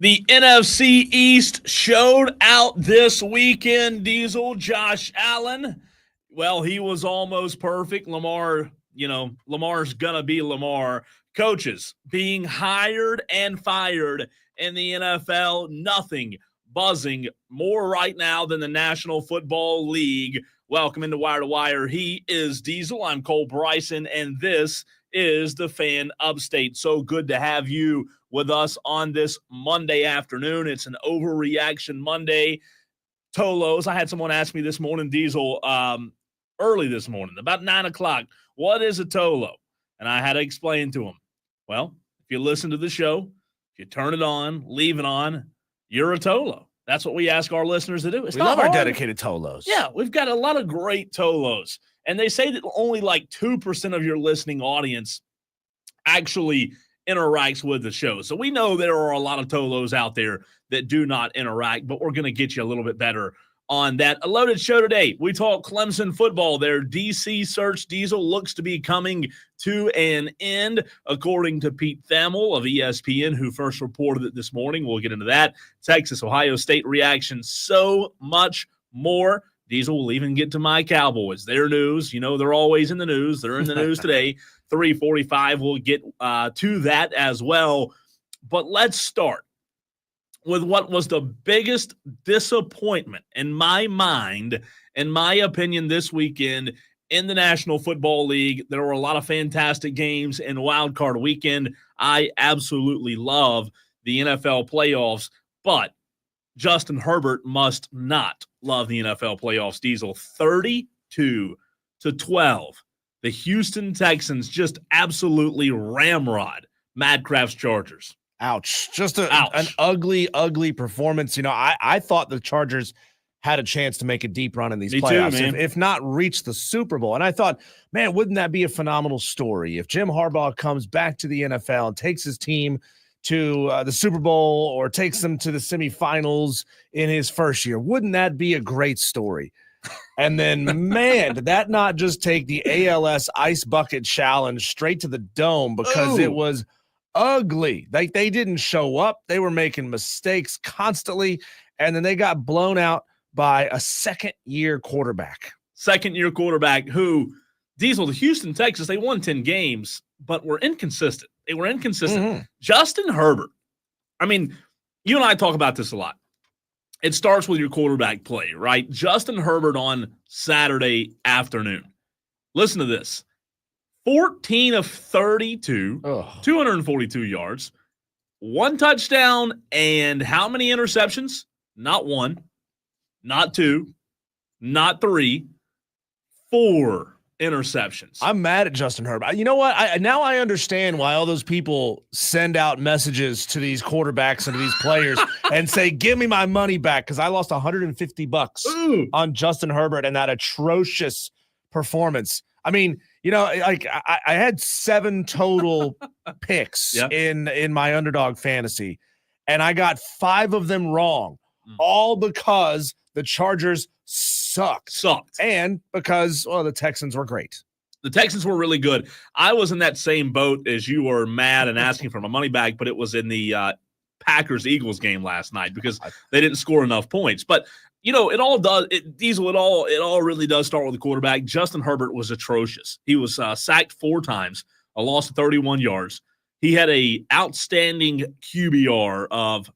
The NFC East showed out this weekend, Diesel. Josh Allen, well, he was almost perfect. Lamar's going to be Lamar. Coaches being hired and fired in the NFL, nothing buzzing more right now than the National Football League. Welcome into Wire to Wire. He is Diesel. I'm Cole Bryson, and this is the Fan Upstate. So good to have you with us on this Monday afternoon. It's an overreaction Monday. Tolos. I had someone ask me this morning, Diesel, early this morning, about 9 o'clock, what is a Tolo? And I had to explain to him. Well, if you listen to the show, if you turn it on, leave it on, you're a Tolo. That's what we ask our listeners to do. We love our dedicated Tolos. Yeah, we've got a lot of great Tolos. And they say that only like 2% of your listening audience actually interacts with the show. So we know there are a lot of Tolos out there that do not interact, but we're going to get you a little bit better on that. A loaded show today. We talk Clemson football. Their DC search, Diesel, looks to be coming to an end, according to Pete Thamel of ESPN, who first reported it this morning. We'll get into that. Texas, Ohio State reaction, so much more. Diesel will even get to my Cowboys. Their news, they're always in the news. They're in the news today. 3:45, we'll get to that as well. But let's start with what was the biggest disappointment in my mind, in my opinion, this weekend in the National Football League. There were a lot of fantastic games in Wild Card Weekend. I absolutely love the NFL playoffs, but Justin Herbert must not love the NFL playoffs, Diesel. 32-12. The Houston Texans just absolutely ramrod Madcraft's Chargers. Ouch. Just an ugly, ugly performance. I thought the Chargers had a chance to make a deep run in these playoffs, too, if not reach the Super Bowl. And I thought, man, wouldn't that be a phenomenal story if Jim Harbaugh comes back to the NFL and takes his team to the Super Bowl or takes them to the semifinals in his first year? Wouldn't that be a great story? And then, man, did that not just take the ALS Ice Bucket Challenge straight to the dome because it was ugly. They didn't show up. They were making mistakes constantly, and then they got blown out by a second-year quarterback. Second-year quarterback who, Diesel, the Houston Texans, they won 10 games, but were inconsistent. They were inconsistent. Mm-hmm. Justin Herbert, I mean, you and I talk about this a lot. It starts with your quarterback play, right? Justin Herbert on Saturday afternoon. Listen to this. 14 of 32, 242 yards, one touchdown, and how many interceptions? Not one, not two, not three, 4 interceptions. I'm mad at Justin Herbert. You know what? Now I understand why all those people send out messages to these quarterbacks and to these players and say, give me my money back, because I lost $150 on Justin Herbert and that atrocious performance. I mean, I had 7 total picks in my underdog fantasy, and I got 5 of them wrong, all because the Chargers sucked. And because, the Texans were great. The Texans were really good. I was in that same boat as you were, mad and asking for my money back, but it was in the Packers-Eagles game last night because they didn't score enough points. But it all does. Diesel. It all really does start with the quarterback. Justin Herbert was atrocious. He was sacked 4 times, a loss of 31 yards. He had a outstanding QBR of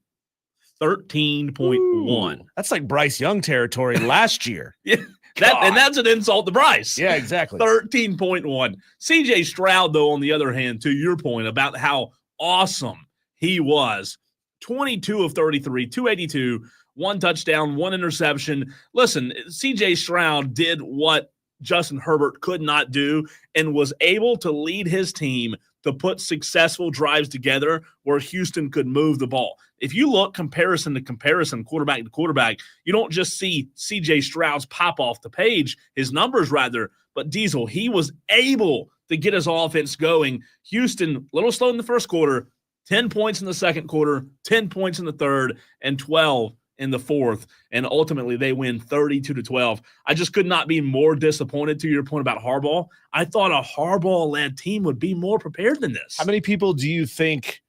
13.1. That's like Bryce Young territory last year. Yeah, that's an insult to Bryce. Yeah, exactly. 13.1. CJ Stroud, though, on the other hand, to your point about how awesome he was, 22 of 33, 282. 1 touchdown, 1 interception. Listen, CJ Stroud did what Justin Herbert could not do and was able to lead his team to put successful drives together where Houston could move the ball. If you look comparison to comparison, quarterback to quarterback, you don't just see CJ Stroud's pop off the page, his numbers rather, but Diesel, he was able to get his offense going. Houston, a little slow in the first quarter, 10 points in the second quarter, 10 points in the third, and 12 in the fourth, and ultimately they win 32-12. I just could not be more disappointed, to your point about Harbaugh. I thought a Harbaugh-led team would be more prepared than this. How many people do you think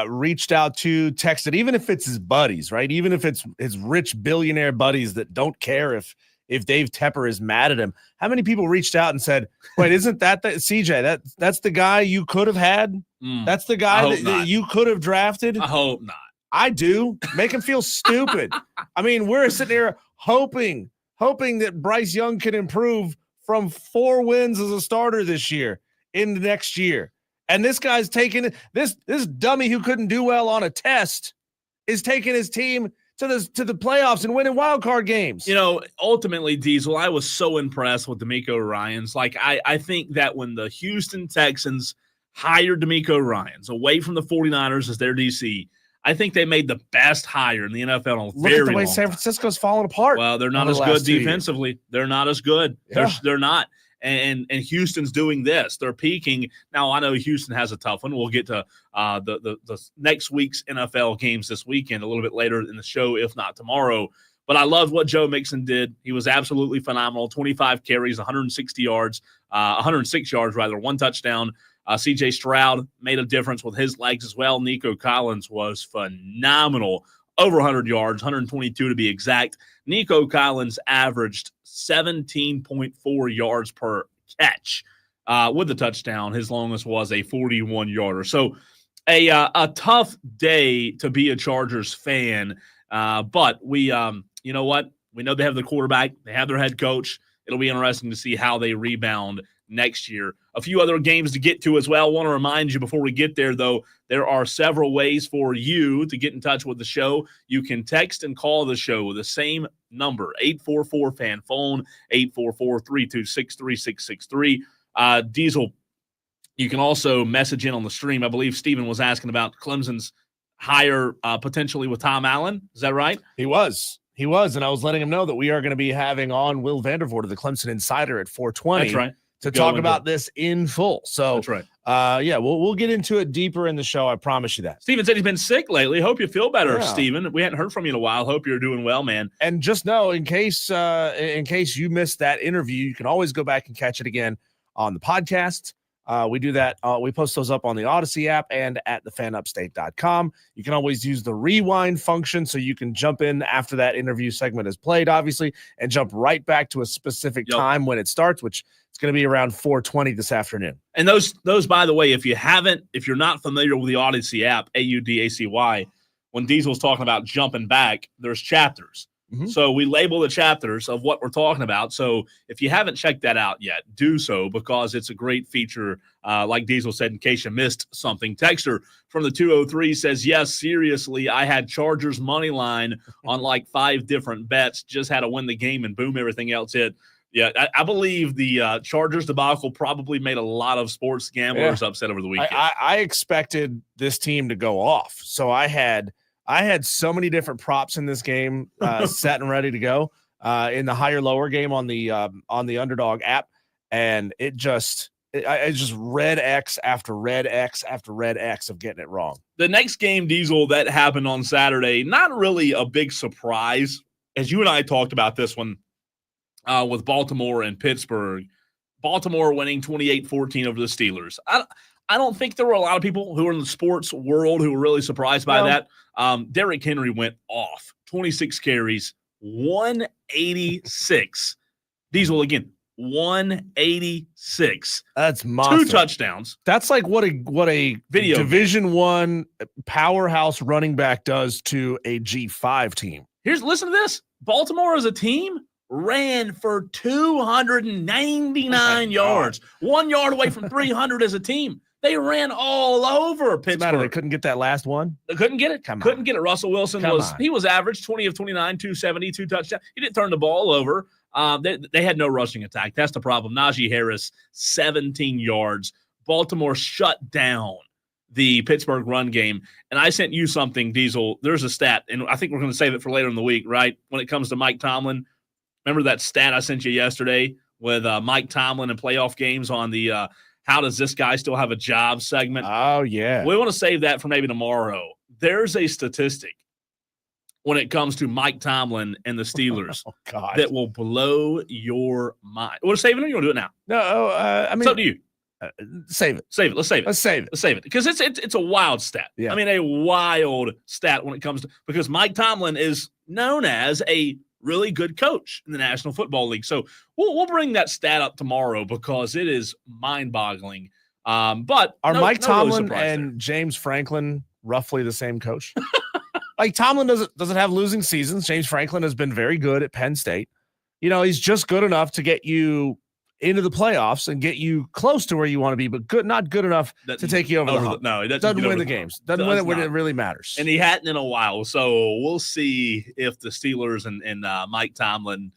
reached out to, texted, even if it's his buddies, right? Even if it's his rich billionaire buddies that don't care if Dave Tepper is mad at him. How many people reached out and said, wait, isn't that CJ? That's the guy you could have had? That's the guy that you could have drafted? I hope not. I do. Make him feel stupid. I mean, we're sitting here hoping that Bryce Young can improve from 4 wins as a starter this year in the next year. And this guy's taking this dummy who couldn't do well on a test is taking his team to the playoffs and winning wild card games. You know, ultimately, Diesel, I was so impressed with D'Amico Ryans. Like, I think that when the Houston Texans hired D'Amico Ryans away from the 49ers as their DC, I think they made the best hire in the NFL in a Look very at the way long San Francisco's falling apart. Well, they're not as good defensively. They're not as good. Yeah. They're not. And Houston's doing this. They're peaking. Now, I know Houston has a tough one. We'll get to the next week's NFL games this weekend a little bit later in the show, if not tomorrow. But I loved what Joe Mixon did. He was absolutely phenomenal. 25 carries, 106 yards, 1 touchdown. C.J. Stroud made a difference with his legs as well. Nico Collins was phenomenal. Over 100 yards, 122 to be exact. Nico Collins averaged 17.4 yards per catch with the touchdown. His longest was a 41-yarder. So a tough day to be a Chargers fan. But we, you know what? We know they have the quarterback. They have their head coach. It'll be interesting to see how they rebound next year. A few other games to get to as well. Want to remind you before we get there, though, there are several ways for you to get in touch with the show. You can text and call the show, the same number, 844-FAN-PHONE, 844-326-3663. Diesel, you can also message in on the stream. I believe Steven was asking about Clemson's hire potentially with Tom Allen. Is that right? He was, and I was letting him know that we are going to be having on Will Vandervoort of the Clemson Insider at 4:20. That's right. To talk about this in full. So that's right. Yeah, we'll get into it deeper in the show. I promise you that. Steven said he's been sick lately. Hope you feel better, Steven. We hadn't heard from you in a while. Hope you're doing well, man. And just know, in case you missed that interview, you can always go back and catch it again on the podcast. We do that. We post those up on the Odyssey app and at thefanupstate.com. You can always use the rewind function so you can jump in after that interview segment is played, obviously, and jump right back to a specific time when it starts, which it's going to be around 4:20 this afternoon. And those, by the way, if you're not familiar with the Odyssey app, AUDACY, when Diesel's talking about jumping back, there's chapters. Mm-hmm. So we label the chapters of what we're talking about. So if you haven't checked that out yet, do so because it's a great feature. Like Diesel said, in case you missed something. Texter from the 203 says, yes, seriously, I had Chargers money line on like 5 different bets, just had to win the game and boom, everything else hit. Yeah, I believe the Chargers debacle probably made a lot of sports gamblers upset over the weekend. I expected this team to go off. So I had so many different props in this game set and ready to go in the higher lower game on the Underdog app, and it's just red X after red X after red X of getting it wrong. The next game, Diesel, that happened on Saturday, not really a big surprise, as you and I talked about this one with Baltimore and Pittsburgh. Baltimore winning 28-14 over the Steelers. I don't think there were a lot of people who are in the sports world who were really surprised by that. Derrick Henry went off. 26 carries, 186. Diesel again, 186. That's monster. 2 touchdowns. That's like what a video Division I powerhouse running back does to a G5 team. Listen to this. Baltimore as a team ran for 299 yards. 1 yard away from 300 as a team. They ran all over Pittsburgh. They couldn't get that last one? They couldn't get it. Couldn't get it. Russell Wilson was average, 20 of 29, 270, 2 touchdowns. He didn't turn the ball over. They had no rushing attack. That's the problem. Najee Harris, 17 yards. Baltimore shut down the Pittsburgh run game. And I sent you something, Diesel. There's a stat, and I think we're going to save it for later in the week, right? When it comes to Mike Tomlin. Remember that stat I sent you yesterday with Mike Tomlin and playoff games on the how does this guy still have a job segment? Oh, yeah. We want to save that for maybe tomorrow. There's a statistic when it comes to Mike Tomlin and the Steelers that will blow your mind. We're saving it or you want to do it now? No, I mean, it's up to you. Save it. Save it. Let's save it. Let's save it. Let's save it because it's a wild stat. Yeah. I mean, a wild stat when it comes to because Mike Tomlin is known as a really good coach in the National Football League. So we'll bring that stat up tomorrow because it is mind-boggling. But are Mike Tomlin really and James Franklin roughly the same coach? Like Tomlin doesn't have losing seasons. James Franklin has been very good at Penn State. He's just good enough to get you into the playoffs and get you close to where you want to be, but not good enough to take you over the hump. No, he doesn't win the games. Doesn't win it when it really matters. And he hadn't in a while. So we'll see if the Steelers and Mike Tomlin,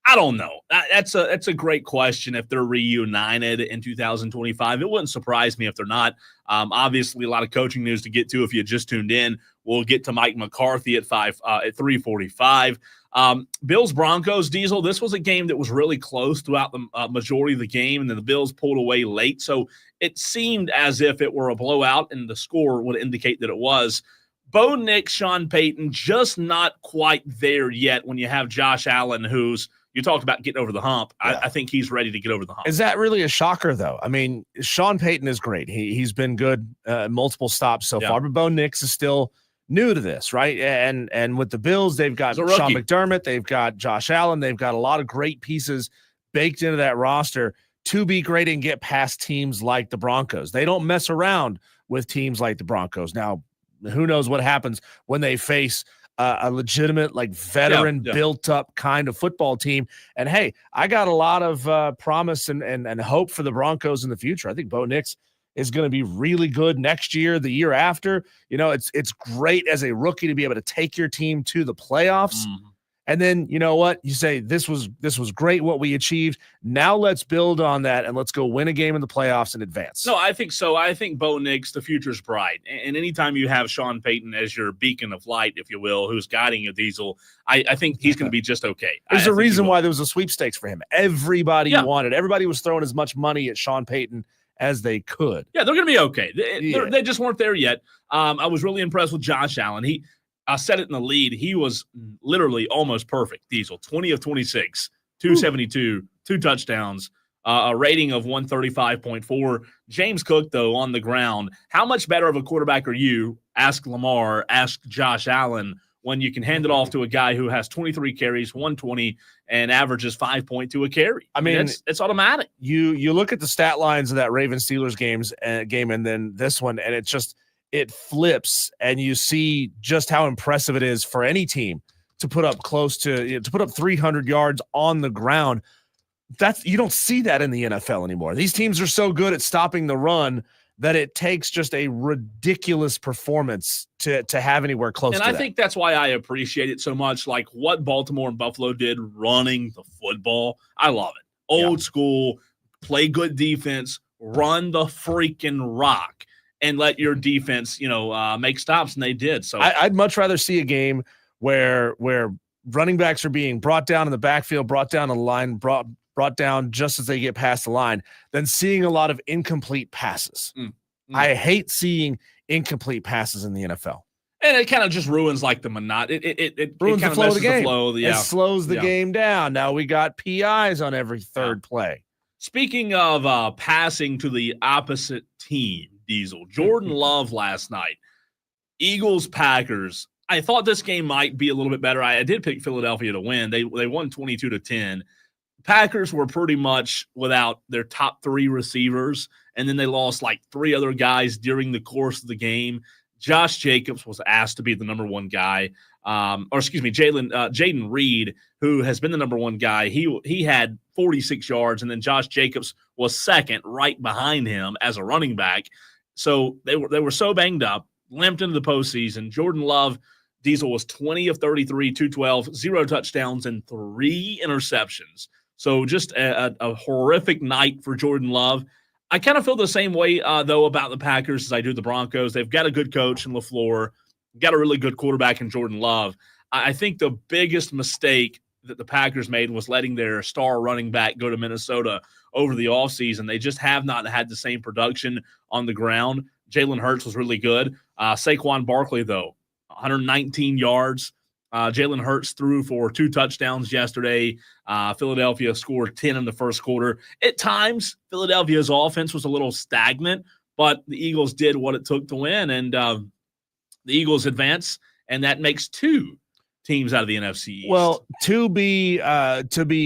I don't know. That's a great question if they're reunited in 2025. It wouldn't surprise me if they're not. Obviously, a lot of coaching news to get to if you just tuned in. We'll get to Mike McCarthy at 3:45. Bills Broncos, Diesel. This was a game that was really close throughout the majority of the game, and then the Bills pulled away late. So it seemed as if it were a blowout, and the score would indicate that it was. Bo Nix, Sean Payton, just not quite there yet. When you have Josh Allen, who's you talked about getting over the hump. Yeah. I think he's ready to get over the hump. Is that really a shocker, though? I mean, Sean Payton is great. He's been good, multiple stops so far, but Bo Nix is still new to this, right? And with the Bills, they've got Sean McDermott, they've got Josh Allen, they've got a lot of great pieces baked into that roster to be great and get past teams like the Broncos. They don't mess around with teams like the Broncos. Now, who knows what happens when they face a legitimate, like veteran, built-up kind of football team. And hey, I got a lot of promise and hope for the Broncos in the future. I think Bo Nix is going to be really good next year, the year after. It's great as a rookie to be able to take your team to the playoffs. And then, you know what? You say, this was great what we achieved. Now let's build on that and let's go win a game in the playoffs and advance. No, I think so. I think Bo Nix, the future's bright. And anytime you have Sean Payton as your beacon of light, if you will, who's guiding you, Diesel, I think he's going to be just okay. There's a reason why there was a sweepstakes for him. Everybody wanted. Everybody was throwing as much money at Sean Payton as they could. Yeah, they're going to be okay. They just weren't there yet. I was really impressed with Josh Allen. I said it in the lead. He was literally almost perfect, Diesel. 20 of 26, 272, 2 touchdowns, a rating of 135.4. James Cook, though, on the ground. How much better of a quarterback are you? Ask Lamar, ask Josh Allen, when you can hand it off to a guy who has 23 carries, 120, and averages 5.2 a carry. I mean, it's automatic. You look at the stat lines of that Ravens-Steelers game and then this one, and it flips, and you see just how impressive it is for any team to put up to put up 300 yards on the ground. You don't see that in the NFL anymore. These teams are so good at stopping the run that it takes just a ridiculous performance to have anywhere close to that. And I think that's why I appreciate it so much, like what Baltimore and Buffalo did running the football. I love it. Old school, play good defense, run the freaking rock, and let your defense, make stops, and they did. So I'd much rather see a game where running backs are being brought down in the backfield, brought down on the line, brought down just as they get past the line, than seeing a lot of incomplete passes. I hate seeing incomplete passes in the NFL. And it kind of just ruins like the monotony. It ruins the flow of the game. It slows the game down. Now we got PIs on every third play. Speaking of passing to the opposite team, Diesel, Jordan Love last night, Eagles, Packers. I thought this game might be a little bit better. I did pick Philadelphia to win. They won 22-10. Packers were pretty much without their top 3 receivers, and then they lost like 3 other guys during the course of the game. Josh Jacobs was asked to be the number 1 guy. Jaden Reed, who has been the number 1 guy, he had 46 yards, and then Josh Jacobs was second right behind him as a running back. So they were so banged up, limped into the postseason. Jordan Love, Diesel, was 20 of 33, 212, 0 touchdowns, and 3 interceptions. So just a horrific night for Jordan Love. I kind of feel the same way, though, about the Packers as I do the Broncos. They've got a good coach in LaFleur, got a really good quarterback in Jordan Love. I think the biggest mistake that the Packers made was letting their star running back go to Minnesota over the offseason. They just have not had the same production on the ground. Jalen Hurts was really good. Saquon Barkley, though, 119 yards, Jalen Hurts threw for 2 touchdowns yesterday. Philadelphia scored 10 in the first quarter. At times, Philadelphia's offense was a little stagnant, but the Eagles did what it took to win, and the Eagles advance, and that makes 2 teams out of the NFC East. Well, to be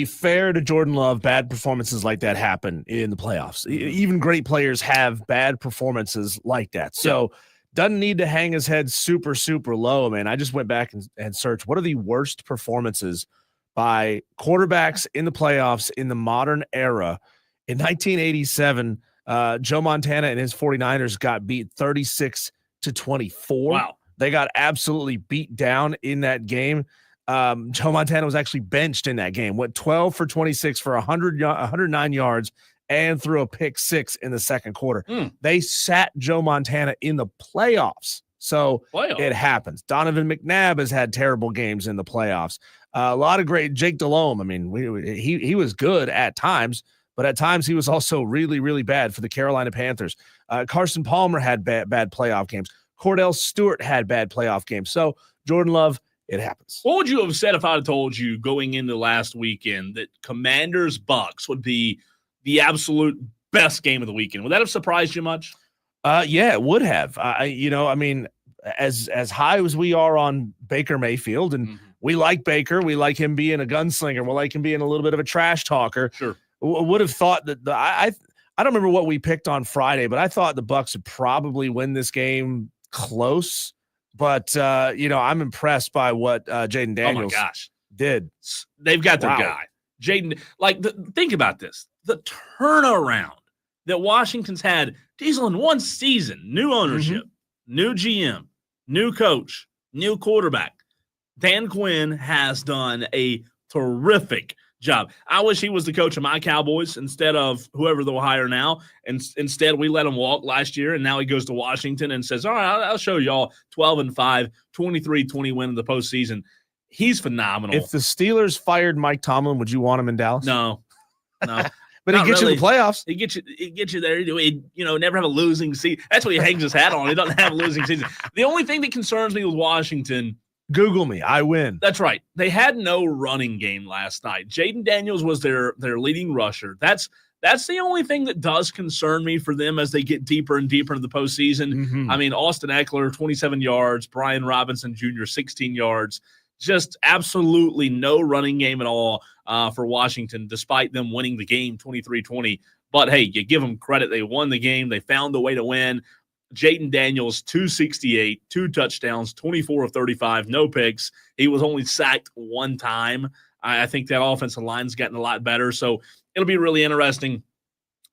fair to Jordan Love, bad performances like that happen in the playoffs. Even great players have bad performances like that. So doesn't need to hang his head super, super low, man. I just went back and searched what are the worst performances by quarterbacks in the playoffs in the modern era. In 1987, Joe Montana and his 49ers got beat 36-24. Wow. They got absolutely beat down in that game. Joe Montana was actually benched in that game. Went 12 for 26 for 109 yards and threw a pick 6 in the second quarter. They sat Joe Montana in the playoffs. So it happens. Donovan McNabb has had terrible games in the playoffs. A lot of great Jake Delhomme. I mean, he was good at times, but at times he was also really, really bad for the Carolina Panthers. Carson Palmer had bad playoff games. Cordell Stewart had bad playoff games. So Jordan Love, it happens. What would you have said if I had told you going into last weekend that Commanders-Bucks would be the absolute best game of the weekend? Would that have surprised you much? Yeah, it would have. I mean, as high as we are on Baker Mayfield, and we like Baker, we like him being a gunslinger, we like him being a little bit of a trash talker. Sure. Would have thought that I don't remember what we picked on Friday, but I thought the Bucks would probably win this game close. But I'm impressed by what Jaden Daniels did. They've got their guy. Jaden, think about this. The turnaround that Washington's had, Diesel, in one season, new ownership, new GM, new coach, new quarterback. Dan Quinn has done a terrific job. I wish he was the coach of my Cowboys instead of whoever they'll hire now. And instead, we let him walk last year, and now he goes to Washington and says, all right, I'll show y'all 12-5, 23-20 win in the postseason. He's phenomenal. If the Steelers fired Mike Tomlin, would you want him in Dallas? No. But he gets you in the playoffs. He gets you there. He never have a losing season. That's what he hangs his hat on. He doesn't have a losing season. The only thing that concerns me with Washington, Google me, I win. That's right. They had no running game last night. Jaden Daniels was their leading rusher. That's the only thing that does concern me for them as they get deeper and deeper into the postseason. I mean, Austin Eckler, 27 yards. Brian Robinson Jr., 16 yards. Just absolutely no running game at all for Washington, despite them winning the game 23-20. But, hey, you give them credit. They won the game. They found a way to win. Jaden Daniels, 268, 2 touchdowns, 24 of 35, no picks. He was only sacked 1 time. I think that offensive line's gotten a lot better. So it'll be really interesting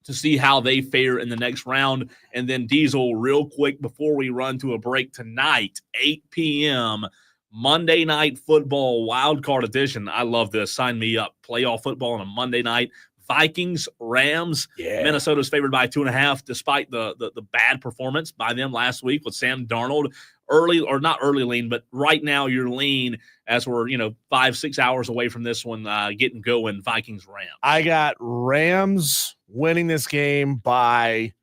to see how they fare in the next round. And then, Diesel, real quick before we run to a break tonight, 8 p.m., Monday Night Football Wild Card Edition. I love this. Sign me up. Playoff football on a Monday night. Vikings, Rams. Yeah. Minnesota's favored by 2.5, despite the bad performance by them last week with Sam Darnold. Not early lean, but right now you're lean as we're 5-6 hours away from this one getting going. Vikings, Rams. I got Rams winning this game by,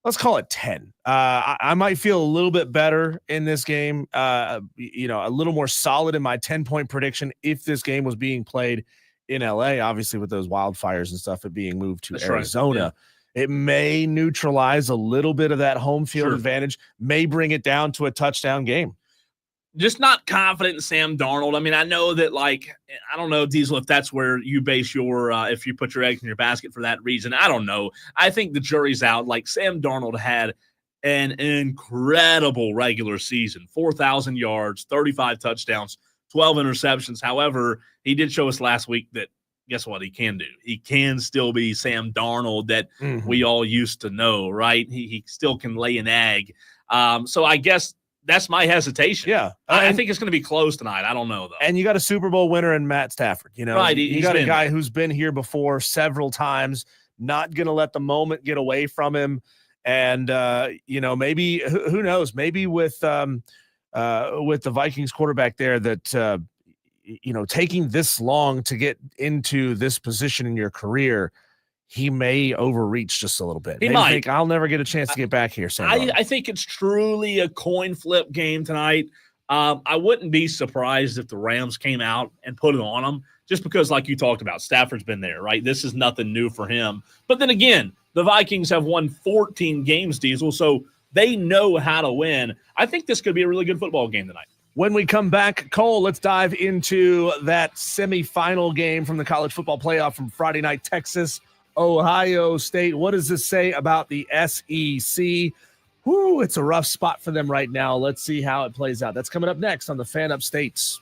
let's call it 10. I might feel a little bit better in this game, a little more solid in my 10-point prediction if this game was being played in LA, obviously with those wildfires and stuff, it being moved to Arizona. Right. Yeah. It may neutralize a little bit of that home field advantage, may bring it down to a touchdown game. Just not confident in Sam Darnold. I mean, I know that, I don't know, Diesel, if that's where you base your if you put your eggs in your basket for that reason. I don't know. I think the jury's out. Sam Darnold had an incredible regular season, 4,000 yards, 35 touchdowns, 12 interceptions. However, he did show us last week that, guess what, he can do. He can still be Sam Darnold that we all used to know, right? He still can lay an egg. So I guess that's my hesitation. Yeah. I think it's going to be close tonight. I don't know, though. And you got a Super Bowl winner in Matt Stafford. Right, you got a guy who's been here before several times, not going to let the moment get away from him. And, maybe, who knows, maybe with the Vikings quarterback there that, taking this long to get into this position in your career, he may overreach just a little bit. He might think, I'll never get a chance to get back here. Sam I think it's truly a coin flip game tonight. I wouldn't be surprised if the Rams came out and put it on them, just because, like you talked about, Stafford's been there, right? This is nothing new for him. But then again, the Vikings have won 14 games, Diesel, so they know how to win. I think this could be a really good football game tonight. When we come back, Cole, let's dive into that semifinal game from the college football playoff from Friday night, Texas, Ohio State. What does this say about the SEC? Whoo, it's a rough spot for them right now. Let's see how it plays out. That's coming up next on the Fan Upstate.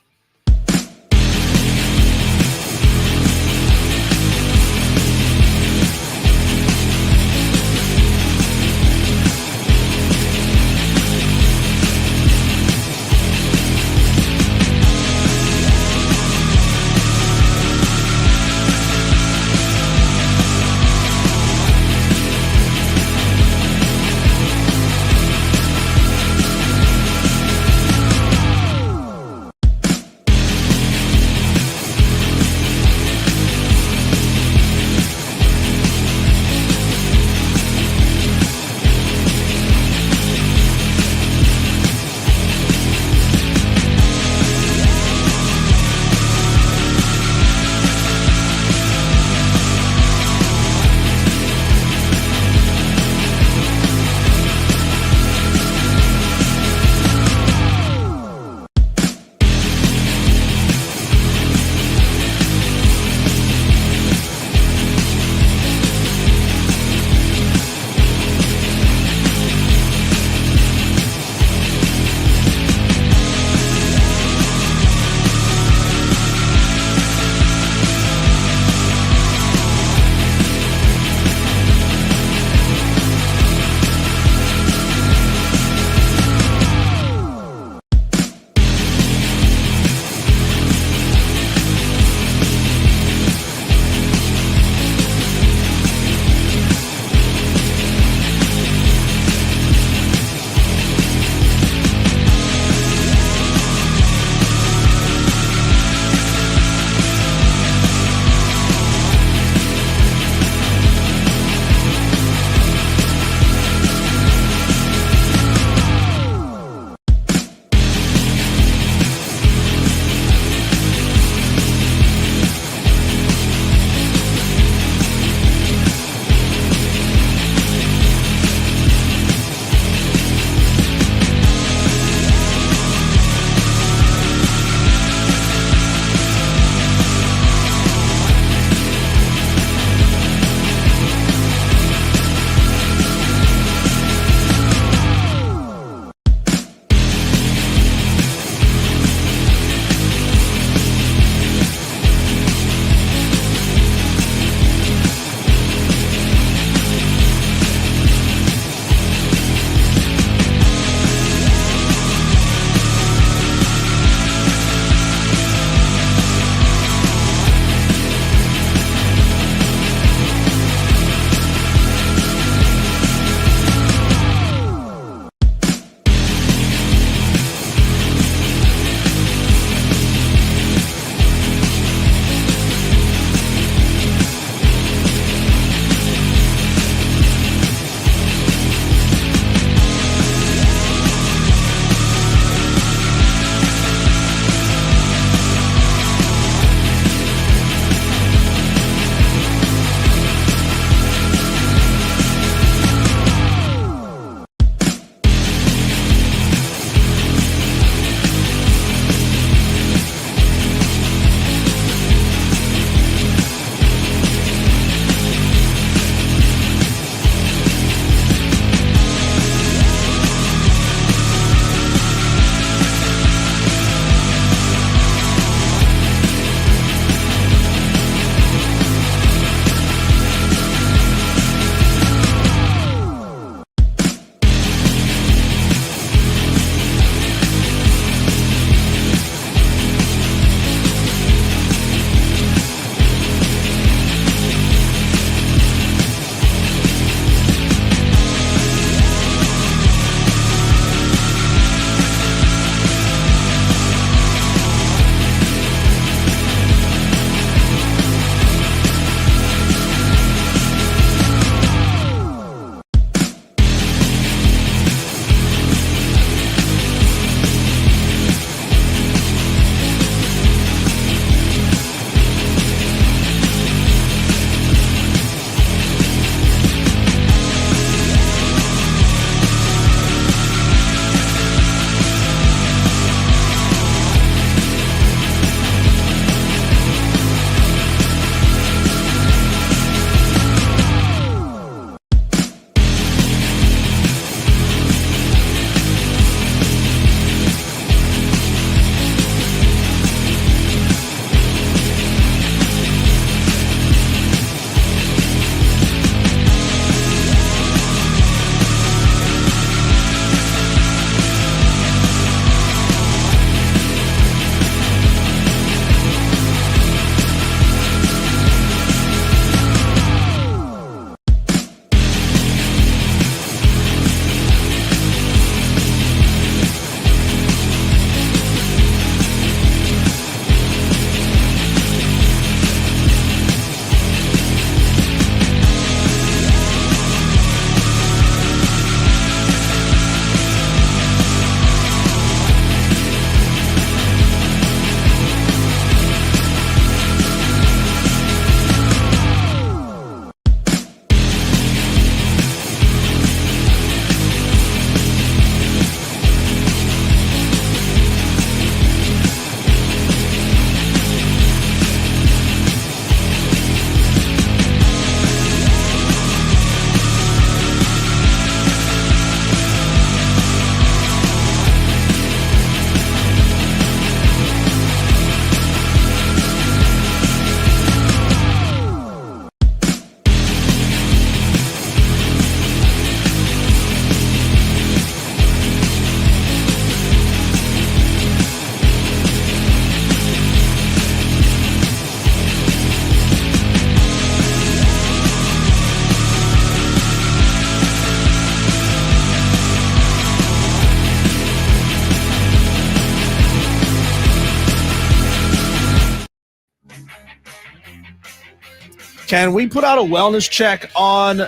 Can we put out a wellness check on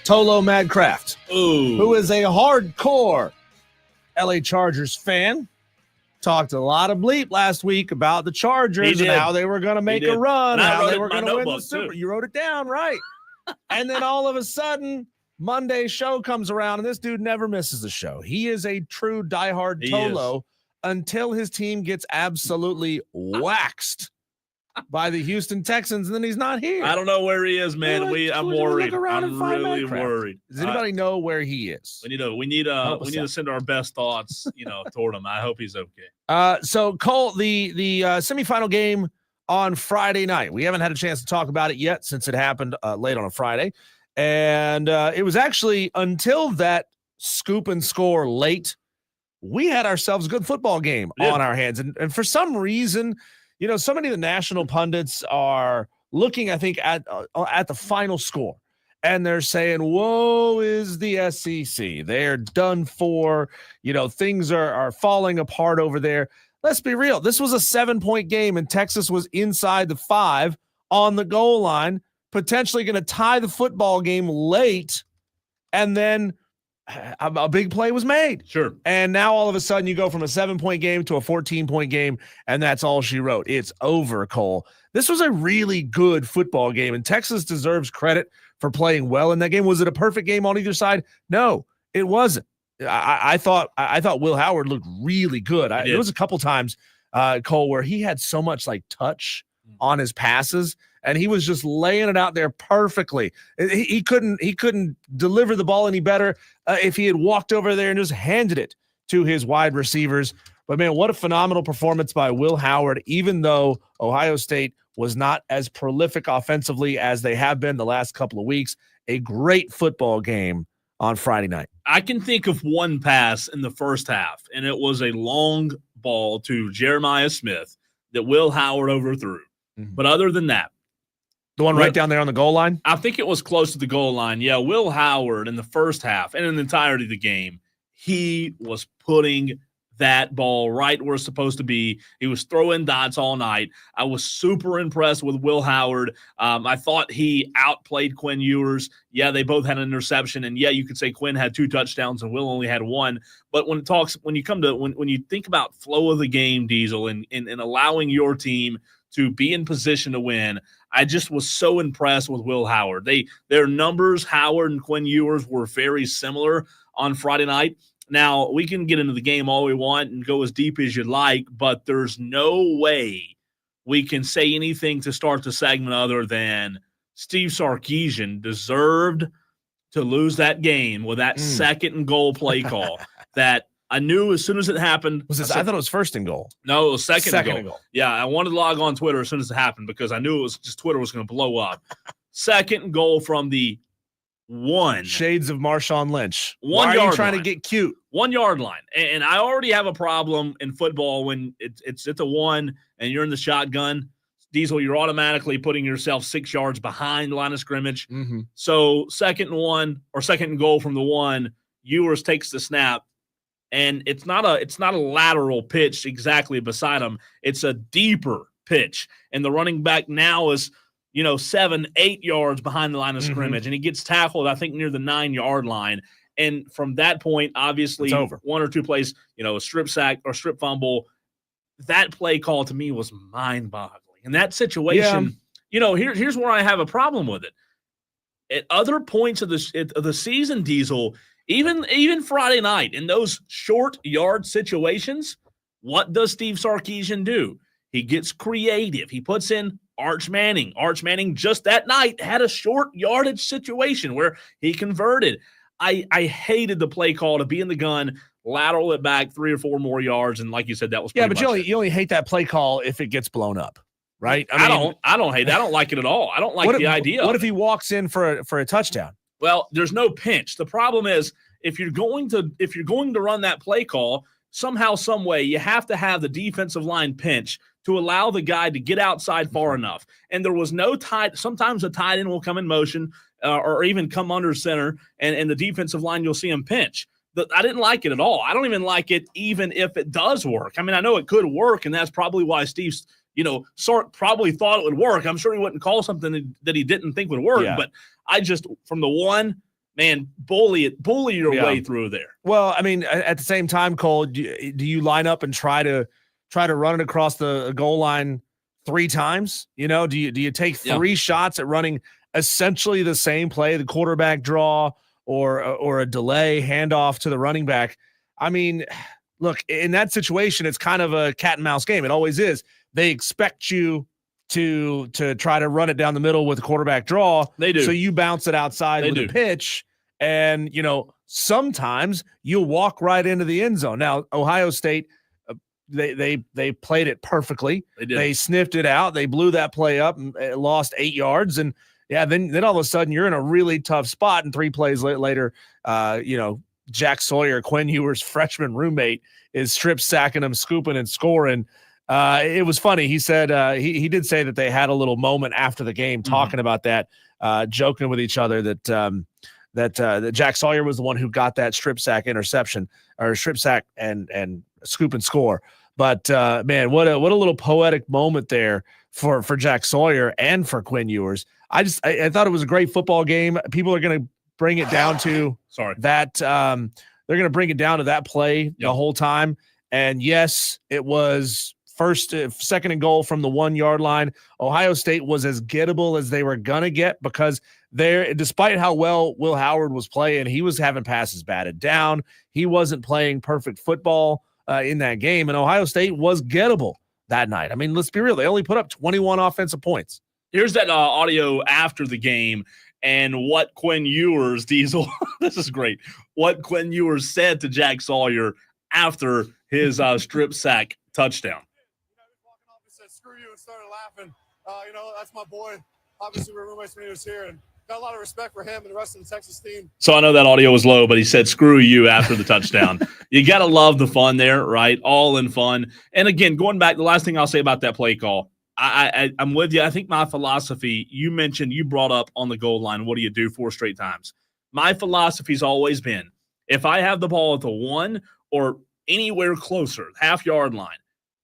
Tolo Madcraft, who is a hardcore LA Chargers fan? Talked a lot of bleep last week about the Chargers and how they were going to make a run, and how they were going to win the Super. You wrote it down, right? And then all of a sudden, Monday's show comes around, and this dude never misses the show. He is a true diehard Tolo until his team gets absolutely waxed by the Houston Texans, and then he's not here. I don't know where he is, man. I'm worried. I'm really worried. Does anybody know where he is? We need to send our best thoughts, toward him. I hope he's okay. So Cole, the semifinal game on Friday night. We haven't had a chance to talk about it yet since it happened late on a Friday, and it was actually until that scoop and score late, we had ourselves a good football game on our hands, and for some reason, so many of the national pundits are looking, I think, at the final score, and they're saying, "Woe is the SEC. They're done for. Things are falling apart over there." Let's be real. This was a 7-point game, and Texas was inside the 5 on the goal line, potentially going to tie the football game late, and then a big play was made. Sure. And now all of a sudden you go from a 7-point game to a 14-point game, and that's all she wrote. It's over, Cole. This was a really good football game, and Texas deserves credit for playing well in that game. Was it a perfect game on either side? No, it wasn't. I thought Will Howard looked really good. There was a couple times, Cole, where he had so much touch on his passes, and he was just laying it out there perfectly. He couldn't deliver the ball any better if he had walked over there and just handed it to his wide receivers. But, man, what a phenomenal performance by Will Howard, even though Ohio State was not as prolific offensively as they have been the last couple of weeks. A great football game on Friday night. I can think of one pass in the first half, and it was a long ball to Jeremiah Smith that Will Howard overthrew. Mm-hmm. But other than that, the one right down there on the goal line? I think it was close to the goal line. Yeah, Will Howard in the first half and in the entirety of the game, he was putting that ball right where it's supposed to be. He was throwing dots all night. I was super impressed with Will Howard. I thought he outplayed Quinn Ewers. Yeah, they both had an interception, and yeah, you could say Quinn had 2 touchdowns and Will only had 1. But when you think about flow of the game, Diesel, and allowing your team to be in position to win, I just was so impressed with Will Howard. Their numbers, Howard and Quinn Ewers, were very similar on Friday night. Now, we can get into the game all we want and go as deep as you'd like, but there's no way we can say anything to start the segment other than Steve Sarkisian deserved to lose that game with that second and goal play call that I knew as soon as it happened. I thought it was first and goal. No, it was second and goal. Yeah, I wanted to log on Twitter as soon as it happened because I knew it was just Twitter was going to blow up. Second and goal from the 1. Shades of Marshawn Lynch. Why are you trying to get cute? 1 yard line. And I already have a problem in football when it's at the 1 and you're in the shotgun. Diesel, you're automatically putting yourself 6 yards behind the line of scrimmage. Mm-hmm. So second and goal from the 1, Ewers takes the snap. And it's not a lateral pitch exactly beside him. It's a deeper pitch. And the running back now is 7-8 yards behind the line of scrimmage, and he gets tackled, I think, near the 9-yard line. And from that point, obviously, 1 or 2 plays, a strip sack or strip fumble, that play call to me was mind-boggling. In that situation, here's where I have a problem with it. At other points of the season, Diesel, even Friday night, in those short yard situations, what does Steve Sarkisian do? He gets creative. He puts in Arch Manning. Arch Manning just that night had a short yardage situation where he converted. I hated the play call to be in the gun, lateral it back 3 or 4 more yards, and like you said, that was but you only hate that play call if it gets blown up, right? I don't hate that. I don't like it at all. I don't like the idea. What if he walks in for a touchdown? Well, there's no pinch. The problem is if you're going to run that play call, somehow, some way, you have to have the defensive line pinch to allow the guy to get outside far enough. And there was no tight. Sometimes a tight end will come in motion or even come under center, and the defensive line, you'll see him pinch. I didn't like it at all. I don't even like it even if it does work. I mean, I know it could work, and that's probably why Steve Sark probably thought it would work. I'm sure he wouldn't call something that he didn't think would work. Yeah. But I just, from the one, man, bully your way through there. Well, I mean, at the same time, Cole, do you line up and try to run it across the goal line 3 times? Do you take 3 shots at running essentially the same play, the quarterback draw or a delay handoff to the running back? I mean, look, in that situation, it's kind of a cat and mouse game. It always is. They expect you to try to run it down the middle with a quarterback draw. They do. So you bounce it outside with a pitch. And, sometimes you'll walk right into the end zone. Now, Ohio State, they played it perfectly. They did. They sniffed it out. They blew that play up and lost 8 yards. And, then all of a sudden you're in a really tough spot. And 3 plays later, Jack Sawyer, Quinn Ewers' freshman roommate, is strip sacking him, scooping and scoring. It was funny. He said he did say that they had a little moment after the game talking about that, joking with each other that Jack Sawyer was the one who got that strip sack interception or strip sack and scoop and score. But man, what a little poetic moment there for Jack Sawyer and for Quinn Ewers. I thought it was a great football game. People are going to bring it down to that. They're going to bring it down to that play the whole time. And yes, it was second and goal from the 1 yard line. Ohio State was as gettable as they were going to get because despite how well Will Howard was playing, he was having passes batted down. He wasn't playing perfect football in that game. And Ohio State was gettable that night. I mean, let's be real. They only put up 21 offensive points. Here's that audio after the game and what Quinn Ewers, Diesel, this is great, what Quinn Ewers said to Jack Sawyer after his strip sack touchdown. Walking off and said, "Screw you," and started laughing. That's my boy. Obviously, we're roommates when he was here, and got a lot of respect for him and the rest of the Texas team. So I know that audio was low, but he said, "Screw you" after the touchdown. You got to love the fun there, right? All in fun. And again, going back, the last thing I'll say about that play call, I'm with you. I think my philosophy, you brought up on the goal line, what do you do 4 straight times? My philosophy's always been, if I have the ball at the 1 or anywhere closer, half-yard line,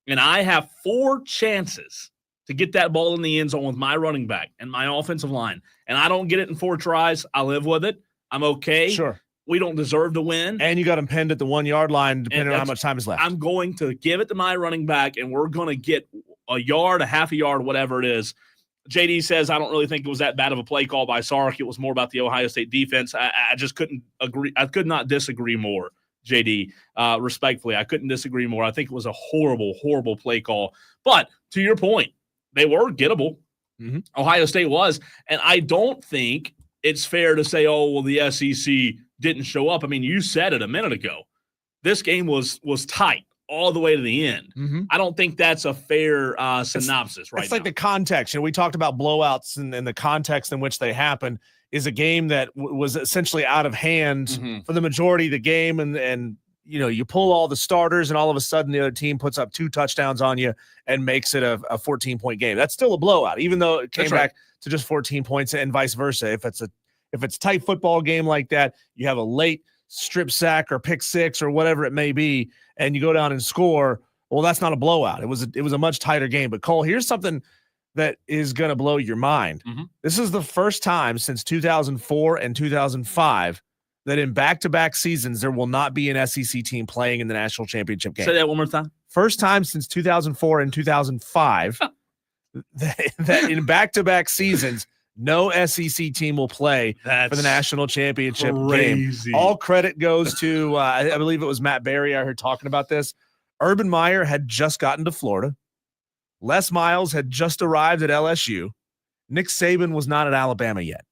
and I have 4 chances to get that ball in the end zone with my running back and my offensive line, and I don't get it in 4 tries, I live with it. I'm okay. Sure. We don't deserve to win. And you got him pinned at the 1 yard line, depending on how much time is left. I'm going to give it to my running back, and we're going to get a yard, a half a yard, whatever it is. JD says, I don't really think it was that bad of a play call by Sark. It was more about the Ohio State defense. I just couldn't agree. I could not disagree more, JD. Respectfully, I couldn't disagree more. I think it was a horrible, horrible play call. But to your point, they were gettable. Mm-hmm. Ohio State was. And I don't think it's fair to say, oh, well, the SEC didn't show up. I mean, you said it a minute ago. This game was tight all the way to the end. Mm-hmm. I don't think that's a fair synopsis right now. It's like the context. We talked about blowouts and the context in which they happen is a game that was essentially out of hand for the majority of the game. And you pull all the starters and all of a sudden the other team puts up 2 touchdowns on you and makes it a 14-point game. That's still a blowout, even though it came back to just 14 points and vice versa. If it's a tight football game like that, you have a late strip sack or pick 6 or whatever it may be, and you go down and score, well, that's not a blowout. It was a much tighter game. But Cole, here's something that is going to blow your mind. This is the first time since 2004 and 2005 that in back-to-back seasons there will not be an SEC team playing in the national championship game. Say that one more time. First time since 2004 and 2005 that in back-to-back seasons no SEC team will play for the national championship game. All credit goes to, I believe it was Matt Berry I heard talking about this. Urban Meyer had just gotten to Florida. Les Miles had just arrived at LSU. Nick Saban was not at Alabama yet.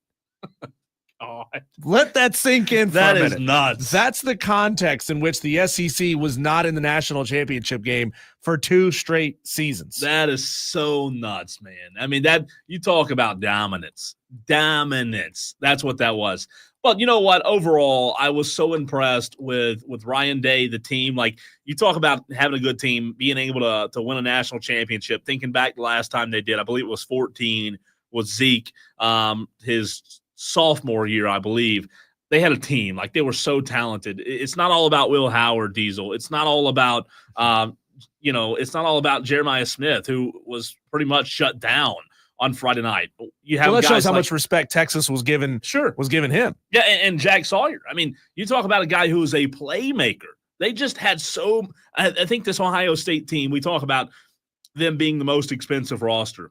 Let that sink in for a minute. That is nuts. That's the context in which the SEC was not in the national championship game for 2 straight seasons. That is so nuts, man. I mean, that you talk about dominance. That's what that was. But you know what? Overall, I was so impressed with Ryan Day, the team. Like, you talk about having a good team, being able to win a national championship. Thinking back the last time they did, I believe it was 14 with Zeke, his sophomore year, I believe. They had a team. Like, they were so talented. It's not all about Will Howard, Diesel. It's not all about it's not all about Jeremiah Smith, who was pretty much shut down on Friday night. You have that guys shows how like, much respect Texas was given him. Yeah, and Jack Sawyer. I mean, you talk about a guy who is a playmaker. They just had I think this Ohio State team, we talk about them being the most expensive roster.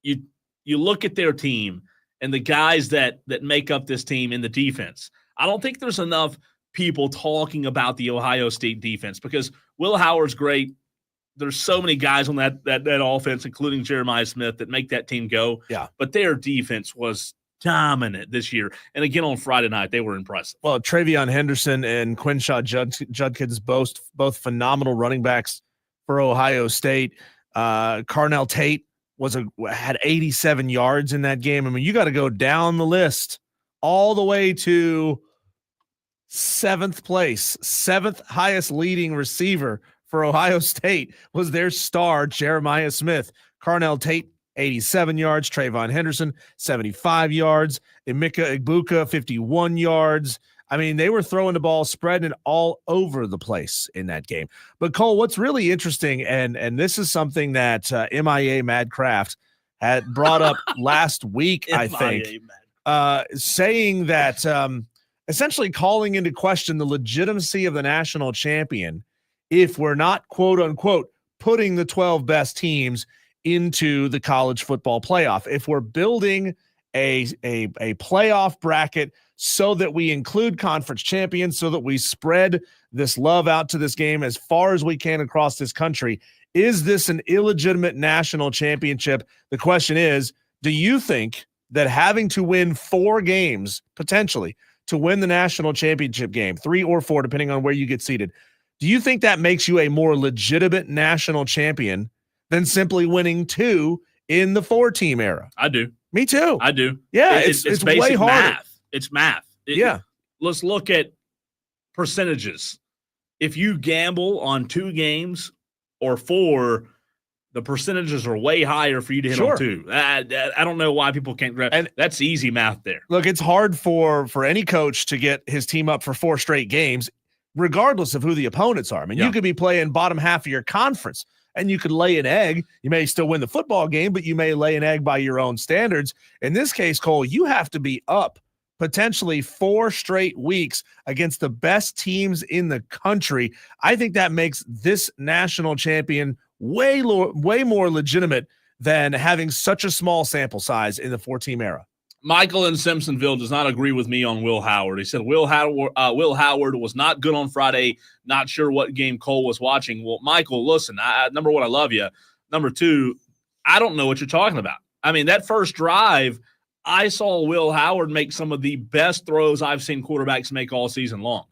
You look at their team and the guys that make up this team in the defense. I don't think there's enough people talking about the Ohio State defense because Will Howard's great. There's so many guys on that offense, including Jeremiah Smith, that make that team go. Yeah. But their defense was dominant this year. And again, on Friday night, they were impressive. Well, Travion Henderson and Quinshaw Judkins, both phenomenal running backs for Ohio State. Carnell Tate had 87 yards in that game. I mean, you got to go down the list all the way to seventh place, seventh highest leading receiver for Ohio State was their star, Jeremiah Smith. Carnell Tate, 87 yards. Trayvon Henderson, 75 yards. Emeka Egbuka, 51 yards. I mean, they were throwing the ball, spreading it all over the place in that game. But, Cole, what's really interesting, and this is something that MIA Mad Craft had brought up last week, I think, saying that essentially calling into question the legitimacy of the national champion if we're not, quote unquote, putting the 12 best teams into the college football playoff. If we're building a playoff bracket so that we include conference champions, so that we spread this love out to this game as far as we can across this country, is this an illegitimate national championship? The question is, do you think that having to win 4 games potentially to win the national championship game, 3 or 4, depending on where you get seated, do you think that makes you a more legitimate national champion than simply winning 2 in the 4-team era? I do. Me too. I do. Yeah, it's way harder. Math. It's math. Let's look at percentages. If you gamble on 2 games or 4, the percentages are way higher for you to hit on 2. I don't know why people can't grab. And that's easy math there. Look, it's hard for any coach to get his team up for 4 straight games, regardless of who the opponents are. I mean, you could be playing bottom half of your conference and you could lay an egg. You may still win the football game, but you may lay an egg by your own standards. In this case, Cole, you have to be up potentially 4 straight weeks against the best teams in the country. I think that makes this national champion way more legitimate than having such a small sample size in the 4-team era. Michael in Simpsonville does not agree with me on Will Howard. He said Will Howard was not good on Friday. Not sure what game Cole was watching. Well, Michael, listen, number 1, I love you. Number 2, I don't know what you're talking about. I mean, that first drive, I saw Will Howard make some of the best throws I've seen quarterbacks make all season long.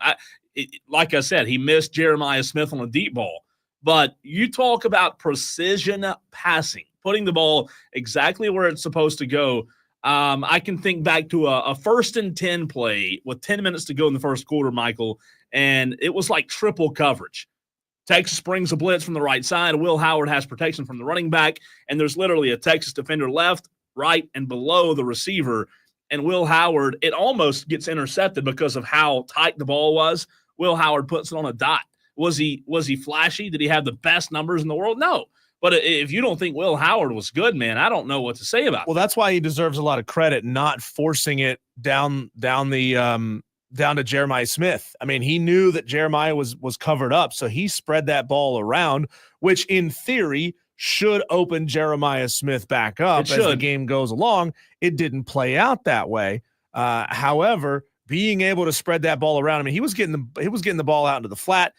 Like I said, he missed Jeremiah Smith on a deep ball. But you talk about precision passing, putting the ball exactly where it's supposed to go. I can think back to a 1st and 10 play with 10 minutes to go in the first quarter, Michael, and it was like triple coverage. Texas brings a blitz from the right side. Will Howard has protection from the running back, and there's literally a Texas defender left, right, and below the receiver. And Will Howard, it almost gets intercepted because of how tight the ball was. Will Howard puts it on a dot. Was he flashy? Did he have the best numbers in the world? No. But if you don't think Will Howard was good, man, I don't know what to say about it. Well, that's why he deserves a lot of credit, not forcing it down to Jeremiah Smith. I mean, he knew that Jeremiah was covered up, so he spread that ball around, which in theory should open Jeremiah Smith back up as the game goes along. It didn't play out that way. However, being able to spread that ball around, I mean, he was getting the ball out into the flat,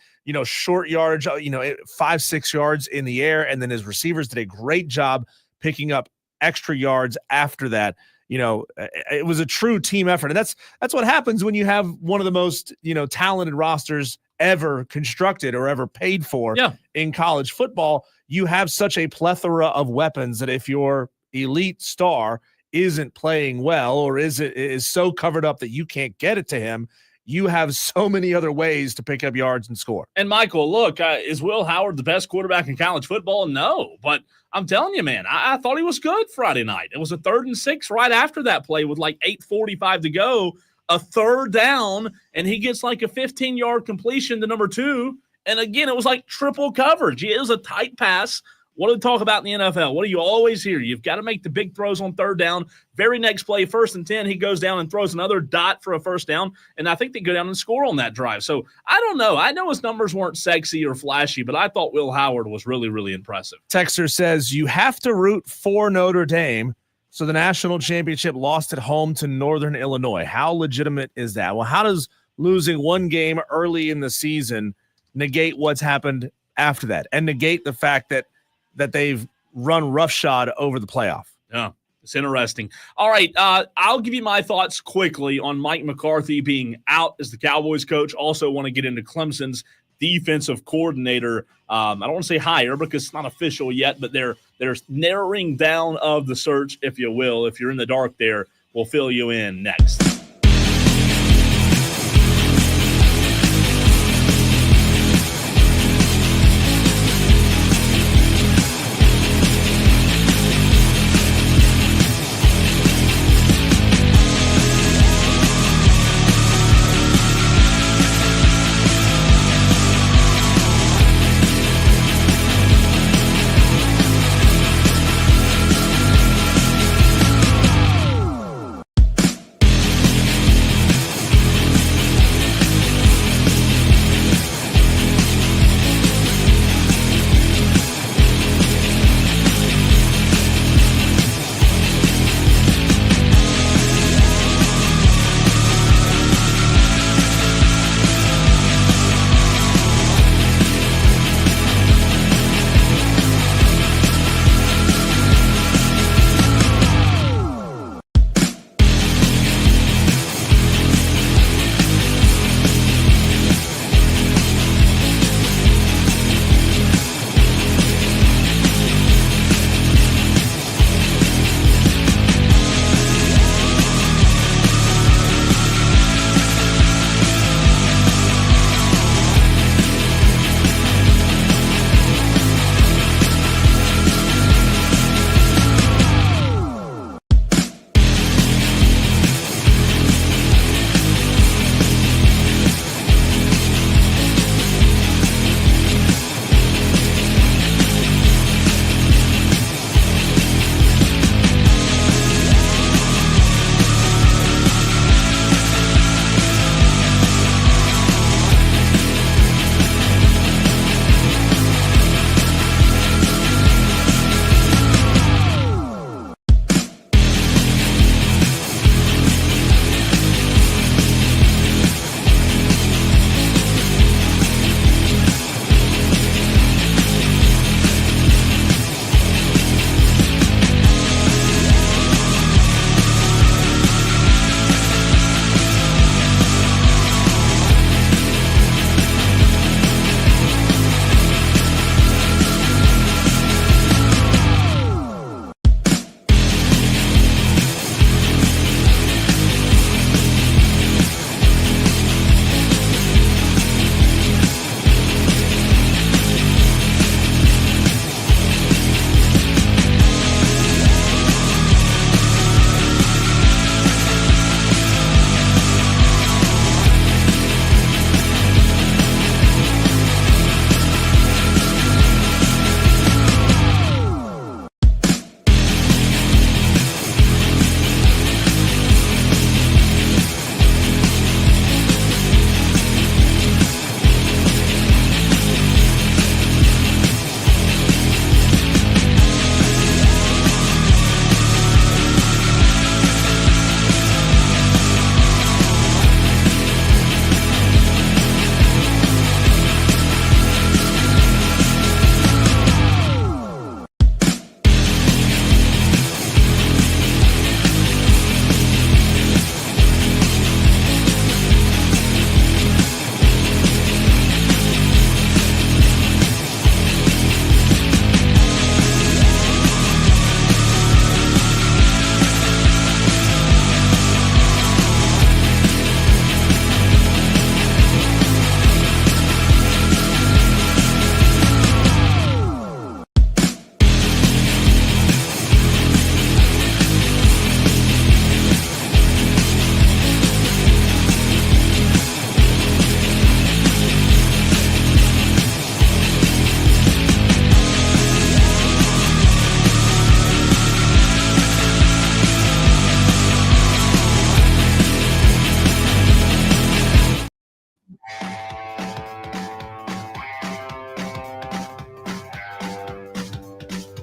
short yardage, 5-6 yards in the air, and then his receivers did a great job picking up extra yards after that. It was a true team effort, and that's what happens when you have one of the most talented rosters ever constructed or ever paid for in college football. You have such a plethora of weapons that if your elite star isn't playing well or is so covered up that you can't get it to him, you have so many other ways to pick up yards and score. And Michael, look, is Will Howard the best quarterback in college football? No, but I'm telling you, man, I thought he was good Friday night. It was a 3rd and 6 right after that play with like 8:45 to go, a 3rd down, and he gets like a 15-yard completion to number 2, And again, it was like triple coverage. It was a tight pass. What do we talk about in the NFL? What do you always hear? You've got to make the big throws on third down. Very next play, 1st and 10, he goes down and throws another dot for a first down, and I think they go down and score on that drive. So I don't know. I know his numbers weren't sexy or flashy, but I thought Will Howard was really, really impressive. Texter says, you have to root for Notre Dame. So the national championship lost at home to Northern Illinois. How legitimate is that? Well, how does losing one game early in the season negate what's happened after that and negate the fact that they've run roughshod over the playoff? Yeah, it's interesting. All right, I'll give you my thoughts quickly on Mike McCarthy being out as the Cowboys coach. Also want to get into Clemson's defensive coordinator. I don't want to say hire because it's not official yet, but they're narrowing down of the search, if you will. If you're in the dark there, we'll fill you in next.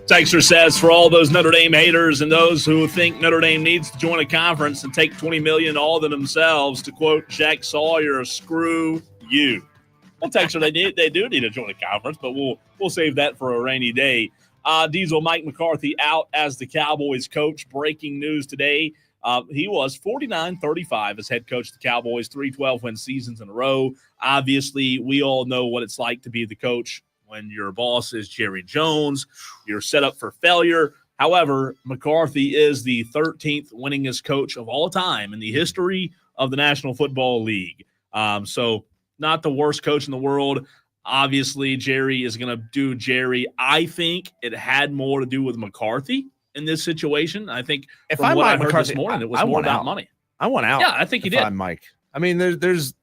Texter says, for all those Notre Dame haters and those who think Notre Dame needs to join a conference and take $20 million all to themselves, to quote Jack Sawyer, screw you. Well, Texter, they do need to join a conference, but we'll save that for a rainy day. Diesel, Mike McCarthy out as the Cowboys coach. Breaking news today. He was 49-35 as head coach of the Cowboys, 3 12-win seasons in a row. Obviously, we all know what it's like to be the coach when your boss is Jerry Jones. You're set up for failure. However, McCarthy is the 13th winningest coach of all time in the history of the National Football League. So not the worst coach in the world. Obviously, Jerry is going to do Jerry. I think it had more to do with McCarthy in this situation. I think if from I'm what I Mike heard McCarthy, this morning, it was I more want about out. money. I want out. Yeah, I think he did. I'm Mike. I mean, there's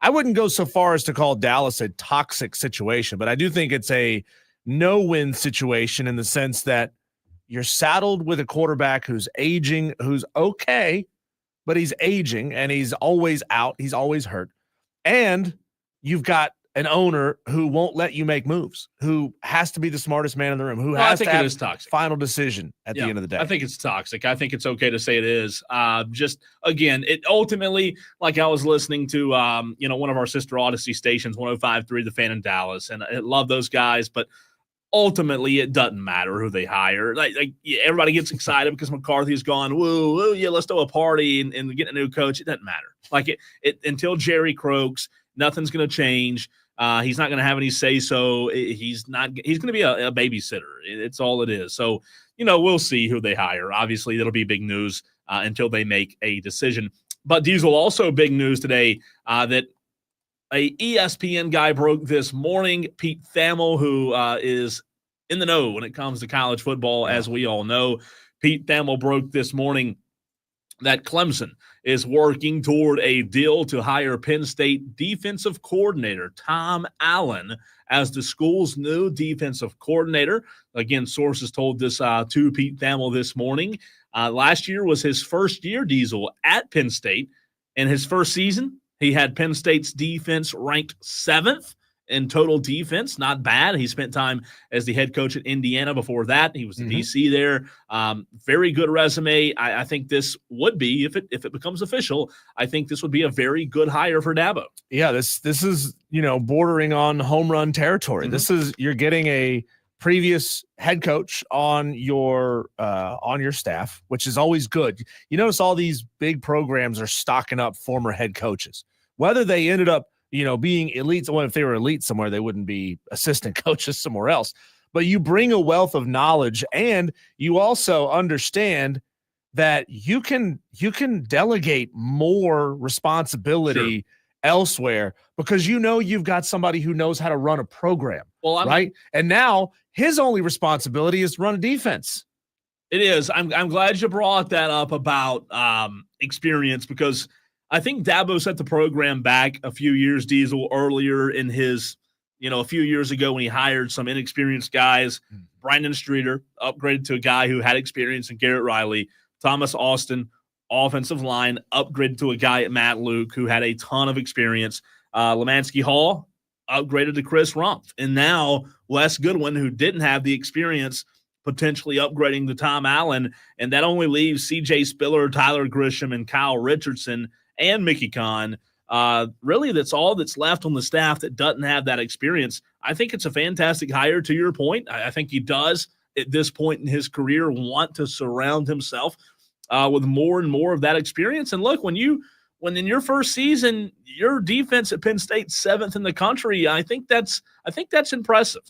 I wouldn't go so far as to call Dallas a toxic situation, but I do think it's a no-win situation in the sense that you're saddled with a quarterback who's aging, who's okay, but he's aging and he's always out. He's always hurt. And you've got an owner who won't let you make moves, who has to be the smartest man in the room, who has to have final decision at the end of the day. I think it's toxic. I think it's okay to say it is. Just, again, it ultimately, like I was listening to, one of our sister Odyssey stations, 105.3 The Fan in Dallas, and I love those guys, but ultimately it doesn't matter who they hire. Like everybody gets excited because McCarthy's gone, woo, yeah, let's throw a party and get a new coach. It doesn't matter. Like it until Jerry croaks, nothing's going to change. He's not going to have any say-so. He's going to be a babysitter. It's all it is. So, we'll see who they hire. Obviously, that'll be big news until they make a decision. But Diesel, also big news today that a ESPN guy broke this morning. Pete Thamel, who is in the know when it comes to college football, as we all know. Pete Thamel broke this morning that Clemson is working toward a deal to hire Penn State defensive coordinator Tom Allen as the school's new defensive coordinator. Again, sources told this to Pete Thamel this morning. Last year was his first year, Diesel, at Penn State. In his first season, he had Penn State's defense ranked 7th in total defense. Not bad. He spent time as the head coach at Indiana before that. He was the DC there. Very good resume. I think this would be, if it becomes official, I think this would be a very good hire for Dabo. Yeah, this is, bordering on home run territory. This is, you're getting a previous head coach on your staff, which is always good. You notice all these big programs are stocking up former head coaches, whether they ended up being elite. Well, if they were elite somewhere, they wouldn't be assistant coaches somewhere else. But you bring a wealth of knowledge, and you also understand that you can delegate more responsibility elsewhere because you've got somebody who knows how to run a program. Well, right? And now his only responsibility is to run a defense. It is. I'm glad you brought that up about experience, because I think Dabo set the program back a few years, Diesel, earlier in his, a few years ago when he hired some inexperienced guys. Brandon Streeter upgraded to a guy who had experience in Garrett Riley. Thomas Austin, offensive line, upgraded to a guy at Matt Luke who had a ton of experience. Lemansky Hall upgraded to Chris Rumpf. And now Wes Goodwin, who didn't have the experience, potentially upgrading to Tom Allen. And that only leaves C.J. Spiller, Tyler Grisham, and Kyle Richardson and Mickey Kahn. Really, that's all that's left on the staff that doesn't have that experience. I think it's a fantastic hire, to your point. I think he does, at this point in his career, want to surround himself with more and more of that experience. And look, when in your first season, your defense at Penn State 7th in the country, I think that's impressive.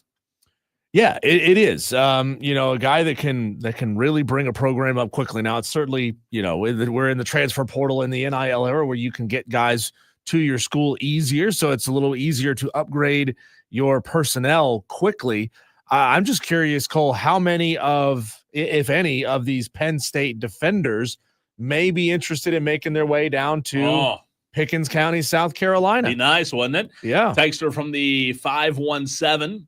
Yeah, it is. A guy that can really bring a program up quickly. Now, it's certainly, we're in the transfer portal in the NIL era where you can get guys to your school easier, so it's a little easier to upgrade your personnel quickly. I'm just curious, Cole, how many if any, of these Penn State defenders may be interested in making their way down to Pickens County, South Carolina? Be nice, wouldn't it? Yeah. Texter from the 517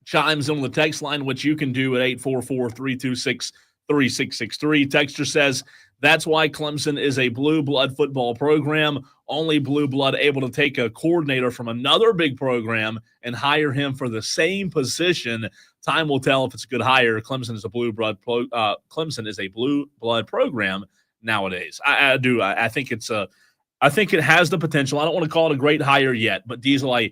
chimes in on the text line, which you can do at 844-326-3050. 3663. Texture says, that's why Clemson is a blue blood football program. Only blue blood able to take a coordinator from another big program and hire him for the same position. Time will tell if it's a good hire. Clemson is a blue blood program nowadays. I think I think it has the potential. I don't want to call it a great hire yet, but Diesel, I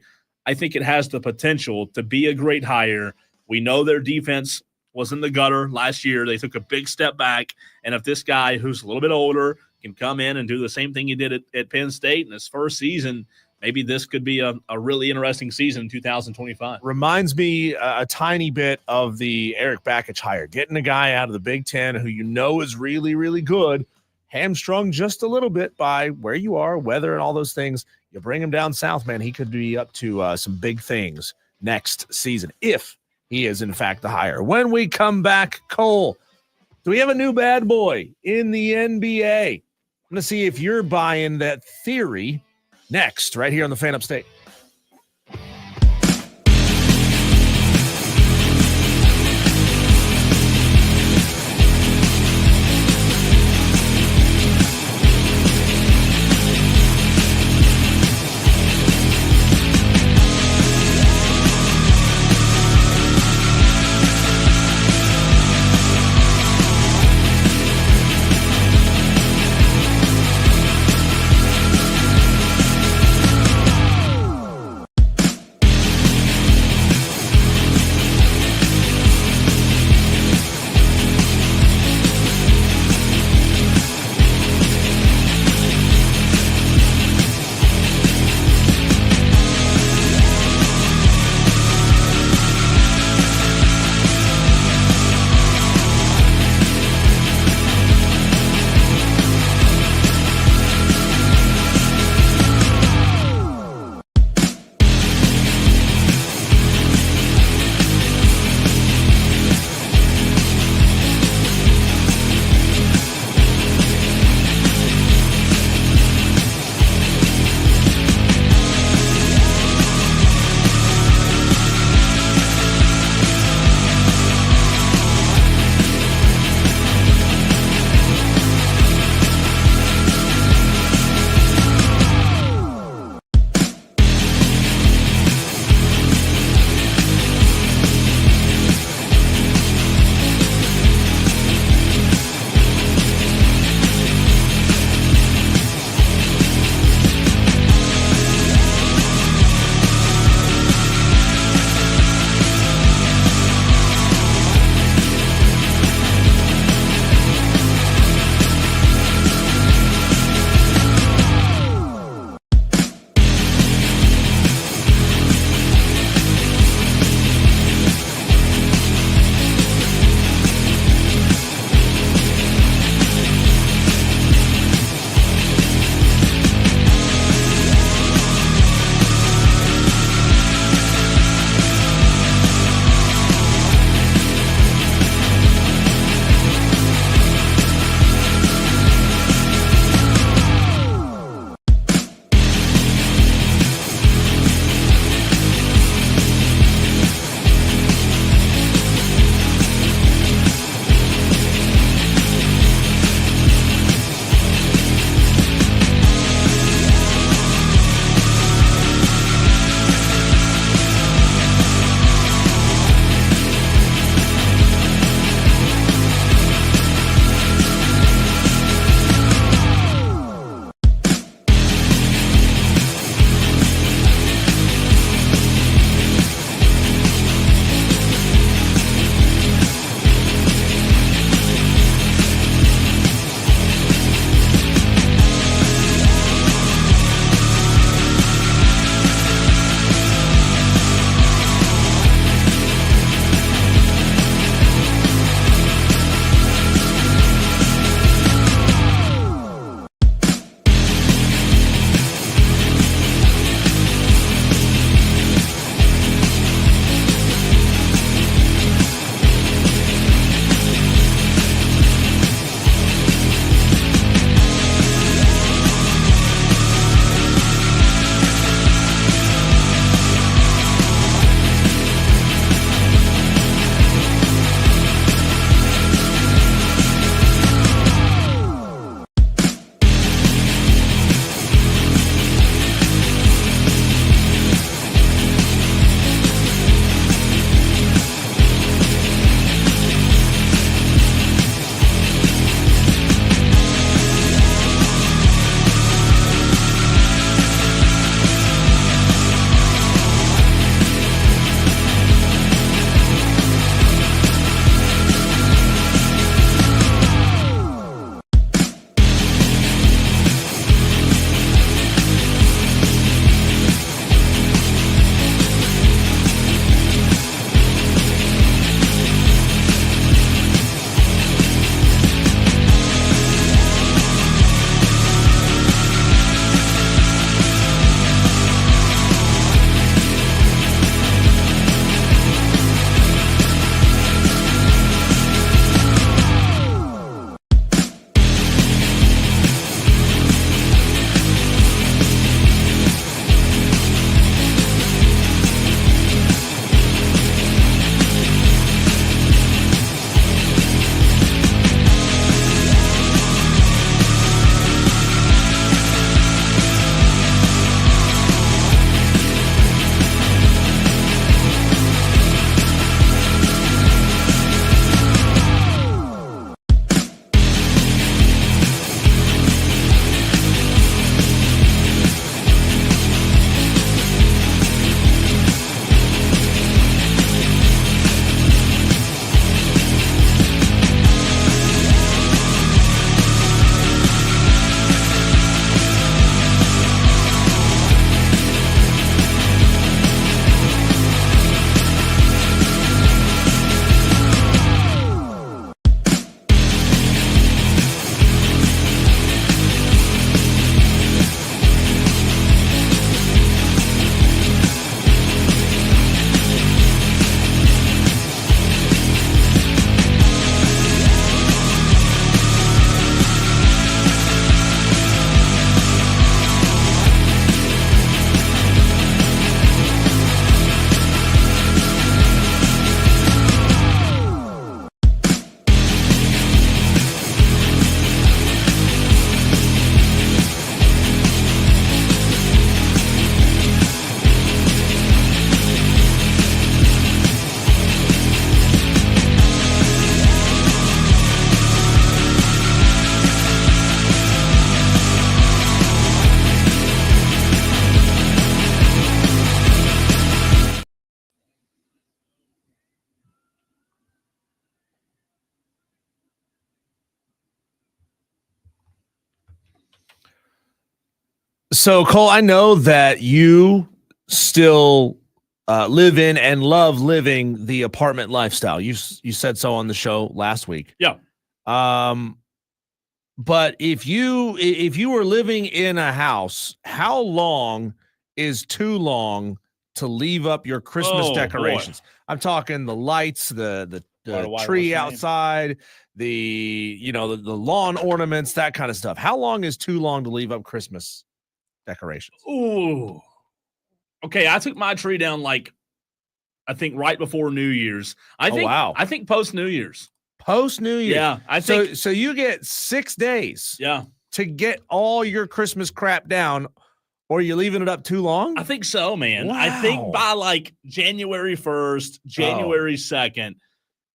think it has the potential to be a great hire. We know their defense was in the gutter last year. They took a big step back. And if this guy, who's a little bit older, can come in and do the same thing he did at Penn State in his first season, maybe this could be a really interesting season in 2025. Reminds me a tiny bit of the Eric Bakich hire, getting a guy out of the Big Ten who you know is really, really good, hamstrung just a little bit by where you are, weather, and all those things. You bring him down south, man, he could be up to some big things next season if he is, in fact, the hire. When we come back, Cole, do we have a new bad boy in the NBA? I'm going to see if you're buying that theory next, right here on the Fan Upstate. So Cole, I know that you still live in and love living the apartment lifestyle. You said so on the show last week. Yeah. But if you were living in a house, how long is too long to leave up your Christmas decorations? Boy. I'm talking the lights, the tree outside, the lawn ornaments, that kind of stuff. How long is too long to leave up Christmas decorations? Ooh. Okay, I took my tree down I think right before New Year's. Wow. I think post New Year's. Post New Year. Yeah, I think so you get 6 days to get all your Christmas crap down, or you're leaving it up too long? I think so, man. Wow. I think by January 1st, January 2nd,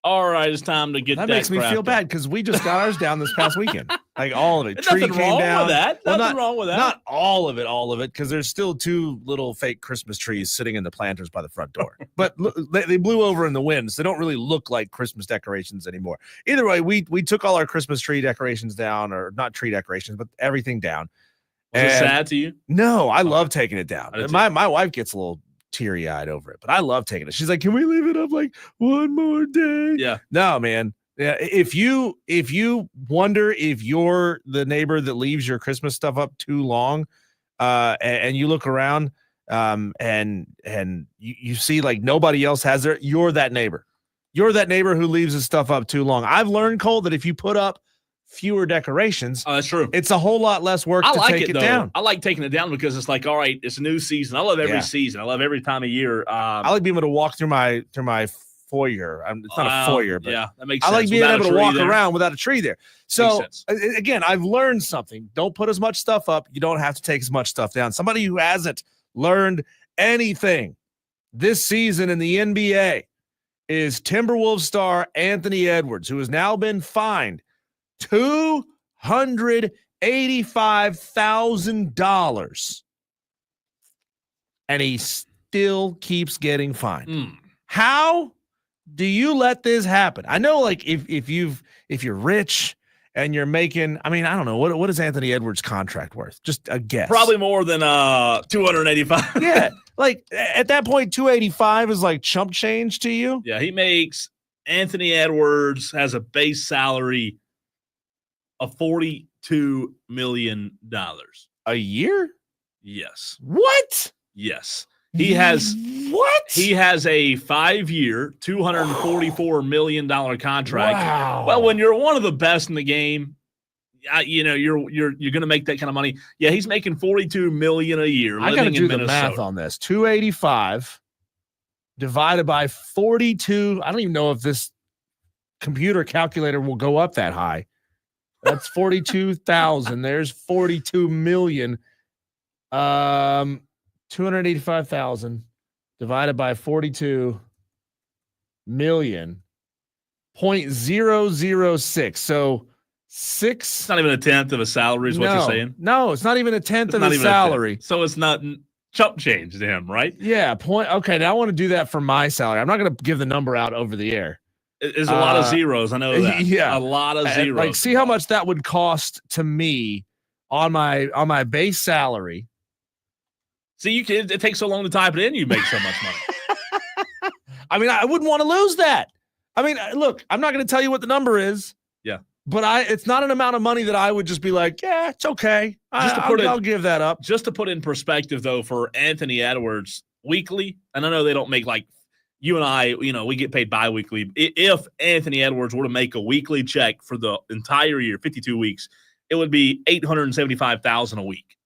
all right, it's time to get that. That makes me feel bad because we just got ours down this past weekend. All of it. Tree Nothing came wrong down. with that. Well, Nothing wrong with that. Not all of it, because there's still 2 little fake Christmas trees sitting in the planters by the front door. But look, they blew over in the wind, so they don't really look like Christmas decorations anymore. Either way, we took all our Christmas tree decorations down, or not tree decorations, but everything down. Was it sad to you? No, I love taking it down. I My wife gets a little teary-eyed over it, but I love taking it. She's like, "Can we leave it up one more day?" Yeah. No, man. Yeah, if you wonder if you're the neighbor that leaves your Christmas stuff up too long, and you look around, and you see nobody else has it, you're that neighbor. You're that neighbor who leaves his stuff up too long. I've learned, Cole, that if you put up fewer decorations, that's true. It's a whole lot less work to take it down. I like taking it down because it's all right, it's a new season. I love every season. I love every time of year. I like being able to walk through my foyer. It's not a foyer, but that makes sense. I like being able to walk around without a tree there. So again, I've learned something. Don't put as much stuff up. You don't have to take as much stuff down. Somebody who hasn't learned anything this season in the NBA is Timberwolves star Anthony Edwards, who has now been fined $285,000, and he still keeps getting fined. How do you let this happen? I know, if you're rich and you're making, I don't know, what is Anthony Edwards' contract worth? Just a guess. Probably more than 285. Yeah, at that point, 285 is chump change to you. Yeah, Anthony Edwards has a base salary of $42 million a year. Yes. What? Yes. He has what? He has a 5-year, $244 million contract. Wow. Well, when you're one of the best in the game, you're going to make that kind of money. Yeah, he's making $42 million a year. I got to do the math on this. 285 divided by 42. I don't even know if this computer calculator will go up that high. That's 42,000. There's 42 million. 285,000 divided by 42 million. 0.006. So it's not even a tenth of a salary is what you're saying? No, it's not even a tenth of a salary. So it's not chump change to him, right? Yeah. Okay, now I want to do that for my salary. I'm not going to give the number out over the air. There's a lot of zeros. I know that. Yeah. A lot of zeros. See how much that would cost to me on my base salary. See, it takes so long to type it in, you make so much money. I wouldn't want to lose that. Look, I'm not going to tell you what the number is. Yeah. But it's not an amount of money that I would just be like, yeah, it's okay. I'll give that up. Just to put in perspective, though, for Anthony Edwards weekly, and I know they don't make you and I, we get paid bi-weekly. If Anthony Edwards were to make a weekly check for the entire year, 52 weeks, it would be $875,000 a week.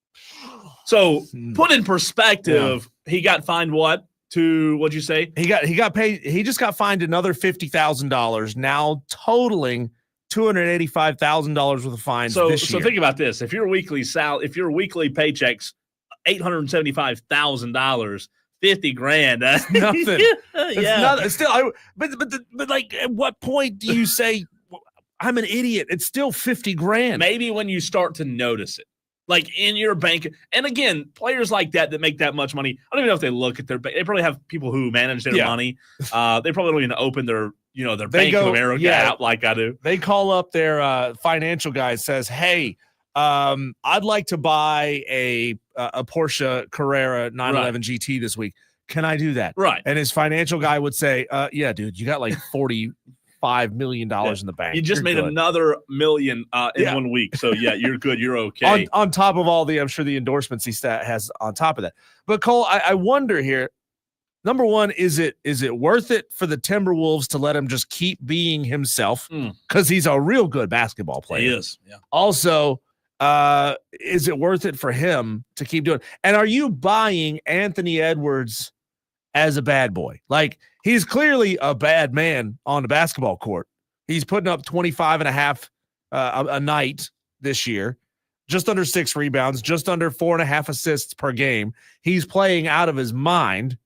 So put in perspective, He got fined what? What'd you say? He got paid. He just got fined another $50,000, now totaling $285,000 worth of fines this year. So think about this: if your weekly paycheck's $875,000, $50,000, that's nothing. Yeah, nothing. Still, but at what point do you say I'm an idiot? It's still $50,000. Maybe when you start to notice it. In your bank. And again, players like that make that much money, I don't even know if they look at their bank. They probably have people who manage their money. They probably don't even open their Bank of America app like I do. They call up their financial guy, says, hey, I'd like to buy a Porsche Carrera 911 GT this week. Can I do that? Right. And his financial guy would say, yeah, dude, you got like $45 million in the bank. You just made another million in 1 week. So, yeah, you're good. You're okay. on top of all I'm sure the endorsements he has on top of that. But, Cole, I wonder here, number one, is it worth it for the Timberwolves to let him just keep being himself? Because he's a real good basketball player. He is, yeah. Also, is it worth it for him to keep doing? And are you buying Anthony Edwards as a bad boy? Like, he's clearly a bad man on the basketball court. He's putting up 25 and a half a night this year, just under 6 rebounds, just under 4.5 assists per game. He's playing out of his mind.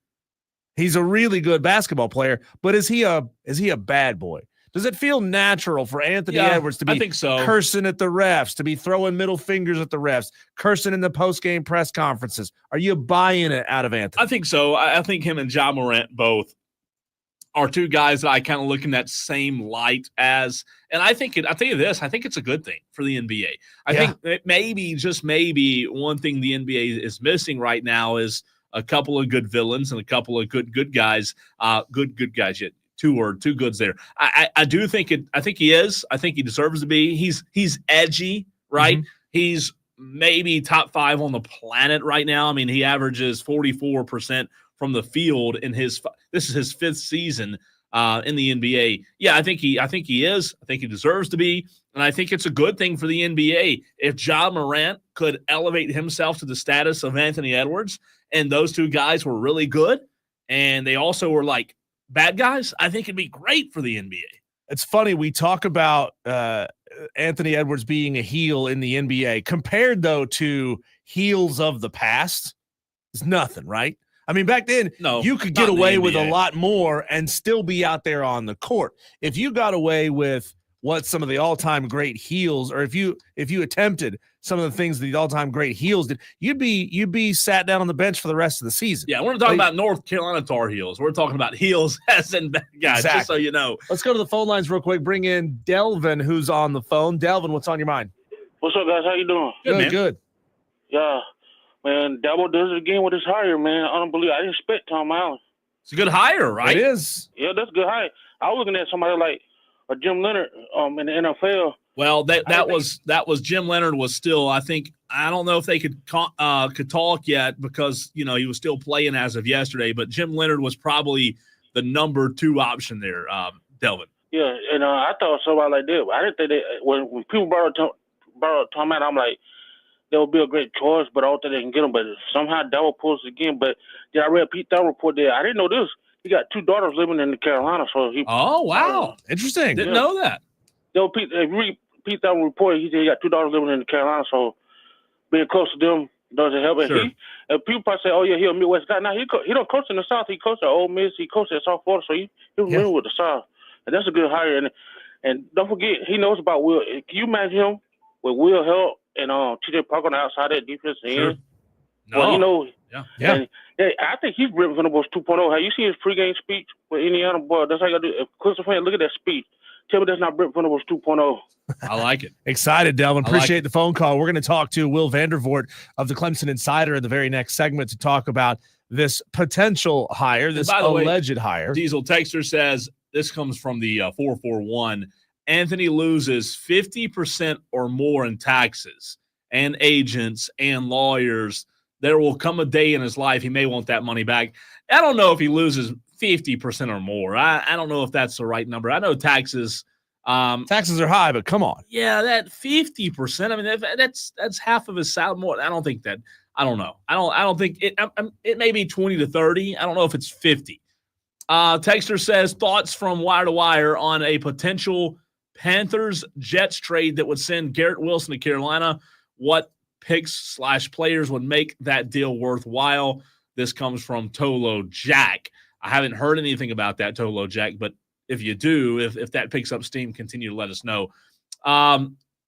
He's a really good basketball player, but is he a bad boy? Does it feel natural for Anthony Edwards to be cursing at the refs, to be throwing middle fingers at the refs, cursing in the post-game press conferences? Are you buying it out of Anthony? I think so. I think him and Ja Morant both are two guys that I kind of look in that same light as. And I think I'll tell you this, I think it's a good thing for the NBA. I think that maybe, just maybe, one thing the NBA is missing right now is a couple of good villains and a couple of good guys. Good guys yet. Two goods there. I do think it. I think he is. I think he deserves to be. He's edgy, right? Mm-hmm. He's maybe top 5 on the planet right now. I mean, he averages 44% from the field in this is his 5th season in the NBA. Yeah, I think he is. I think he deserves to be, and I think it's a good thing for the NBA if Ja Morant could elevate himself to the status of Anthony Edwards, and those two guys were really good, and they also were like bad guys. I think it'd be great for the NBA. It's funny, we talk about Anthony Edwards being a heel in the NBA compared, though, to heels of the past. It's nothing, right? I mean, back then, you could get away with a lot more and still be out there on the court. If you got away with what some of the all-time great heels, or if you attempted some of the things that the all-time great heels did, you'd be sat down on the bench for the rest of the season. Yeah, we're not talking about North Carolina Tar Heels. We're talking about heels as in bad guys, exactly. Just so you know. Let's go to the phone lines real quick. Bring in Delvin, who's on the phone. Delvin, what's on your mind? What's up, guys? How you doing? Good. Yeah, man, Dabo does it again with his hire, man. Unbelievable. I didn't expect Tom Allen. It's a good hire, right? It is. Yeah, that's a good hire. I was looking at somebody like Jim Leonard in the NFL. Well, that was Jim Leonard was still, I don't know if they could talk yet because, he was still playing as of yesterday, but Jim Leonard was probably the number 2 option there, Delvin. Yeah, and I thought somebody like that. I didn't think when people brought Tom Allen, I'm like, that would be a great choice, but I don't think they can get him. But somehow Dabo pulls it again. But I read Pete Thamel report there. I didn't know this. He got 2 daughters living in Carolina. So oh, wow. Interesting. Didn't know that. Pete Thamel report, he said he got 2 daughters living in Carolina. So being close to them doesn't help. Sure. And people probably say, oh, yeah, he's a Midwest guy. Now, he don't coach in the South. He coached at Ole Miss. He coached at South Florida. So he familiar with the South. And that's a good hire. And don't forget, he knows about Will. Can you imagine him with Will Help and T.J. Parker on the outside of defense end? Sure. No. Well, he knows. Yeah. And, I think he's Britt Venables 2.0. Have you seen his pregame speech with Indiana? Boy, that's how you got to do it. If Christopher fan, look at that speech. Tell me that's not Britt Venables 2.0. I like it. Excited, Delvin. Appreciate the phone call. We're going to talk to Will Vandervoort of the Clemson Insider in the very next segment to talk about this potential hire, this alleged hire. Diesel Texter says, this comes from the 441. Anthony loses 50% or more in taxes and agents and lawyers. There will come a day in his life he may want that money back. I don't know if he loses 50% or more. I don't know if that's the right number. I know taxes are high, but come on. Yeah, that 50%. I mean, that's half of his salary. More. I don't think that. I don't know. I don't think it. It may be 20 to 30. I don't know if it's 50. Texter says thoughts from Wire to Wire on a potential Panthers-Jets trade that would send Garrett Wilson to Carolina. What picks/players would make that deal worthwhile? This comes from Tolo Jack. I haven't heard anything about that, Tolo Jack, but if you do, if that picks up steam, continue to let us know.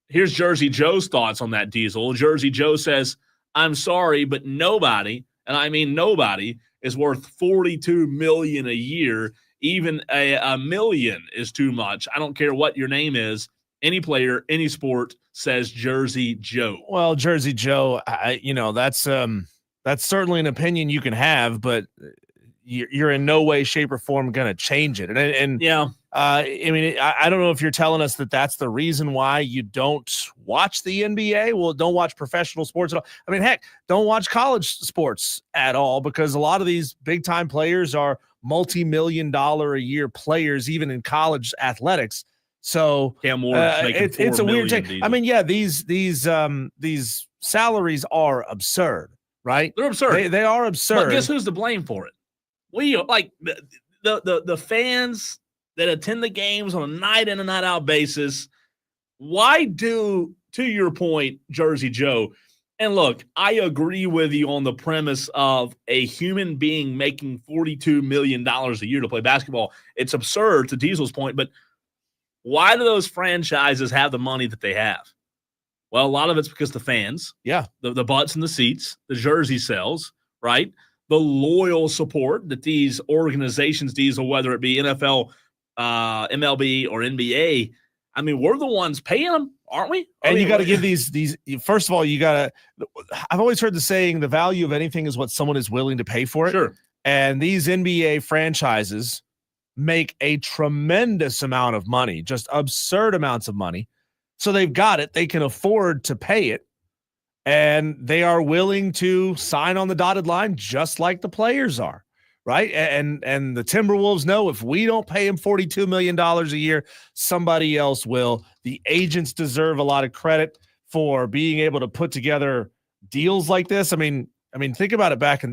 Here's Jersey Joe's thoughts on that, Diesel. Jersey Joe says, I'm sorry, but nobody, and I mean nobody, is worth $42 million a year. Even a million is too much. I don't care what your name is. any player, any sport says Jersey Joe. Well, Jersey Joe, that's certainly an opinion you can have, but you're in no way, shape, or form going to change it. And yeah, I don't know if you're telling us that that's the reason why you don't watch the NBA. Well, don't watch professional sports at all. I mean, heck, don't watch college sports at all, because a lot of these big time players are multi-million-dollar a year players, even in college athletics. So it's a weird thing. I mean, yeah, these salaries are absurd, right? They're absurd. They are absurd. But guess who's to blame for it? We like the fans that attend the games on a night in and night out basis. Why do, to your point, Jersey Joe? And look, I agree with you on the premise of a human being making $42 million a year to play basketball. It's absurd, to Diesel's point, but why do those franchises have the money that they have? Well, a lot of it's because the fans, the butts in the seats, the jersey sales, right? The loyal support that these organizations, Diesel, whether it be NFL, MLB, or NBA, I mean, we're the ones paying them, aren't we? And you got to give these. First of all, you got to. I've always heard the saying, "The value of anything is what someone is willing to pay for it." Sure. And these NBA franchises make a tremendous amount of money, just absurd amounts of money. So they've got it. They can afford to pay it. And they are willing to sign on the dotted line just like the players are, right? And the Timberwolves know if we don't pay him $42 million a year, somebody else will. The agents deserve a lot of credit for being able to put together deals like this. I mean, think about it back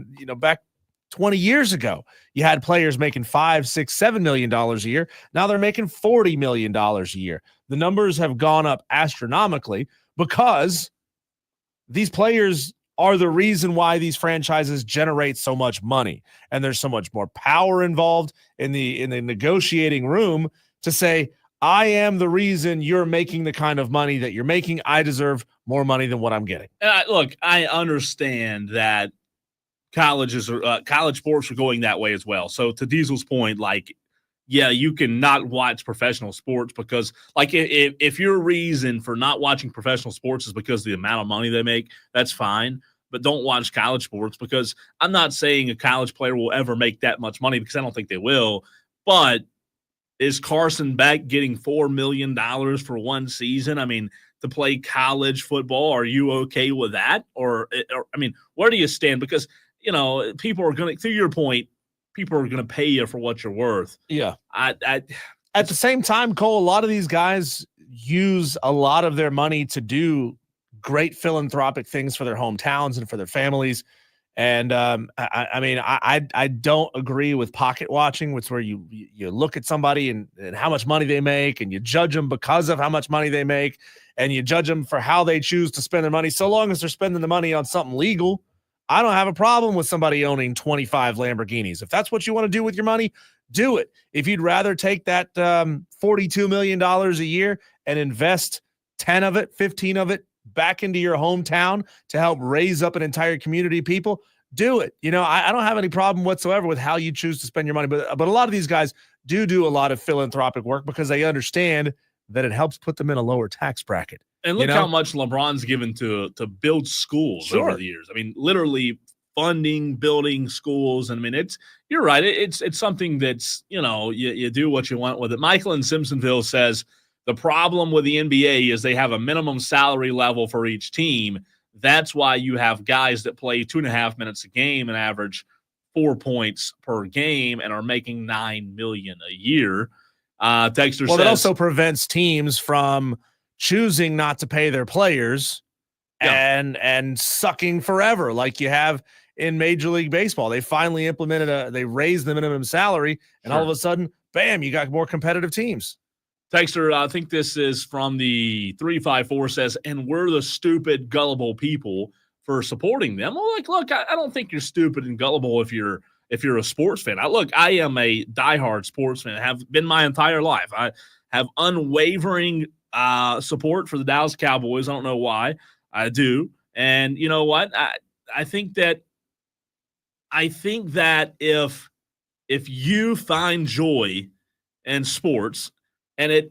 20 years ago, you had players making $5, $6, $7 million a year. Now they're making $40 million a year. The numbers have gone up astronomically because these players are the reason why these franchises generate so much money. And there's so much more power involved in the negotiating room to say, I am the reason you're making the kind of money that you're making. I deserve more money than what I'm getting. Look, I understand that college sports are going that way as well. So to Diesel's point, you can not watch professional sports because, if your reason for not watching professional sports is because of the amount of money they make, that's fine. But don't watch college sports, because I'm not saying a college player will ever make that much money, because I don't think they will. But is Carson Beck getting $4 million for one season? I mean, to play college football, are you okay with that? Or where do you stand? Because people are going to, to your point, people are going to pay you for what you're worth. Yeah. At the same time, Cole, a lot of these guys use a lot of their money to do great philanthropic things for their hometowns and for their families. And I don't agree with pocket watching, which where you look at somebody and how much money they make, and you judge them because of how much money they make, and you judge them for how they choose to spend their money. So long as they're spending the money on something legal, I don't have a problem with somebody owning 25 Lamborghinis. If that's what you want to do with your money, do it. If you'd rather take that $42 million a year and invest 10 of it, 15 of it back into your hometown to help raise up an entire community of people, do it. I don't have any problem whatsoever with how you choose to spend your money. But a lot of these guys do a lot of philanthropic work because they understand that it helps put them in a lower tax bracket. And look how much LeBron's given to build schools over the years. I mean, literally funding, building schools. And you're right. It's something that's, you do what you want with it. Michael in Simpsonville says the problem with the NBA is they have a minimum salary level for each team. That's why you have guys that play 2.5 minutes a game and average 4 points per game and are making $9 million a year. Dexter says, that also prevents teams from choosing not to pay their players and sucking forever like you have in Major League Baseball. They finally implemented they raised the minimum salary, and all of a sudden, bam, you got more competitive teams. Texter, I think this is from the 354, says, and we're the stupid, gullible people for supporting them. Well, look, I don't think you're stupid and gullible if you're a sports fan. I am a diehard sports fan. I have been my entire life. I have unwavering support for the Dallas Cowboys. I don't know why. I do. And you know what? I think that if you find joy in sports, and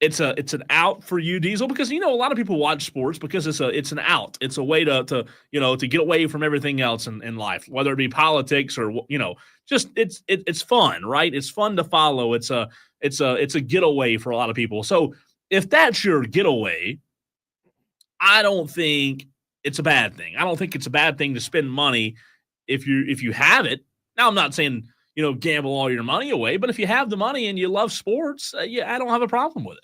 it's an out for you, Diesel, because a lot of people watch sports because it's an out. It's a way to get away from everything else in life, whether it be politics or just it's fun, right? It's fun to follow. It's a getaway for a lot of people. So if that's your getaway, I don't think it's a bad thing. I don't think it's a bad thing to spend money if you have it. Now, I'm not saying gamble all your money away, but if you have the money and you love sports, I don't have a problem with it.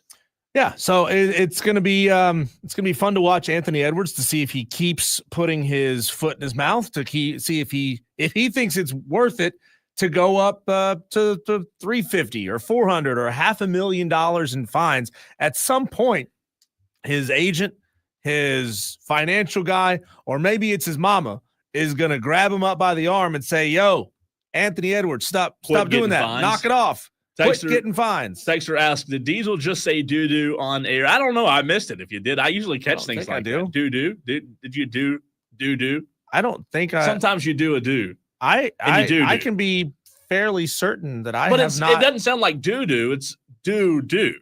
Yeah, so it's gonna be fun to watch Anthony Edwards to see if he keeps putting his foot in his mouth see if he thinks it's worth it to go up to $350 or $400 or $500,000 in fines. At some point, his agent, his financial guy, or maybe it's his mama, is gonna grab him up by the arm and say, "Yo, Anthony Edwards, stop doing that. Fines. Knock it off. Quit getting fines." Texter asked, did Diesel just say doo-doo on air? I don't know. I missed it. If you did, I usually catch things like that. Doo-doo. Did you do doo-doo? I don't think Sometimes you do a do. I can be fairly certain that I but have not. It doesn't sound like doo-doo. It's do-do,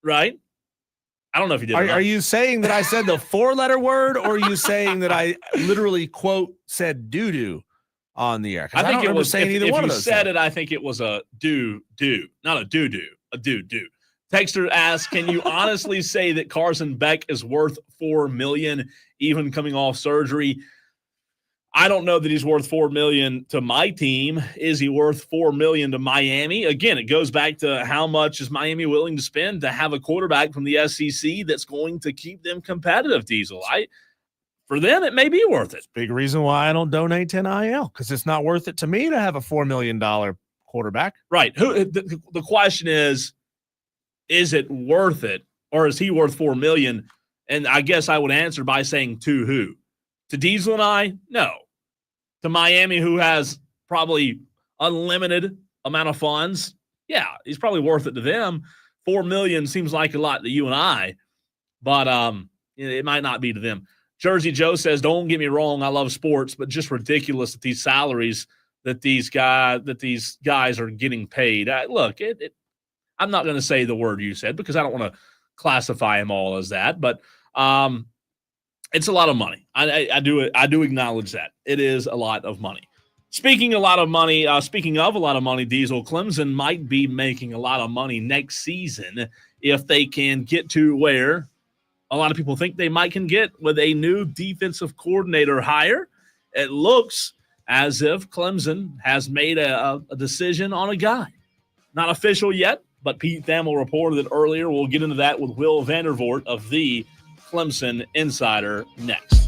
right? I don't know if you did. Are you saying that I said the 4-letter word, or are you saying that I literally, quote, said doo-doo on the air? I think it was saying either one of those. If you said it, I think it was a do-do, not a do-do, a do-do. Texter asks, can you honestly say that Carson Beck is worth $4 million, even coming off surgery? I don't know that he's worth $4 million to my team. Is he worth $4 million to Miami? Again, it goes back to how much is Miami willing to spend to have a quarterback from the SEC that's going to keep them competitive, Diesel. For them, it may be worth it. Big reason why I don't donate to NIL, because it's not worth it to me to have a $4 million quarterback. Right. The question is it worth it, or is he worth $4 million? And I guess I would answer by saying to who? To Diesel and I? No. To Miami, who has probably unlimited amount of funds? Yeah, he's probably worth it to them. $4 million seems like a lot to you and I, but it might not be to them. Jersey Joe says, don't get me wrong, I love sports, but just ridiculous that these salaries that these guys are getting paid. Look, I'm not going to say the word you said because I don't want to classify them all as that, but it's a lot of money. I do acknowledge that. It is a lot of money. Speaking of a lot of money, Diesel, Clemson might be making a lot of money next season if they can get to where a lot of people think they can get with a new defensive coordinator hire. It looks as if Clemson has made a decision on a guy. Not official yet, but Pete Thamel reported it earlier. We'll get into that with Will Vandervoort of the Clemson Insider next.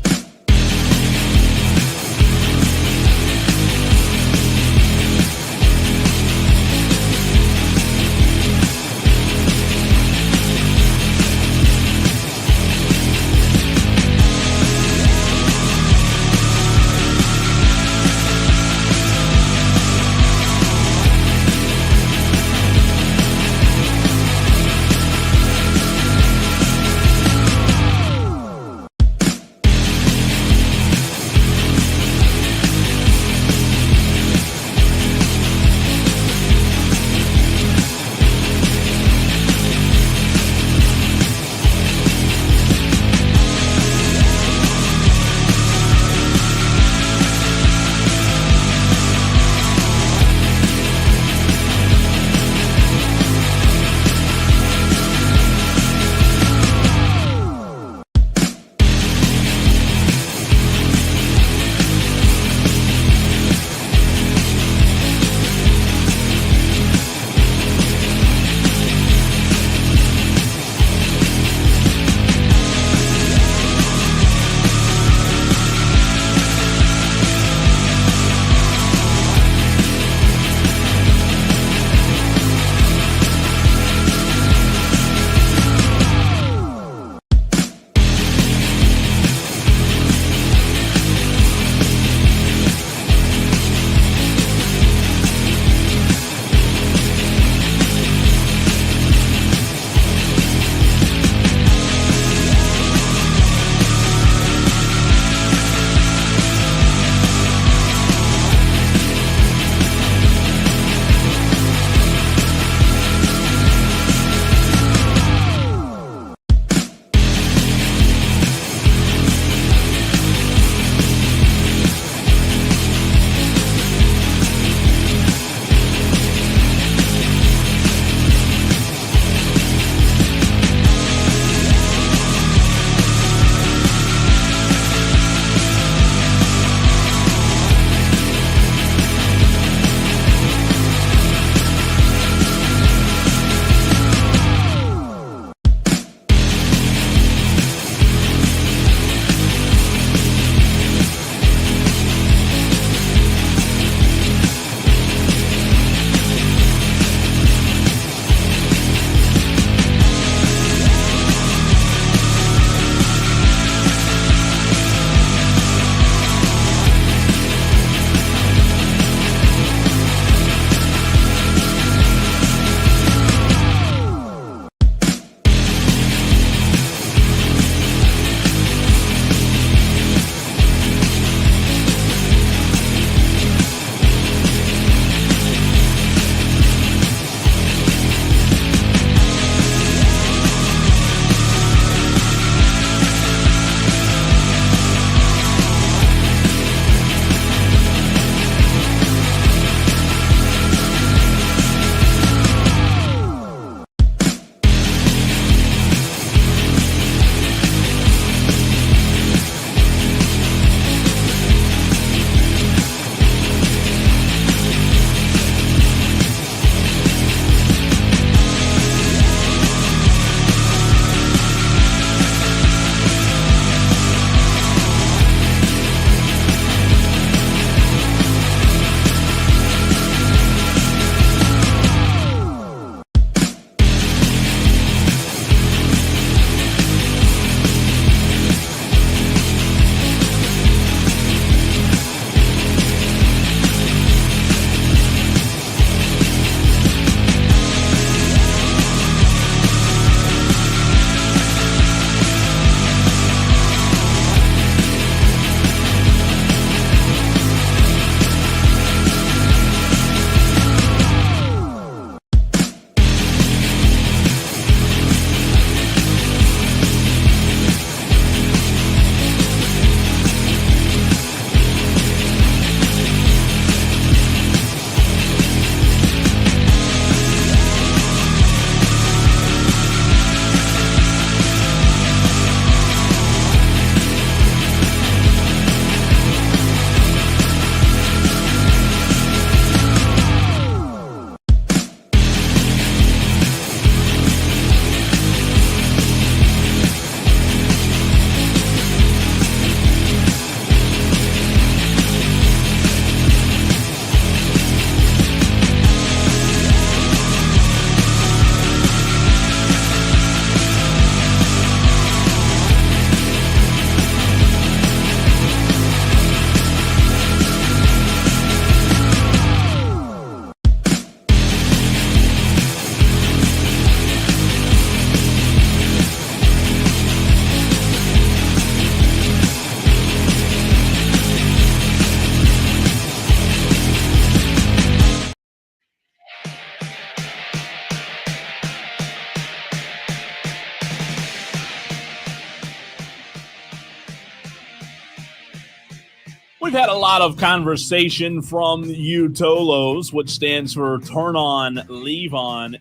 We've had a lot of conversation from you Tolos, which stands for Turn On, Leave On,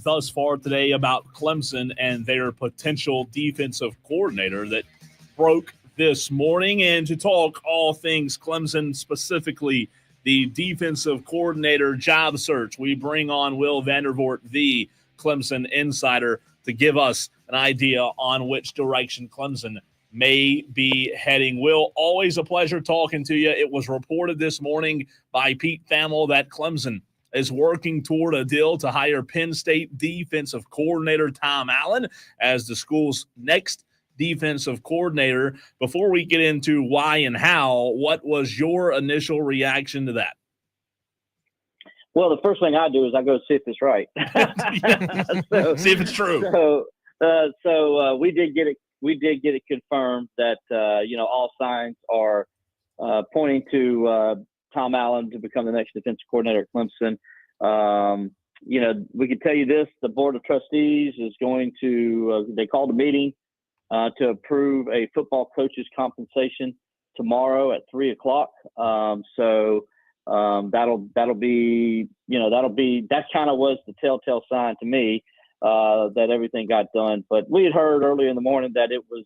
thus far today about Clemson and their potential defensive coordinator that broke this morning. And to talk all things Clemson, specifically the defensive coordinator job search, we bring on Will Vandervoort, the Clemson insider, to give us an idea on which direction Clemson may be heading. Will, always a pleasure talking to you. It was reported this morning by Pete Thamel that Clemson is working toward a deal to hire Penn State defensive coordinator Tom Allen as the school's next defensive coordinator. Before we get into why and how, what was your initial reaction to that? Well, the first thing I do is I go see if it's right. See if it's true. So we did get it. We did get it confirmed that all signs are pointing to Tom Allen to become the next defensive coordinator at Clemson. We can tell you this: the Board of Trustees is going to. They called a meeting to approve a football coach's compensation tomorrow at 3:00. That'll be that kind of was the telltale sign to me that everything got done. But we had heard earlier in the morning that it was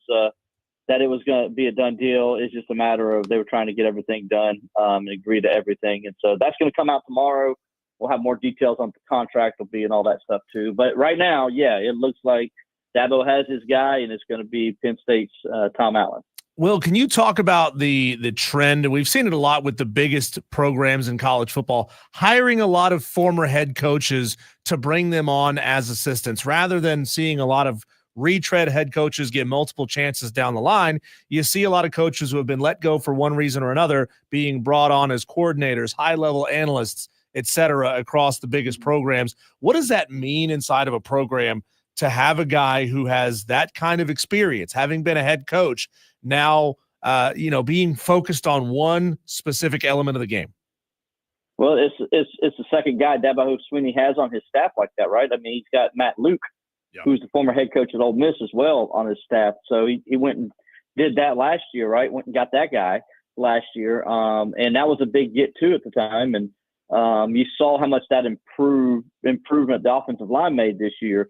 going to be a done deal. It's just a matter of they were trying to get everything done and agree to everything. And so that's going to come out tomorrow. We'll have more details on the contract will be and all that stuff too. But right now, yeah, it looks like Dabo has his guy, and it's going to be Penn State's Tom Allen. Will, can you talk about the trend? We've seen it a lot with the biggest programs in college football, hiring a lot of former head coaches to bring them on as assistants rather than seeing a lot of retread head coaches get multiple chances down the line. You see a lot of coaches who have been let go for one reason or another being brought on as coordinators, high-level analysts, et cetera, across the biggest programs. What does that mean inside of a program to have a guy who has that kind of experience, having been a head coach, now, being focused on one specific element of the game? Well, it's the second guy Dabo Swinney has on his staff like that, right? I mean, he's got Matt Luke, who's the former head coach at Ole Miss as well on his staff. So he went and did that last year, right? Went and got that guy last year. And that was a big get too at the time. And you saw how much that improvement the offensive line made this year.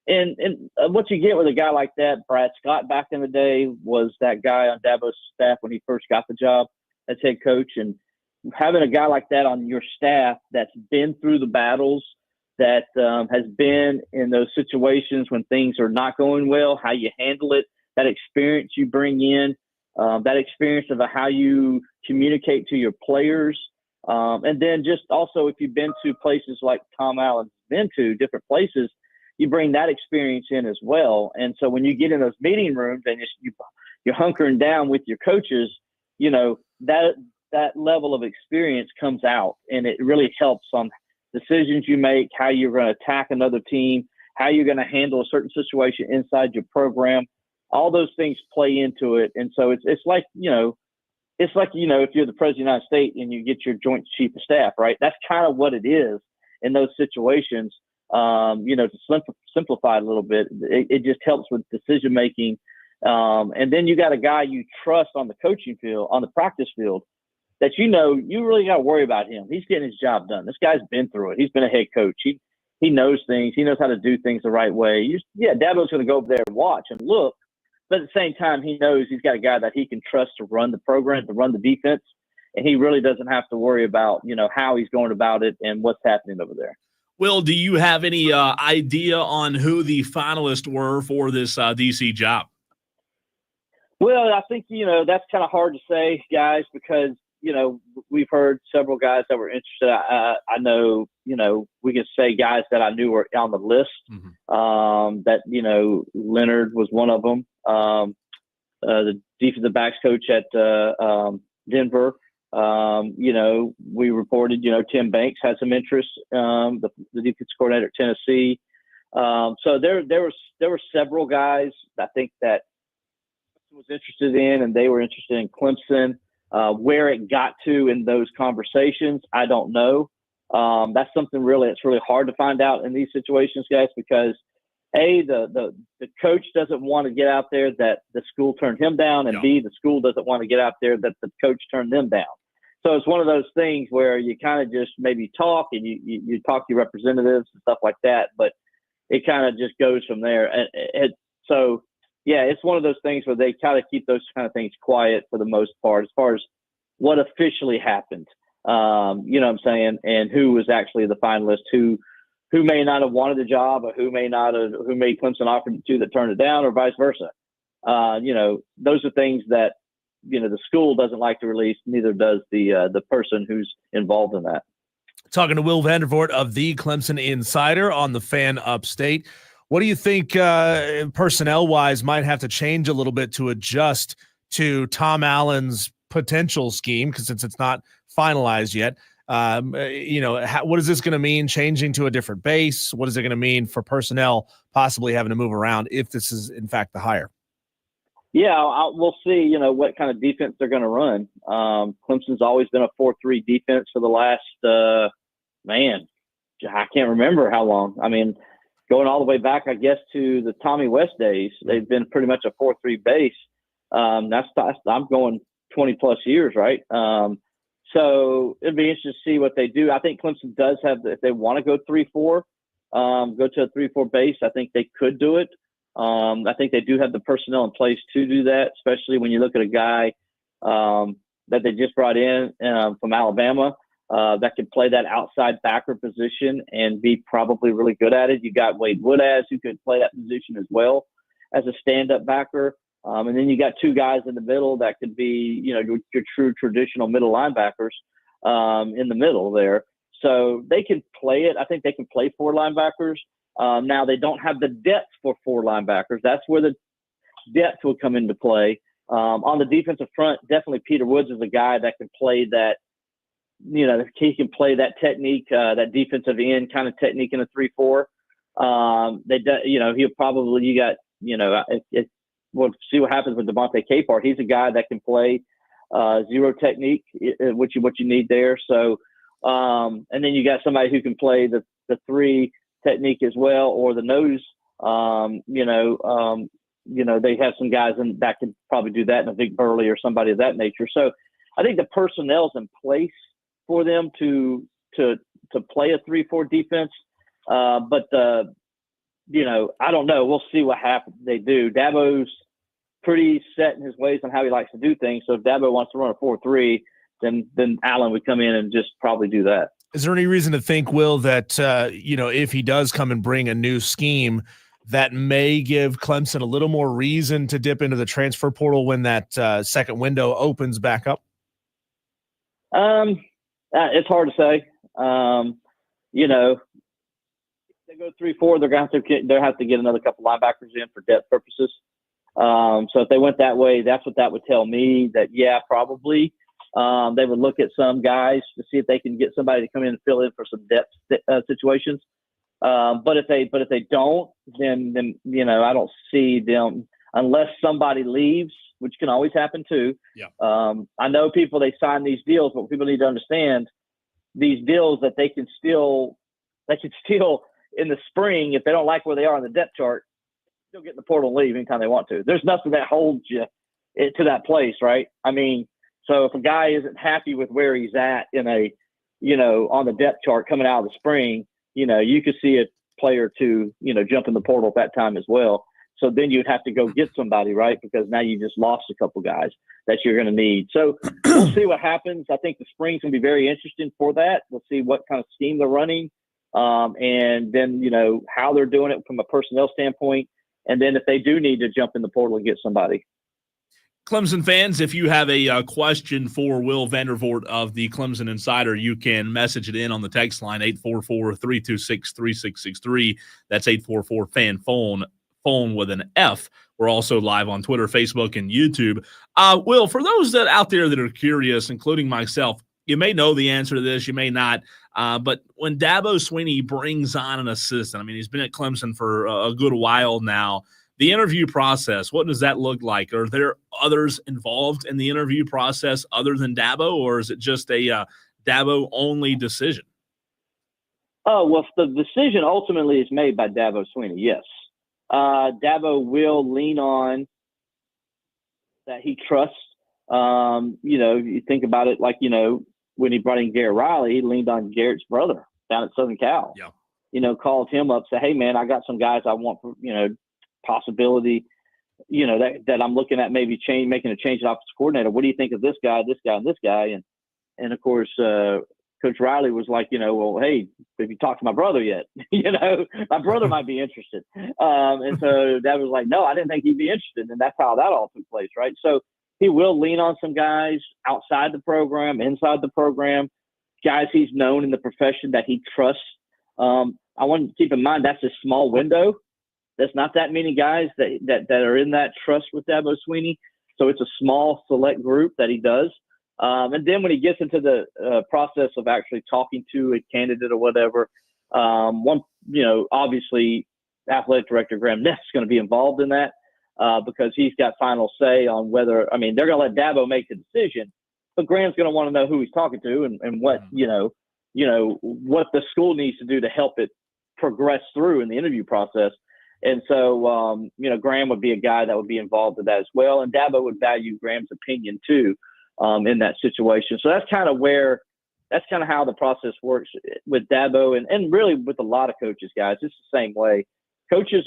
And what you get with a guy like that, Brad Scott back in the day was that guy on Dabo's staff when he first got the job as head coach. And having a guy like that on your staff that's been through the battles, that has been in those situations when things are not going well, how you handle it, that experience you bring in, that experience of how you communicate to your players. And then just also if you've been to places like Tom Allen's been to, different places, you bring that experience in as well. And so when you get in those meeting rooms and you're hunkering down with your coaches, that level of experience comes out, and it really helps on decisions you make, how you're going to attack another team, how you're going to handle a certain situation inside your program. All those things play into it. And so it's like, if you're the president of the United States and you get your joint chief of staff, right? That's kind of what it is in those situations. To simplify it a little bit, it just helps with decision making. And then you got a guy you trust on the coaching field, on the practice field, that you really got to worry about him. He's getting his job done. This guy's been through it. He's been a head coach. He knows things. He knows how to do things the right way. Dabo's going to go over there and watch and look, but at the same time, he knows he's got a guy that he can trust to run the program, to run the defense, and he really doesn't have to worry about how he's going about it and what's happening over there. Will, do you have any idea on who the finalists were for this DC job? Well, I think, that's kind of hard to say, guys, because, we've heard several guys that were interested. I know, we can say guys that I knew were on the list, that, Leonard was one of them. The defensive backs coach at Denver. We reported, Tim Banks had some interest, the defensive coordinator at Tennessee. So there were several guys I think that was interested in, and they were interested in Clemson. Where it got to in those conversations, I don't know. That's something it's really hard to find out in these situations, guys, because A, the coach doesn't want to get out there that the school turned him down, and B, the school doesn't want to get out there that the coach turned them down. So it's one of those things where you kind of just maybe talk and you talk to your representatives and stuff like that, but it kind of just goes from there. So, yeah, it's one of those things where they kind of keep those kind of things quiet for the most part as far as what officially happened. You know what I'm saying? And who was actually the finalist, who may not have wanted the job, or who may Clemson offered it to that turned it down, or vice versa. You know, those are things that, you know, the school doesn't like to release, neither does the person who's involved in that. Talking to Will Vandervoort of the Clemson Insider on the Fan Upstate. What do you think personnel-wise might have to change a little bit to adjust to Tom Allen's potential scheme? Because since it's not finalized yet, you know, what is this going to mean changing to a different base? What is it going to mean for personnel possibly having to move around if this is in fact the hire? Yeah, we'll see, you know, what kind of defense they're going to run. Clemson's always been a 4-3 defense for the last, I can't remember how long. I mean, going all the way back, I guess, to the Tommy West days, they've been pretty much a 4-3 base. I'm going 20 plus years, right? So it'd be interesting to see what they do. I think Clemson does have, if they want to go 3-4, go to a 3-4 base, I think they could do it. I think they do have the personnel in place to do that, especially when you look at a guy that they just brought in from Alabama that could play that outside backer position and be probably really good at it. You got Wade Woodaz, who could play that position as well as a stand-up backer. And then you got two guys in the middle that could be, you know, your true traditional middle linebackers in the middle there. So they can play it. I think they can play four linebackers. Now they don't have the depth for four linebackers. That's where the depth will come into play. On the defensive front, definitely Peter Woods is a guy that can play that, you know, he can play that technique, that defensive end kind of technique in a 3-4. You know, he'll probably, you got, you know, we'll see what happens with Devontae Capehart. He's a guy that can play zero technique, what you need there. So, and then you got somebody who can play the 3 technique as well, or the nose. You know, they have some guys that can probably do that, in a Vic Burley or somebody of that nature. So I think the personnel's in place for them to play a 3-4 defense. But you know, I don't know. We'll see what happens. They do. Dabo's pretty set in his ways on how he likes to do things. So if Dabo wants to run a 4-3, then Allen would come in and just probably do that. Is there any reason to think, Will, that you know, if he does come and bring a new scheme, that may give Clemson a little more reason to dip into the transfer portal when that second window opens back up? It's hard to say. You know, if they go 3-4, they'll have to get another couple linebackers in for depth purposes. So if they went that way, that's what that would tell me. That probably. They would look at some guys to see if they can get somebody to come in and fill in for some depth situations. But if they don't, then you know, I don't see them unless somebody leaves, which can always happen too. Yeah. I know people, they sign these deals, but people need to understand these deals that they can still in the spring, if they don't like where they are on the depth chart, still get in the portal and leave anytime they want to. There's nothing that holds you to that place, right? I mean, so if a guy isn't happy with where he's at in a, you know, on the depth chart coming out of the spring, you know, you could see a player to, you know, jump in the portal at that time as well. So then you'd have to go get somebody, right? Because now you just lost a couple guys that you're going to need. So we'll see what happens. I think the spring's going to be very interesting for that. We'll see what kind of scheme they're running. And then, you know, how they're doing it from a personnel standpoint. And then if they do need to jump in the portal and get somebody. Clemson fans, if you have a question for Will Vandervoort of the Clemson Insider, you can message it in on the text line, 844-326-3663. That's 844-FAN-PHONE, phone with an F. We're also live on Twitter, Facebook, and YouTube. Will, for those that out there that are curious, including myself, you may know the answer to this, you may not, but when Dabo Swinney brings on an assistant, I mean, he's been at Clemson for a good while now, the interview process, what does that look like? Are there others involved in the interview process other than Dabo, or is it just a Dabo-only decision? Oh, well, the decision ultimately is made by Dabo Swinney, yes. Dabo will lean on that he trusts. You think about it like, when he brought in Garrett Riley, he leaned on Garrett's brother down at Southern Cal. Yeah. Called him up, say, hey, man, I got some guys I want for, possibility, that I'm looking at maybe making a change at offensive coordinator. What do you think of this guy, and this guy? And of course, Coach Riley was like, well, hey, have you talked to my brother yet? My brother might be interested. And so Dad was like, no, I didn't think he'd be interested. And that's how that all took place, right? So he will lean on some guys outside the program, inside the program, guys he's known in the profession that he trusts. I want to keep in mind that's a small window. There's not that many guys that are in that trust with Dabo Swinney. So it's a small select group that he does. And then when he gets into the process of actually talking to a candidate or whatever, obviously athletic director Graham Ness is going to be involved in that because he's got final say on whether, they're going to let Dabo make the decision, but Graham's going to want to know who he's talking to and what, what the school needs to do to help it progress through in the interview process. And so, Graham would be a guy that would be involved in that as well. And Dabo would value Graham's opinion too in that situation. So that's kind of how the process works with Dabo and really with a lot of coaches, guys. It's the same way. Coaches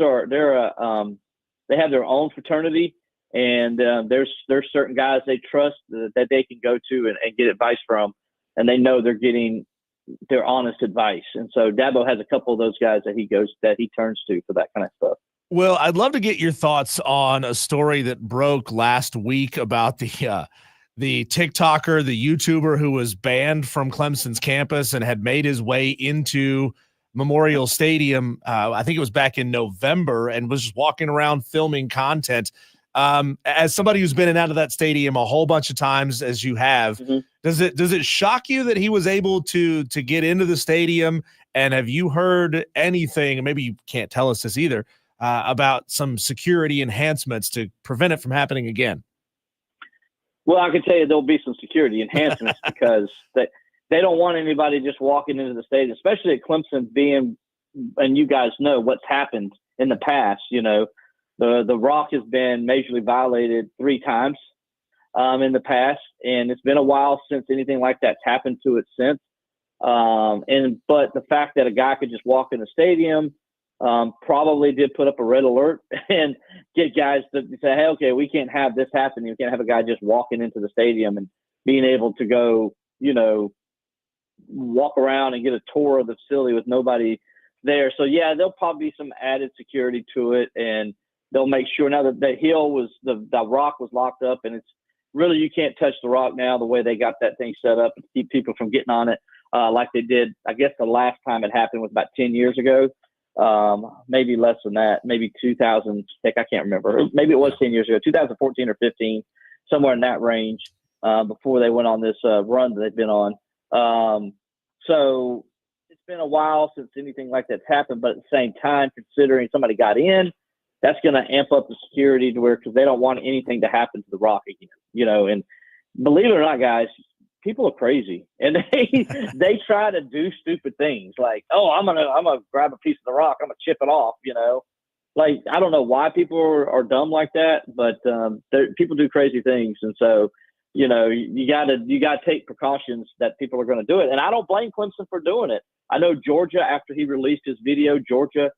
they have their own fraternity, and there's certain guys they trust that they can go to and get advice from, and they know they're getting their honest advice. And so Dabo has a couple of those guys that he turns to for that kind of stuff. Well, I'd love to get your thoughts on a story that broke last week about the TikToker, the YouTuber who was banned from Clemson's campus and had made his way into Memorial Stadium. I think it was back in November, and was just walking around filming content. As somebody who's been in and out of that stadium a whole bunch of times, as you have, does it shock you that he was able to get into the stadium? And have you heard anything, and maybe you can't tell us this either, about some security enhancements to prevent it from happening again? Well, I can tell you there'll be some security enhancements because they don't want anybody just walking into the stadium, especially at Clemson being, and you guys know what's happened in the past. The Rock has been majorly violated 3 times in the past, and it's been a while since anything like that's happened to it since. But the fact that a guy could just walk in the stadium probably did put up a red alert and get guys to say, hey, okay, we can't have this happen. We can't have a guy just walking into the stadium and being able to go, walk around and get a tour of the facility with nobody there. So, yeah, there'll probably be some added security to it, and they'll make sure now that the Rock was locked up, and it's really, you can't touch the Rock now the way they got that thing set up to keep people from getting on it like they did. I guess the last time it happened was about 10 years ago. Maybe less than that, maybe 2000, I can't remember. Maybe it was 10 years ago, 2014 or 15, somewhere in that range, before they went on this run that they've been on. So it's been a while since anything like that's happened, but at the same time, considering somebody got in, that's going to amp up the security to where, because they don't want anything to happen to the Rock again, and believe it or not, guys, people are crazy, and they try to do stupid things like, oh, I'm gonna grab a piece of the Rock, I'm gonna chip it off, Like, I don't know why people are dumb like that, but people do crazy things, and so you gotta take precautions that people are going to do it, and I don't blame Clemson for doing it. I know Georgia, after he released his video, Georgia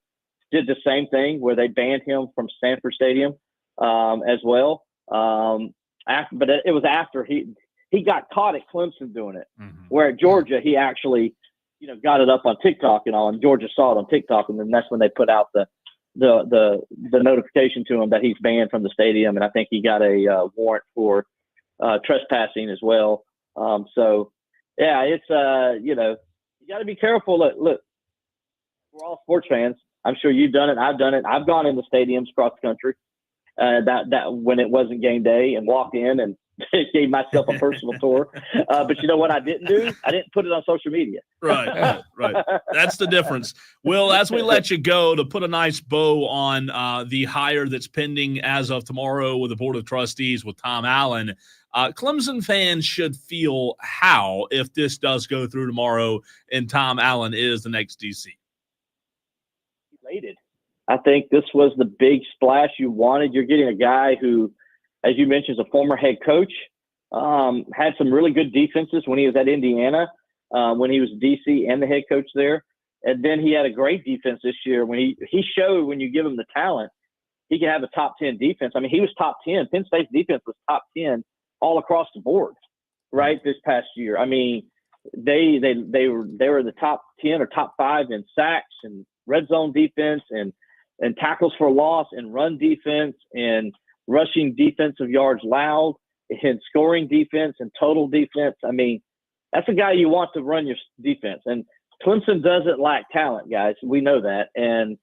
did the same thing where they banned him from Stanford Stadium as well. But it was after he got caught at Clemson doing it, where at Georgia, he actually, got it up on TikTok and all, and Georgia saw it on TikTok. And then that's when they put out the notification to him that he's banned from the stadium. And I think he got a warrant for trespassing as well. So yeah, it's, you got to be careful. Look, we're all sports fans. I'm sure you've done it. I've done it. I've gone into stadiums across the country that when it wasn't game day and walked in and gave myself a personal tour. But you know what I didn't do? I didn't put it on social media. Right. That's the difference. Will, as we let you go, to put a nice bow on the hire that's pending as of tomorrow with the Board of Trustees with Tom Allen, Clemson fans should feel how if this does go through tomorrow and Tom Allen is the next DC? Elated. I think this was the big splash you wanted. You're getting a guy who, as you mentioned, is a former head coach, had some really good defenses when he was at Indiana, when he was DC and the head coach there. And then he had a great defense this year when he showed when you give him the talent, he can have a top 10 defense. I mean, he was top 10. Penn State's defense was top 10 all across the board, right, this past year. I mean, they were the top 10 or top 5 in sacks and red zone defense and tackles for loss and run defense and rushing defensive yards allowed and scoring defense and total defense. I mean, that's a guy you want to run your defense. And Clemson doesn't lack talent, guys. We know that. And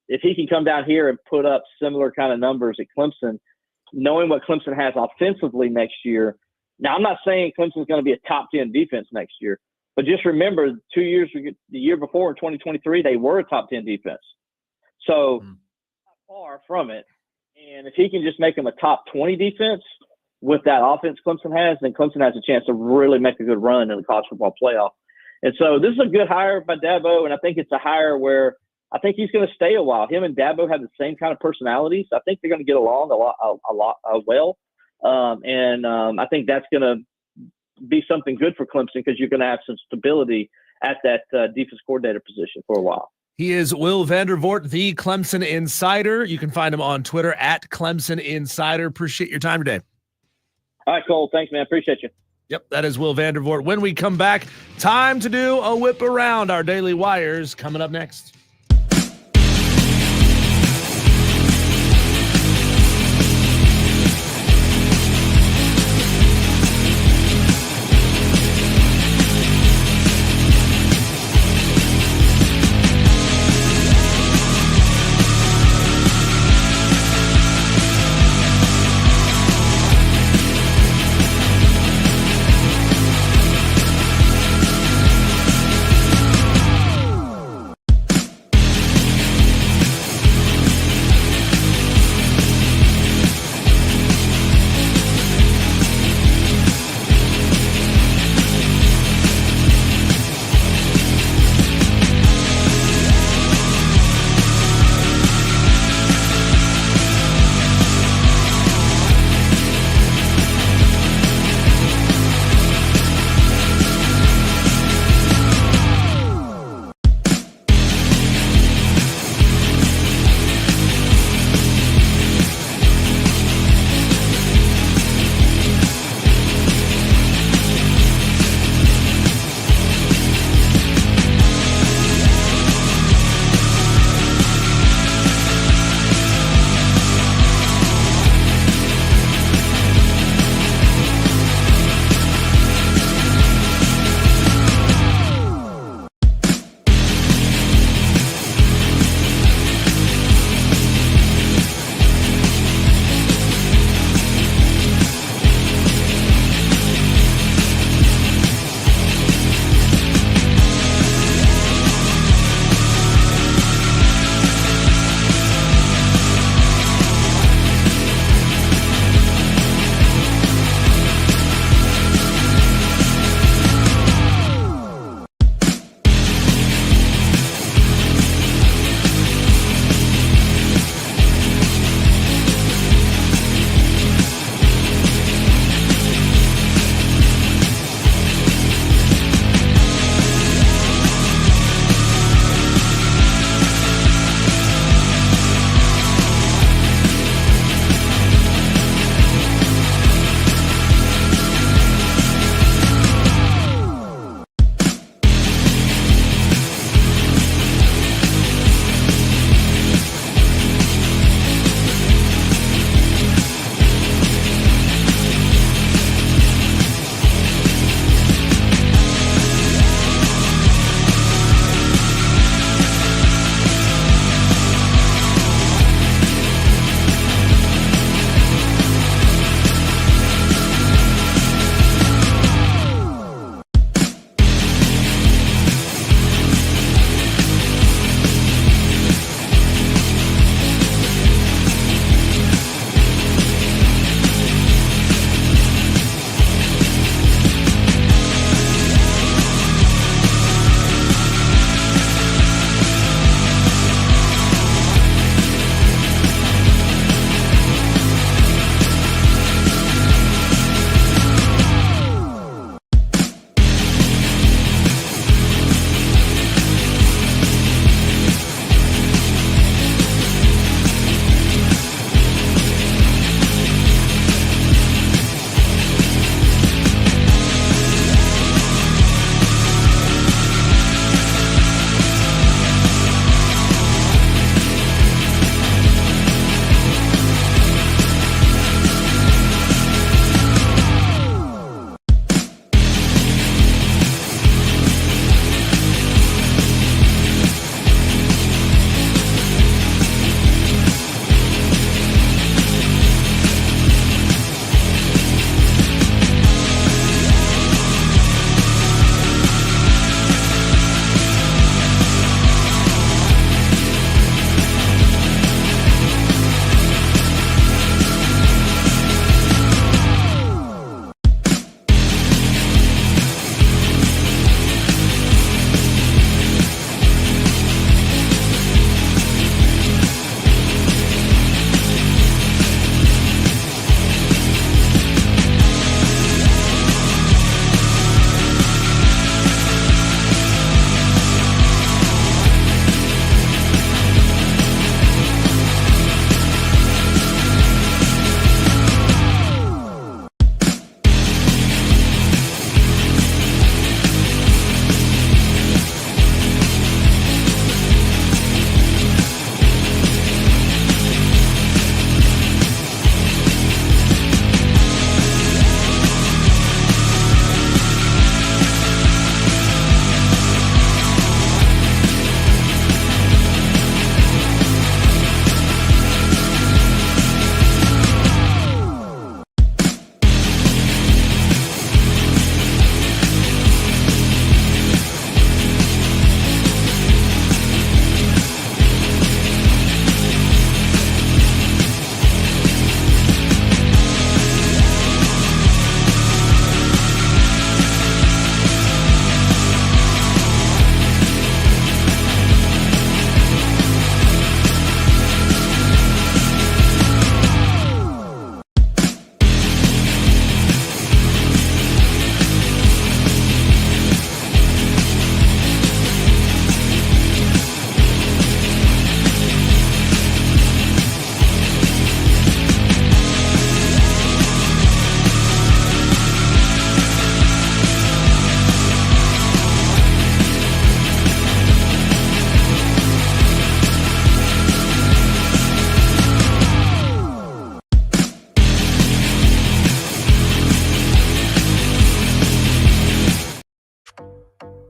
if he can come down here and put up similar kind of numbers at Clemson, knowing what Clemson has offensively next year. Now, I'm not saying Clemson's going to be a top 10 defense next year, but just remember 2 years, the year before in 2023, they were a top 10 defense. So not far from it. And if he can just make them a top 20 defense with that offense Clemson has, then Clemson has a chance to really make a good run in the college football playoff. And so this is a good hire by Dabo, and I think it's a hire where I think he's going to stay a while. Him and Dabo have the same kind of personalities. I think they're going to get along a lot well. I think that's going to be something good for Clemson because you're going to have some stability at that defense coordinator position for a while. He is Will Vandervoort, the Clemson Insider. You can find him on Twitter at Clemson Insider. Appreciate your time today. All right, Cole. Thanks, man. Appreciate you. Yep, that is Will Vandervoort. When we come back, time to do a whip around. Our Daily Wires coming up next.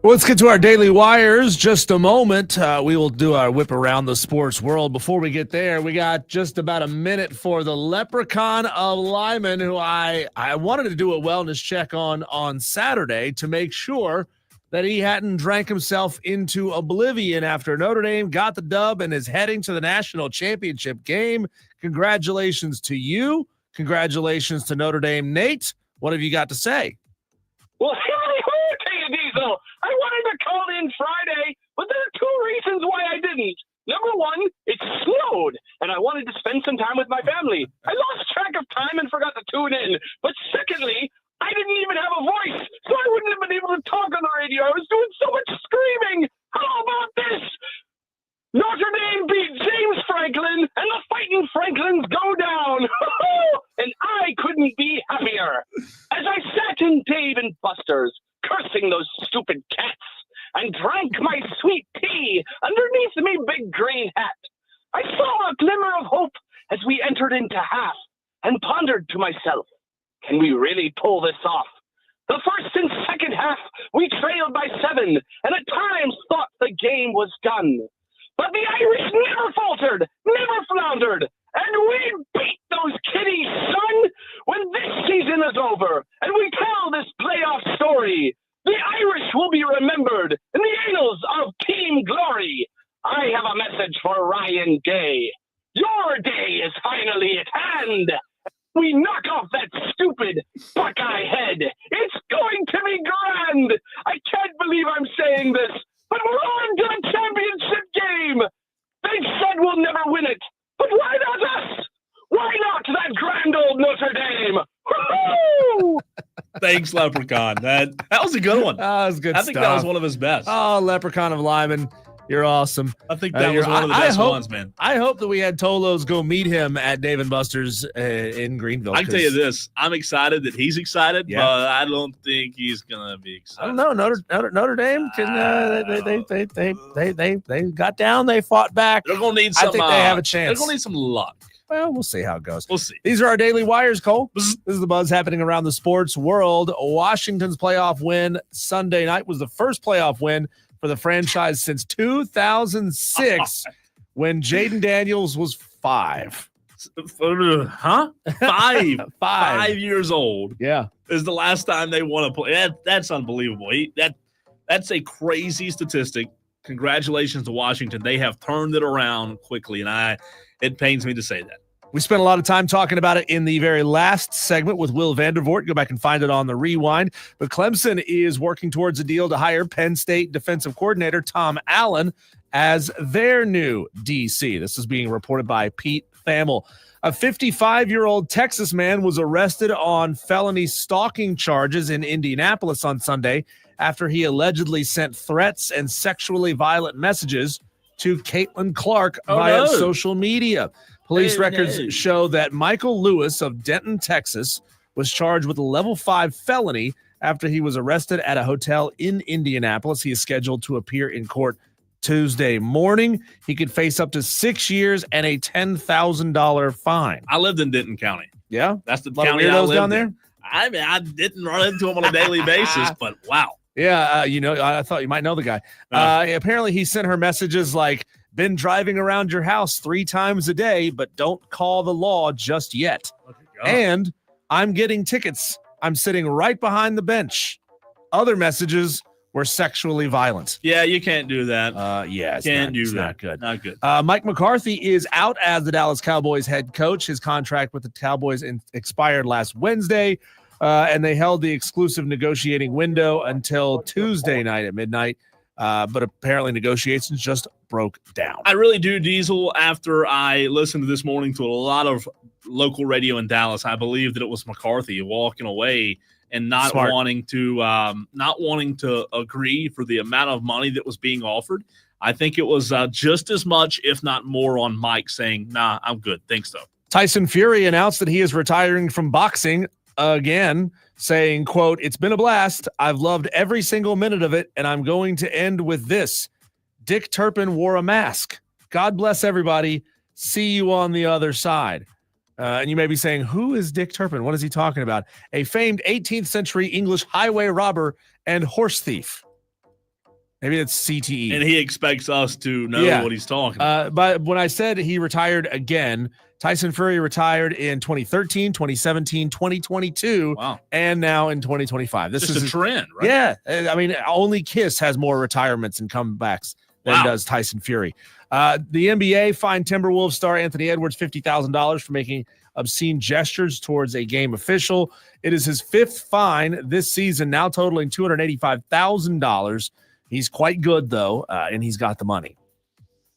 Well, let's get to our daily wires. Just a moment. We will do our whip around the sports world. Before we get there, we got just about a minute for the leprechaun of Lyman, who I wanted to do a wellness check on Saturday to make sure that he hadn't drank himself into oblivion after Notre Dame got the dub and is heading to the national championship game. Congratulations to you. Congratulations to Notre Dame. Nate, what have you got to say? Well, Diesel, I wanted to call in Friday, but there are two reasons why I didn't. Number one, it snowed, and I wanted to spend some time with my family. I lost track of time and forgot to tune in. But secondly, I didn't even have a voice, so I wouldn't have been able to talk on the radio. I was doing so much screaming. How about this? Notre Dame beat James Franklin, and the Fighting Franklins go down. And I couldn't be happier. As I sat in Dave and Buster's, cursing those stupid cats, and drank my sweet tea underneath me big green hat, I saw a glimmer of hope as we entered into half, and pondered to myself, can we really pull this off? The first and second half, we trailed by 7, and at times thought the game was done. But the Irish never faltered, never floundered, and we beat those kiddies, son! When this season is over, and we tell this playoff story, the Irish will be remembered in the annals of Team Glory. I have a message for Ryan Day. Your day is finally at hand. We knock off that stupid Buckeye head. It's going to be grand. I can't believe I'm saying this, but we're on to the championship game. They said we'll never win it, but why not us? Why not that grand old Notre Dame? Woo-hoo! Thanks, Leprechaun. That was a good one. That was good I think stuff. that was one of his best. Oh, Leprechaun of Lyman. You're awesome. I think that was one of the best ones, man. I hope that we had Tolos go meet him at Dave & Buster's in Greenville. I can tell you this. I'm excited that he's excited, Yeah. but I don't think he's going to be excited. I don't know. Notre Dame, they got down. They fought back. They're going to need some. I think they have a chance. They're going to need some luck. Well, we'll see how it goes. We'll see. These are our daily wires, Cole. This is the buzz happening around the sports world. Washington's playoff win Sunday night was the first playoff win for the franchise since 2006 when Jaden Daniels was 5. Huh? 5. 5 years old. Yeah. Is the last time they won a play. That's unbelievable. That's a crazy statistic. Congratulations to Washington. They have turned it around quickly, and it pains me to say that. We spent a lot of time talking about it in the very last segment with Will Vandervoort. Go back and find it on the rewind. But Clemson is working towards a deal to hire Penn State defensive coordinator Tom Allen as their new DC. This is being reported by Pete Thamel. A 55-year-old Texas man was arrested on felony stalking charges in Indianapolis on Sunday after he allegedly sent threats and sexually violent messages to Caitlin Clark via social media. Police records show that Michael Lewis of Denton, Texas, was charged with a level 5 felony after he was arrested at a hotel in Indianapolis. He is scheduled to appear in court Tuesday morning. He could face up to 6 years and a $10,000 fine. I lived in Denton County. Yeah? That's the A lot of county I weirdos lived down there? in. I mean, I didn't run into him on a daily basis, but wow. Yeah, I thought you might know the guy. Apparently, he sent her messages like, been driving around your house 3 times a day, but don't call the law just yet. And I'm getting tickets. I'm sitting right behind the bench. Other messages were sexually violent. Yeah, you can't do that. It's not good. Not good. Mike McCarthy is out as the Dallas Cowboys head coach. His contract with the Cowboys expired last Wednesday, and they held the exclusive negotiating window until Tuesday night at midnight. But apparently negotiations just broke down. I really do, Diesel. After I listened this morning to a lot of local radio in Dallas, I believe that it was McCarthy walking away and not wanting to agree for the amount of money that was being offered. I think it was just as much, if not more, on Mike saying, "Nah, I'm good. Thanks, though." Tyson Fury announced that he is retiring from boxing again, saying, quote, "It's been a blast. I've loved every single minute of it, and I'm going to end with this. Dick Turpin wore a mask. God bless everybody. See you on the other side." And you may be saying, who is Dick Turpin? What is he talking about? A famed 18th century English highway robber and horse thief. Maybe it's CTE. And he expects us to know what he's talking about. But when I said he retired again, Tyson Fury retired in 2013, 2017, 2022, and now in 2025. This is a trend, right? Yeah. I mean, only Kiss has more retirements and comebacks than does Tyson Fury. The NBA fined Timberwolves star Anthony Edwards $50,000 for making obscene gestures towards a game official. It is his 5th fine this season, now totaling $285,000. He's quite good, though, and he's got the money.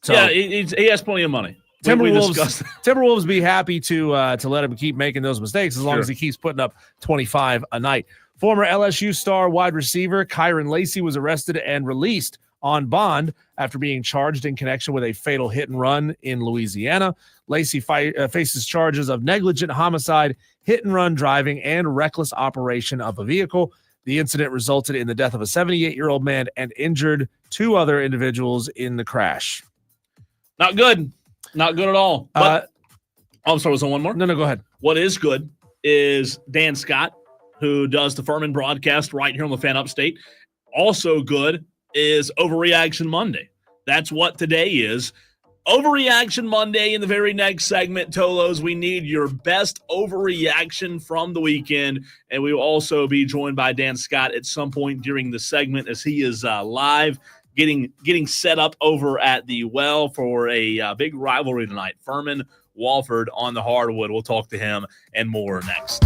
So, yeah, he has plenty of money. Timberwolves be happy to let him keep making those mistakes as long as he keeps putting up 25 a night. Former LSU star wide receiver Kyron Lacey was arrested and released on bond after being charged in connection with a fatal hit and run in Louisiana. Lacey faces charges of negligent homicide, hit and run driving, and reckless operation of a vehicle. The incident resulted in the death of a 78-year-old man and injured 2 other individuals in the crash. Not good. Not good at all. But, I'm sorry, was there one more? No, go ahead. What is good is Dan Scott, who does the Furman broadcast right here on the Fan Upstate. Also good is Overreaction Monday. That's what today is. Overreaction Monday in the very next segment, Tolos. We need your best overreaction from the weekend, and we will also be joined by Dan Scott at some point during the segment as he is live getting set up over at the Well for a big rivalry tonight. Furman, Wofford on the hardwood. We'll talk to him and more next.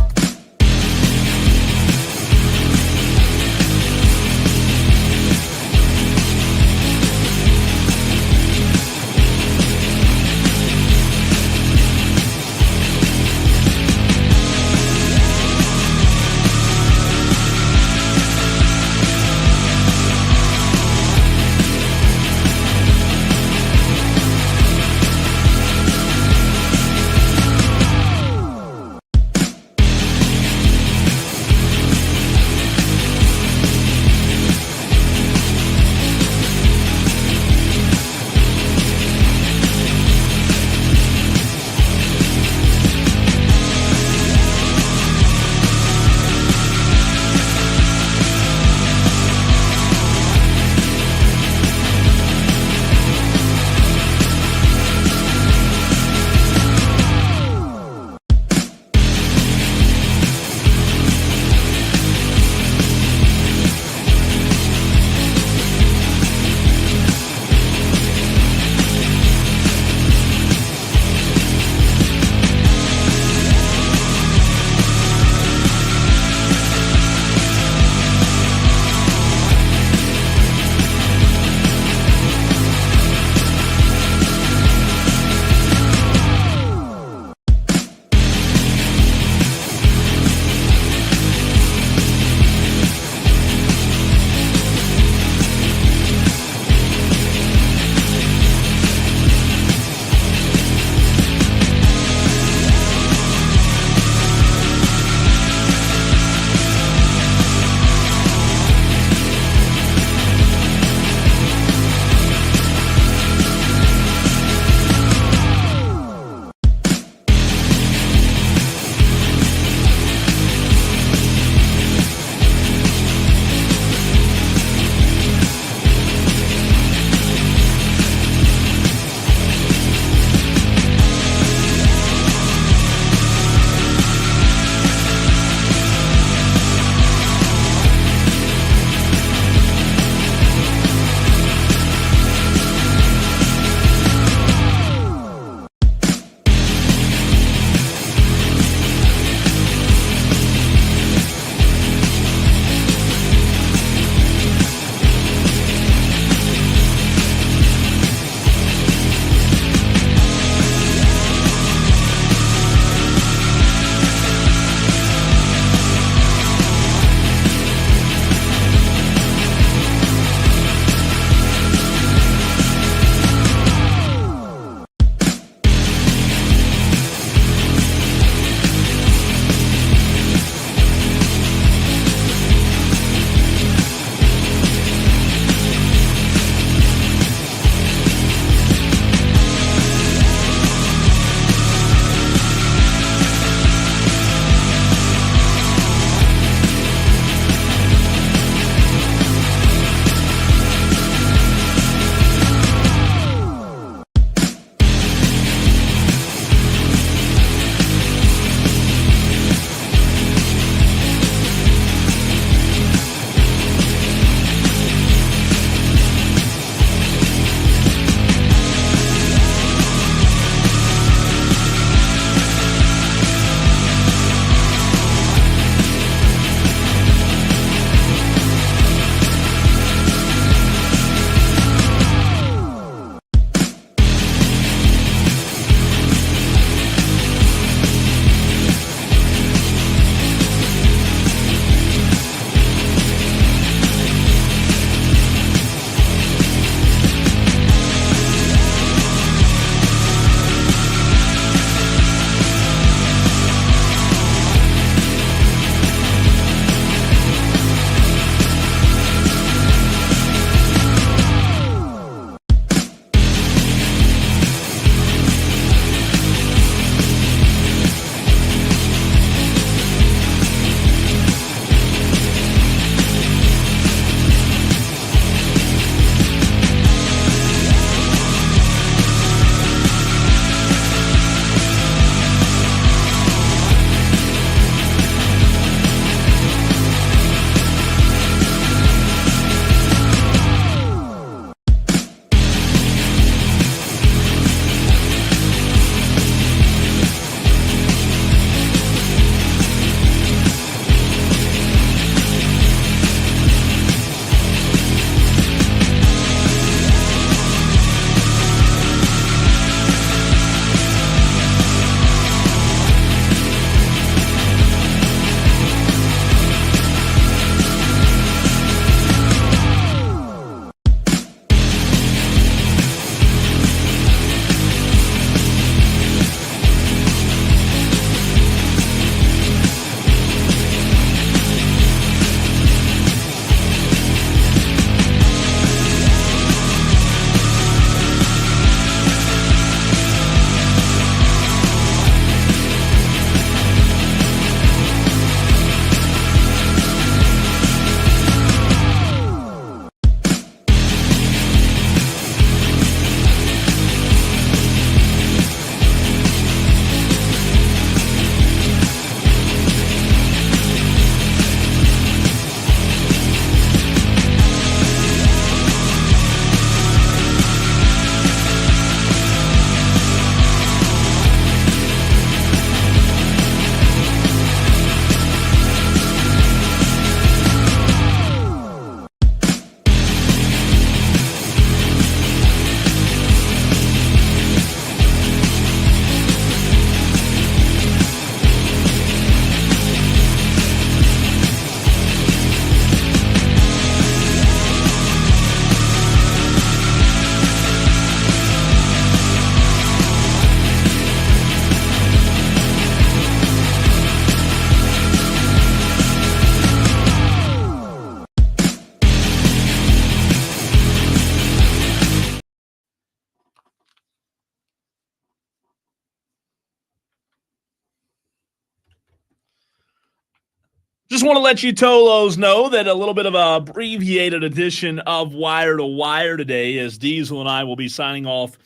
Just want to let you Tolos know that a little bit of a abbreviated edition of Wire to Wire today, as Diesel and I will be signing off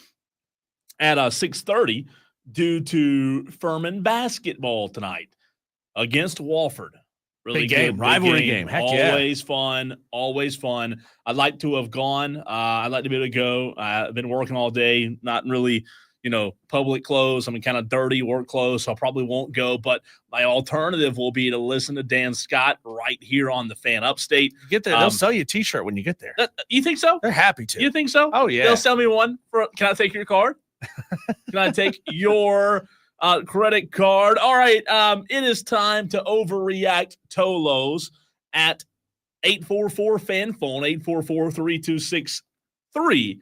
at 6:30 due to Furman basketball tonight against Wofford. Really big game, good, rivalry game. Heck always fun, always fun. I'd like to have gone. I'd like to be able to go. I've been working all day, not really – public clothes. I'm in kind of dirty work clothes, so I probably won't go. But my alternative will be to listen to Dan Scott right here on the Fan Upstate. You get there, they'll sell you a T-shirt when you get there. You think so? They're happy to. You think so? Oh, yeah. They'll sell me one. Can I take your card? Can I take your credit card? All right. It is time to overreact Tolos at 844-FAN phone, 844-326-3663.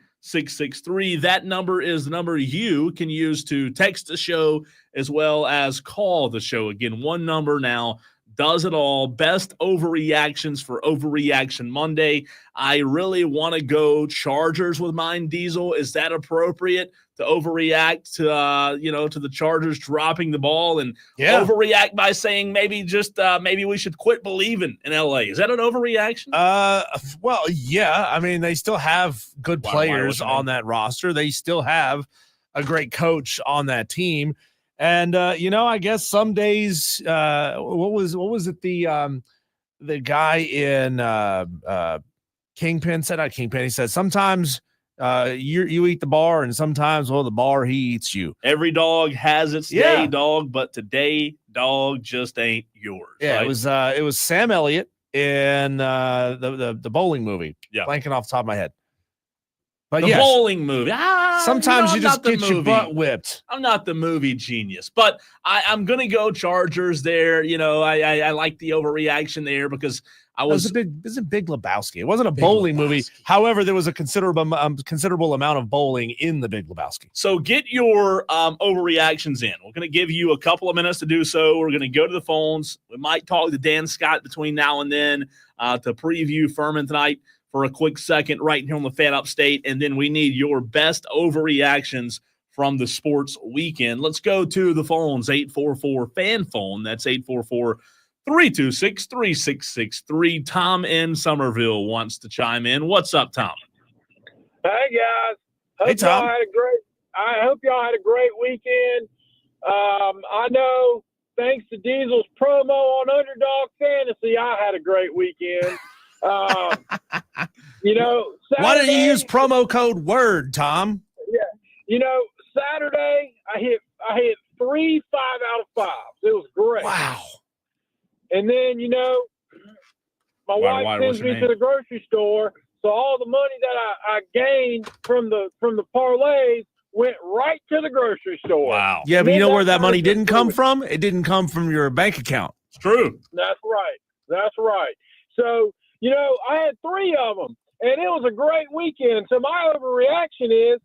That number is the number you can use to text the show as well as call the show. Again, one number now does it all. Best overreactions for Overreaction Monday. I really want to go Chargers with mine, Diesel. Is that appropriate to overreact to to the Chargers dropping the ball and overreact by saying maybe we should quit believing in LA? Is that an overreaction? Well, yeah. I mean, they still have good players on that roster. They still have a great coach on that team. And I guess some days, what was it? The guy in Kingpin said, not Kingpin. He said sometimes you eat the bar, and sometimes the bar he eats you. Every dog has its day, dog, but today, dog, just ain't yours. Yeah, right? It was Sam Elliott in the bowling movie. Yeah, blanking off the top of my head. But the bowling movie. Sometimes you just get your butt whipped. I'm not the movie genius, but I'm going to go Chargers there. I like the overreaction there because it was a Big Lebowski. It wasn't a bowling movie. However, there was a considerable amount of bowling in the Big Lebowski. So get your overreactions in. We're going to give you a couple of minutes to do so. We're going to go to the phones. We might talk to Dan Scott between now and then to preview Furman tonight for a quick second right here on the Fan Upstate, and then we need your best overreactions from the sports weekend. Let's go to the phones, 844-FAN phone. That's 844-326-3663. Tom in Somerville wants to chime in. What's up, Tom? Hey, guys. Hey, Tom. I hope y'all had a great weekend. I know thanks to Diesel's promo on Underdog Fantasy, I had a great weekend. Saturday, why don't you use promo code WORD, Tom? Yeah, Saturday I hit 3 5 out of 5. It was great. Wow. And then my wife sends me to the grocery store, so all the money that I gained from the parlays went right to the grocery store. Wow. Yeah, but you know where that money didn't come from? It didn't come from your bank account. It's true. That's right. So I had 3 of them, and it was a great weekend. So my overreaction is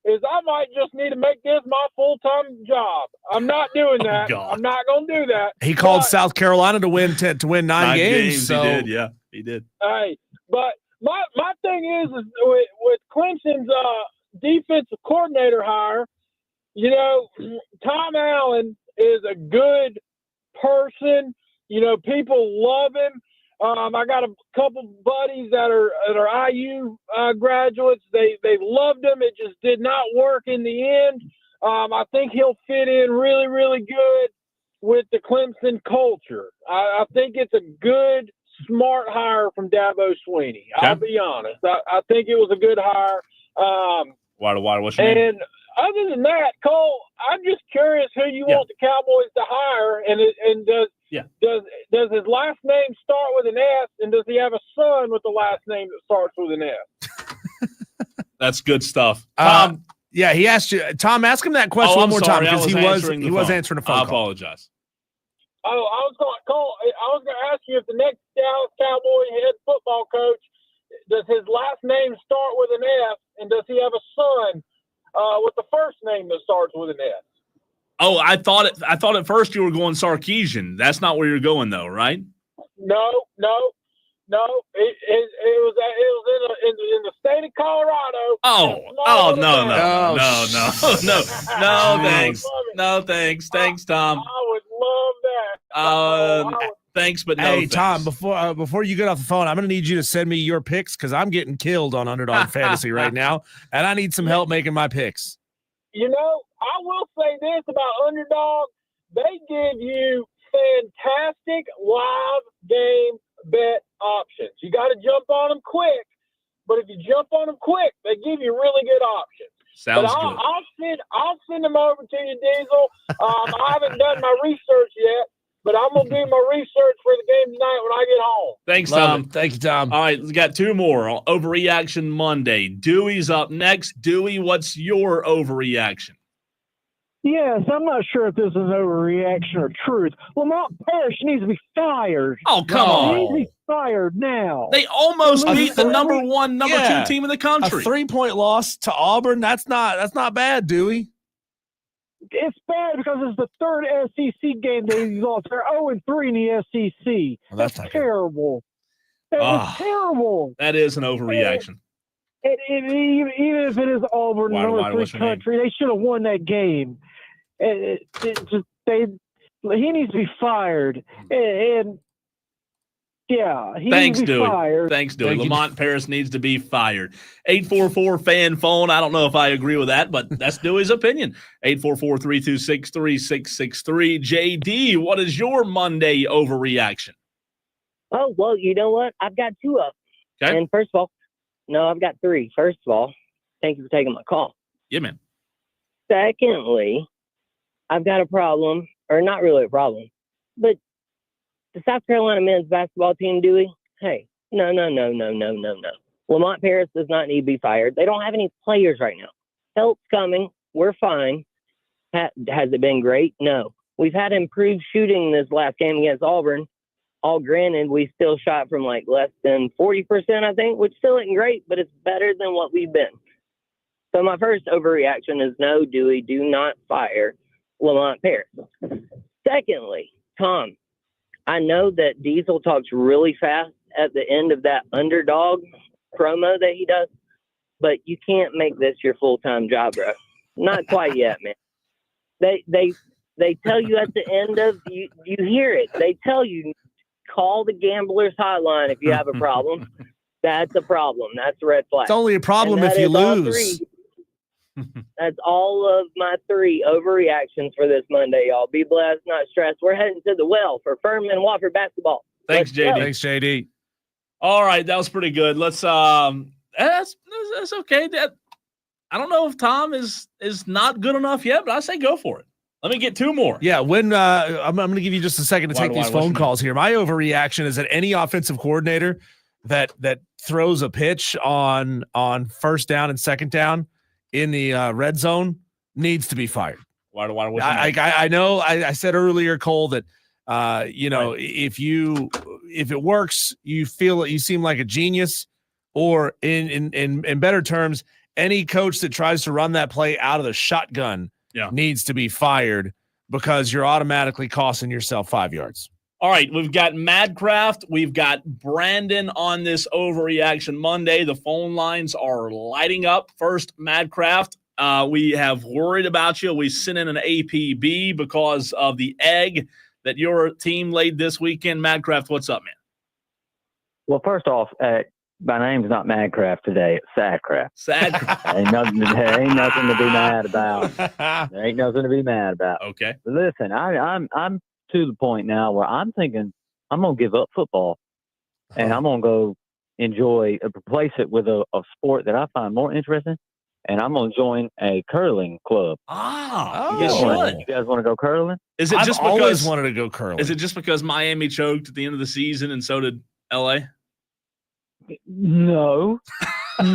I might just need to make this my full-time job. I'm not doing that. I'm not going to do that. He called South Carolina to win 9 games. So. He did, yeah. He did. Hey, but my thing is with Clemson's defensive coordinator hire, Tom Allen is a good person. People love him. I got a couple buddies that are IU graduates. They loved him. It just did not work in the end. I think he'll fit in really, really good with the Clemson culture. I think it's a good, smart hire from Dabo Swinney. Okay. I'll be honest. I think it was a good hire. What's your name? And other than that, Cole, I'm just curious who you want the Cowboys to hire, and does his last name start with an S, and does he have a son with the last name that starts with an S? That's good stuff. Yeah, he asked you. Tom, ask him that question one more time because he was answering the phone. I apologize. Oh, I was going to ask you if the next Dallas Cowboy head football coach, does his last name start with an S, and does he have a son with the first name that starts with an S? Oh, I thought at first you were going Sarkisian. That's not where you're going, though, right? No. It was in the state of Colorado. No, thanks. No, thanks. Thanks, Tom. I would love that. Thanks, but no Hey, thanks. Tom, before you get off the phone, I'm going to need you to send me your picks, because before you get off the phone, I'm going to need you to send me your picks, because I'm getting killed on Underdog Fantasy right now, and I need some help making my picks. You know, I will say this about Underdog. They give you fantastic live game bet options. You got to jump on them quick, but if you jump on them quick, they give you really good options. Sounds but good. I'll send them over to you, Diesel. I haven't done my research yet, but I'm going to do my research for the game tonight when I get home. Thanks, Love Tom. it. Thank you, Tom. All right, we got two more. Overreaction Monday. Dewey's up next. Dewey, what's your overreaction? Yes, I'm not sure if this is an overreaction or truth. Lamont Parrish needs to be fired. Oh, come He on. needs to be fired now. They almost At beat least the for number me- one, number two team in the A country. 3-point loss to Auburn, that's not bad, Dewey. It's bad because it's the third SEC game they lost. They're 0-3 in the SEC. Well, that's not good. terrible. That Ah. is terrible. That is an overreaction. Even if it is Auburn, Why- number what's three your name? country, they should have won that game. He needs to be fired. And yeah, he Thanks, needs to be Dewey. fired. Thanks, Dewey. Thank you. Lamont Paris needs to be fired. 844 fan phone. I don't know if I agree with that, but that's Dewey's opinion. 844-326-3663. JD, what is your Monday overreaction? Oh, well, you know what? I've got two of them. Okay. And first of all, no, I've got three. First of all, thank you for taking my call. Yeah, man. Secondly, I've got a problem, or not really a problem, but the South Carolina men's basketball team, Dewey, hey, no. Lamont Paris does not need to be fired. They don't have any players right now. Help's coming. We're fine. Has it been great? No. We've had improved shooting this last game against Auburn. All granted, we still shot from like less than 40%, I think, which still isn't great, but it's better than what we've been. So my first overreaction is no, Dewey, do not fire Lamont Paris. Secondly, Tom, I know that Diesel talks really fast at the end of that Underdog promo that he does, but you can't make this your full-time job, bro. Not quite yet, man. They tell you at the end of you hear it. They tell you, call the gambler's hotline if you have a problem. That's a problem. That's a red flag. It's only a problem And if that you is all lose. three. That's all of my three overreactions for this Monday, y'all. Be blessed, not stressed. We're heading to the well for Furman Wofford basketball. Thanks, Let's go. JD. Thanks, JD. All right, that was pretty good. Let's that's okay. I don't know if Tom is not good enough yet, but I say go for it. Let me get two more. Yeah, when I'm going to give you just a second to take these what's phone your calls here. My overreaction is that any offensive coordinator that throws a pitch on first down and second down in the red zone needs to be fired. Why? I know I said earlier, Cole, that if it works, you seem like a genius, or in better terms, any coach that tries to run that play out of the shotgun needs to be fired, because you're automatically costing yourself 5 yards. All right, we've got Madcraft. We've got Brandon on this Overreaction Monday. The phone lines are lighting up. First, Madcraft, we have worried about you. We sent in an APB because of the egg that your team laid this weekend. Madcraft, what's up, man? Well, first off, my name's not Madcraft today. It's Sadcraft. Sadcraft. Ain't nothing to be mad about. There ain't nothing to be mad about. Okay. But listen, I'm to the point now where I'm thinking I'm gonna give up football, and I'm gonna go replace it with a sport that I find more interesting, and I'm gonna join a curling club. Ah, You should. guys want to go curling? Is it I've just always because wanted to go curling. Is it just because Miami choked at the end of the season and so did LA? No. You're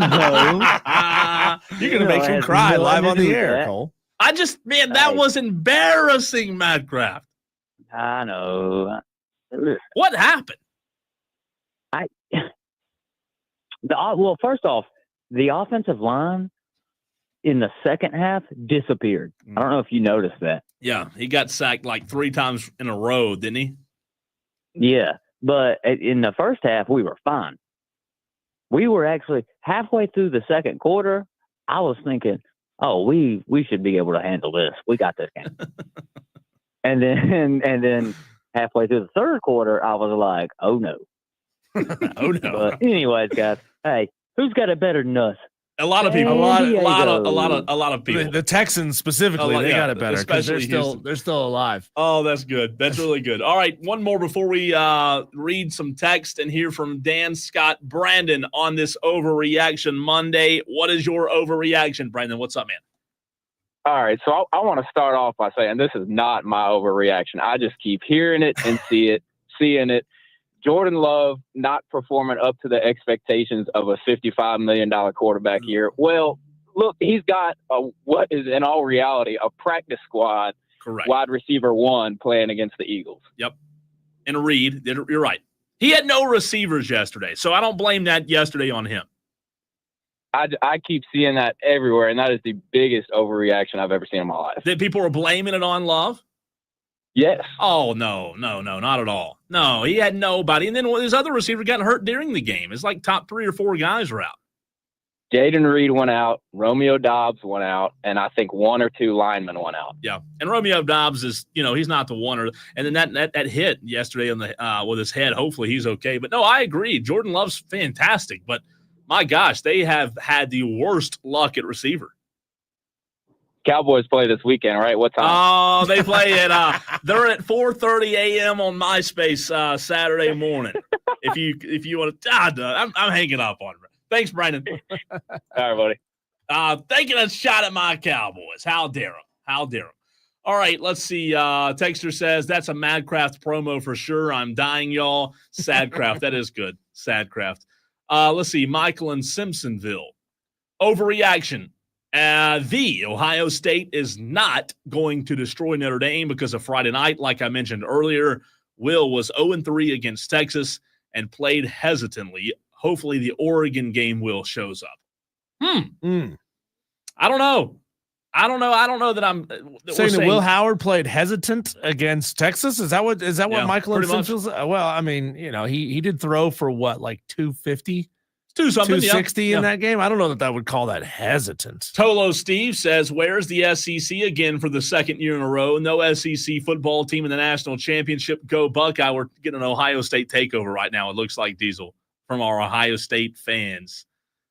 gonna make him cry live on the air, Cole. That was embarrassing, Madcraft. I know. Listen, What happened? well, first off, the offensive line in the second half disappeared. I don't know if you noticed that. Yeah, he got sacked like 3 times in a row, didn't he? Yeah, but in the first half, we were fine. We were actually halfway through the second quarter. I was thinking, oh, we should be able to handle this. We got this game. and then halfway through the third quarter, I was like, oh no. Oh no. But anyways, guys, hey, who's got it better than us? A lot of people. San A lot Diego. of people. The Texans specifically, they got it better because especially they're still alive. Oh, that's good. That's really good. All right, one more before we read some text and hear from Dan, Scott, Brandon on this Overreaction Monday. What is your overreaction, Brandon? What's up, man? All right, so I want to start off by saying this is not my overreaction. I just keep hearing it and seeing it. Jordan Love not performing up to the expectations of a $55 million quarterback year. Well, look, he's got what is in all reality a practice squad. Correct. Wide receiver 1 playing against the Eagles. Yep. And Reed, you're right. He had no receivers yesterday, so I don't blame that yesterday on him. I keep seeing that everywhere, and that is the biggest overreaction I've ever seen in my life. That people are blaming it on Love? Yes. Oh, no, not at all. No, he had nobody. And then his other receiver got hurt during the game. It's like top 3 or 4 guys were out. Jaden Reed went out, Romeo Dobbs went out, and I think 1 or 2 linemen went out. Yeah, and Romeo Dobbs is, he's not the one. And then that hit yesterday on the with his head. Hopefully he's okay. But no, I agree. Jordan Love's fantastic, but my gosh, they have had the worst luck at receiver. Cowboys play this weekend, right? What time? Oh, they play they're at 4:30 a.m. on MySpace Saturday morning. If you want to, I'm hanging up on it. Thanks, Brandon. All right, buddy. Taking a shot at my Cowboys. How dare them? All right, let's see. Texter says that's a Madcraft promo for sure. I'm dying, y'all. Sadcraft, that is good. Sadcraft. Let's see. Michael in Simpsonville. Overreaction. The Ohio State is not going to destroy Notre Dame because of Friday night. Like I mentioned earlier, Will was 0-3 against Texas and played hesitantly. Hopefully the Oregon game Will shows up. I don't know. I don't know that I'm saying that Will Howard played hesitant against Texas. Is that what Michael and Simpson's? Well, I mean, he did throw for what, like 250? 260 in that game. I don't know that would call that hesitant. Tolo Steve says, where's the SEC again for the second year in a row? No SEC football team in the national championship. Go Buckeye. We're getting an Ohio State takeover right now. It looks like, Diesel, from our Ohio State fans.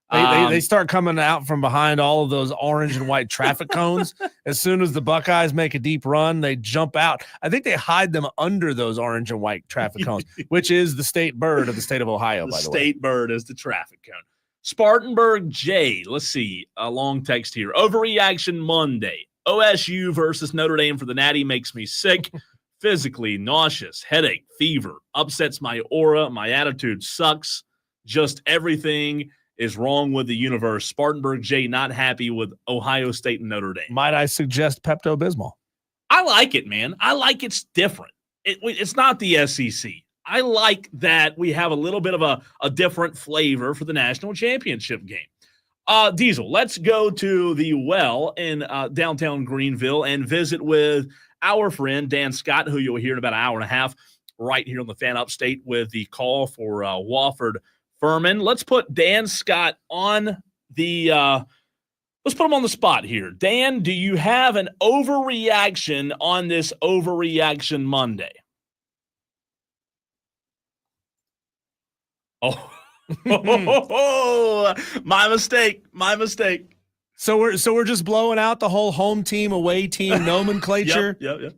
They start coming out from behind all of those orange and white traffic cones. As soon as the Buckeyes make a deep run, they jump out. I think they hide them under those orange and white traffic cones, which is the state bird of the state of Ohio, by the way. The state bird is the traffic cone. Spartanburg J. Let's see. A long text here. Overreaction Monday. OSU versus Notre Dame for the Natty makes me sick. Physically nauseous, headache, fever, upsets my aura. My attitude sucks. Just everything is wrong with the universe. Spartanburg J not happy with Ohio State and Notre Dame. Might I suggest Pepto-Bismol? I like it, man. I like it's different. It's not the SEC. I like that we have a little bit of a different flavor for the national championship game. Diesel, let's go to the Well in downtown Greenville and visit with our friend Dan Scott, who you'll hear in about an hour and a half right here on the Fan Upstate with the call for Wofford Furman. Let's put Dan Scott on the let's put him on the spot here. Dan, do you have an overreaction on this Overreaction Monday? Oh, my mistake. So we're just blowing out the whole home team, away team nomenclature. Yep.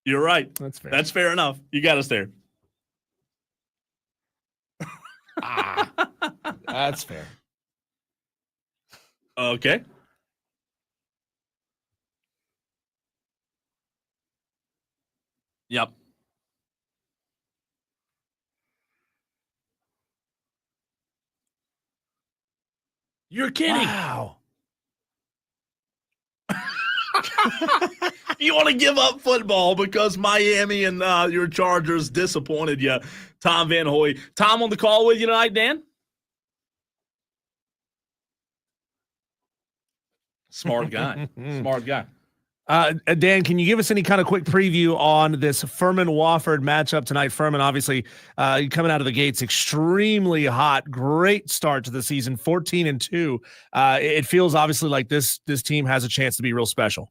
You're right. That's fair. That's fair enough. You got us there. That's fair. Okay. Yep. You're kidding. Wow. You want to give up football because Miami and your Chargers disappointed you. Tom Van Hoy. Tom on the call with you tonight, Dan? Smart guy. Smart guy. Dan, can you give us any kind of quick preview on this Furman-Wofford matchup tonight? Furman, obviously, coming out of the gates extremely hot. Great start to the season, 14-2. It feels obviously like this team has a chance to be real special.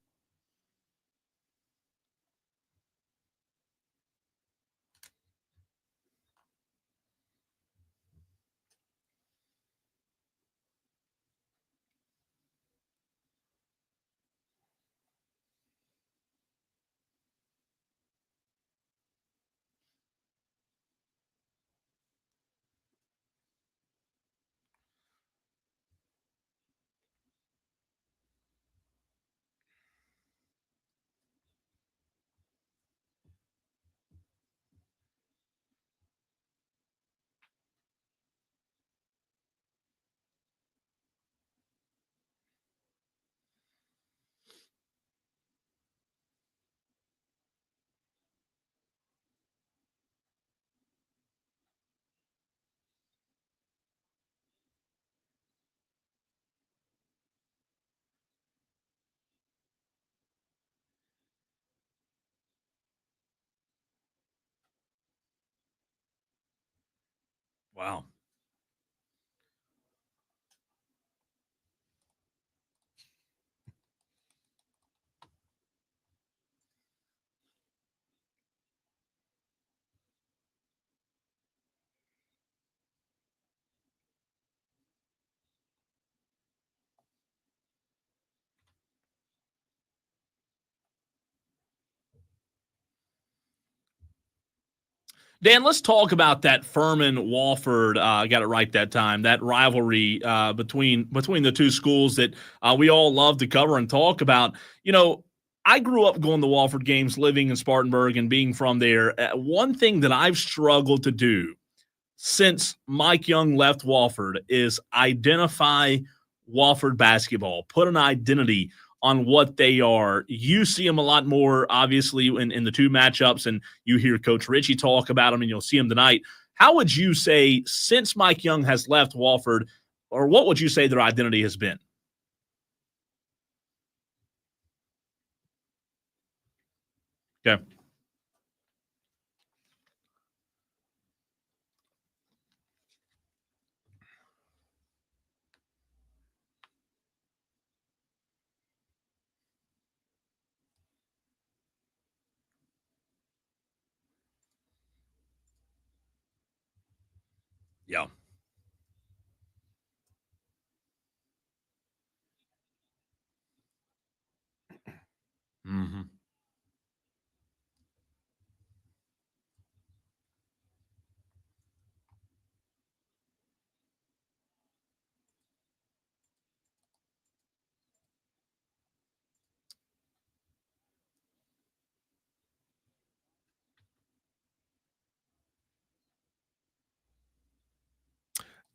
Wow. Dan, let's talk about that Furman-Wofford. I got it right that time. That rivalry between the two schools that we all love to cover and talk about. You know, I grew up going to Wofford games, living in Spartanburg and being from there. One thing that I've struggled to do since Mike Young left Wofford is identify Wofford basketball, put an identity on what they are. You see them a lot more, obviously, in the two matchups, and you hear Coach Ritchie talk about them, and you'll see them tonight. How would you say, since Mike Young has left Wofford, or what would you say their identity has been? Okay. Yeah. Mm-hmm.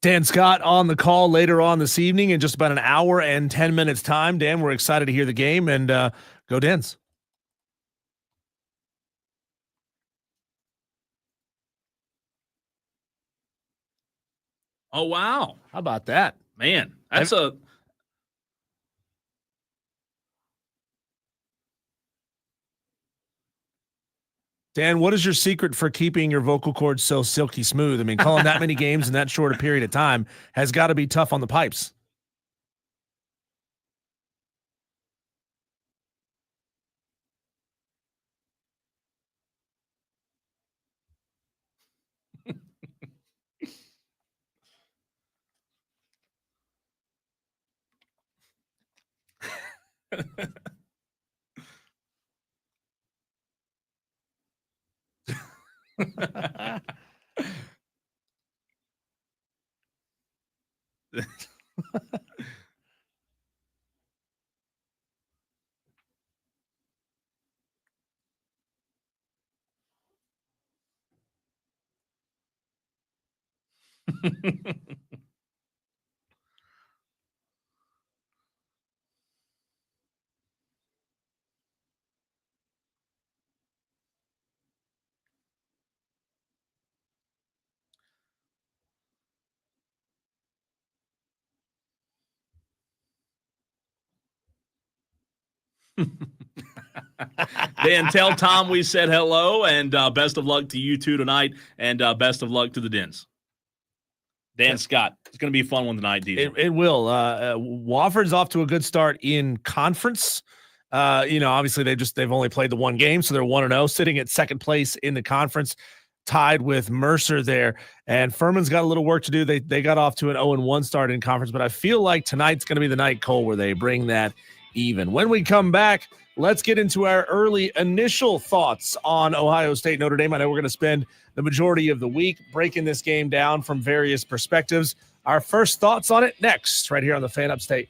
Dan Scott on the call later on this evening in just about an hour and 10 minutes time. Dan, we're excited to hear the game, and go Dens. Oh, wow. How about that? Man, that's Dan, what is your secret for keeping your vocal cords so silky smooth? I mean, calling that many games in that short a period of time has got to be tough on the pipes. Dan, tell Tom we said hello, and best of luck to you two tonight, and best of luck to the Dens. Dan Scott, it's going to be a fun one tonight, DJ. It will. Wofford's off to a good start in conference. Obviously they've only played the one game, so they're 1-0, sitting at second place in the conference, tied with Mercer there. And Furman's got a little work to do. They got off to an 0-1 start in conference, but I feel like tonight's going to be the night, Cole, where they bring that even. When we come back, let's get into our early initial thoughts on Ohio State Notre Dame. I know we're going to spend the majority of the week breaking this game down from various perspectives. Our first thoughts on it next, right here on the Fan Upstate.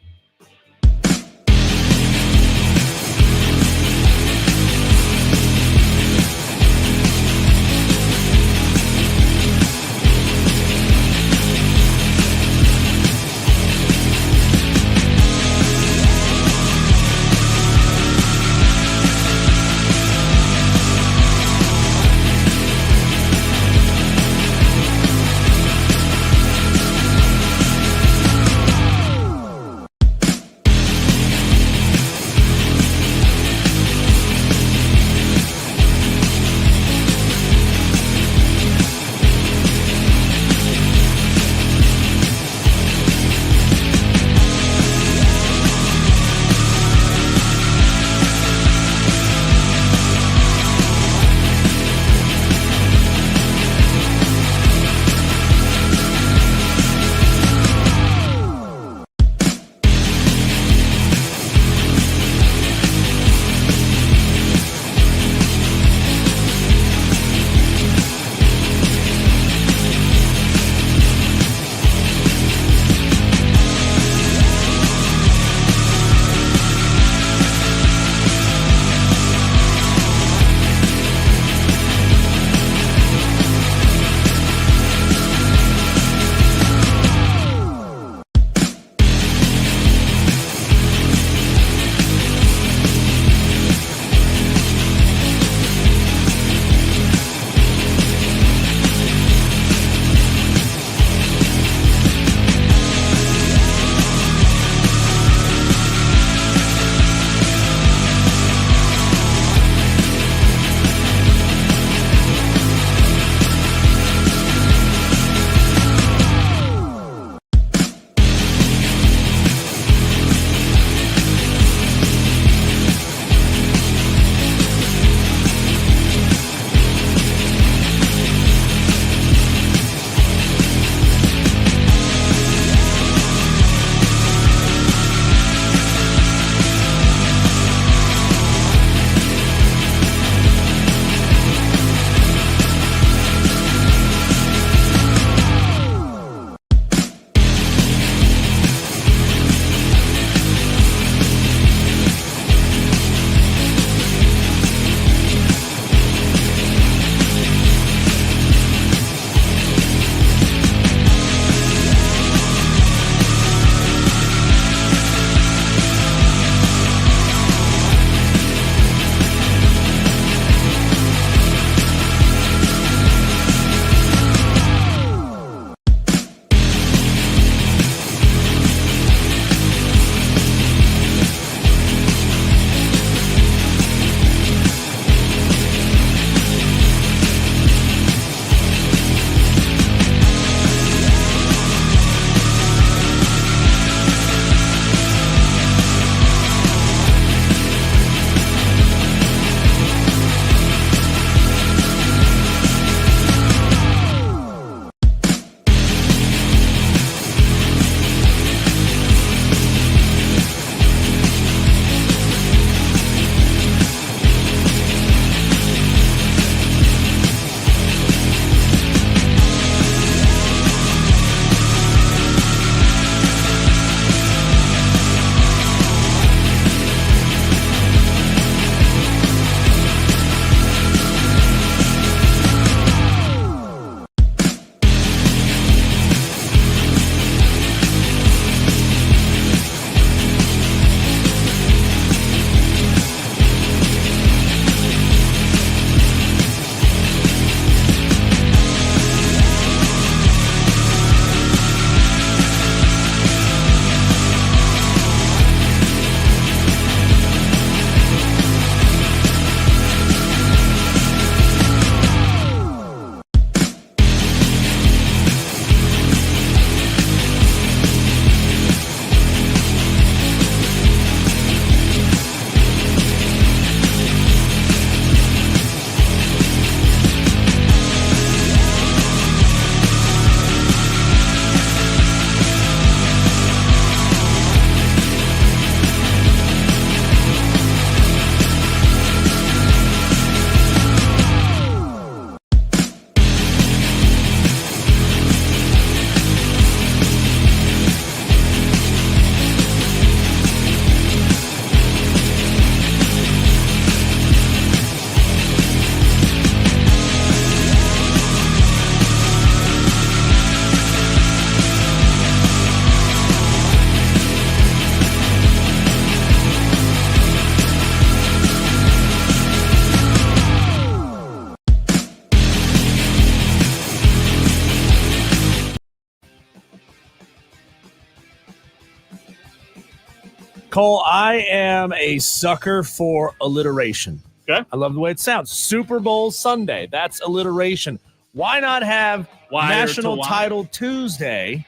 Cole, I am a sucker for alliteration. Okay. I love the way it sounds. Super Bowl Sunday. That's alliteration. Why not have Wire National to wire. Title Tuesday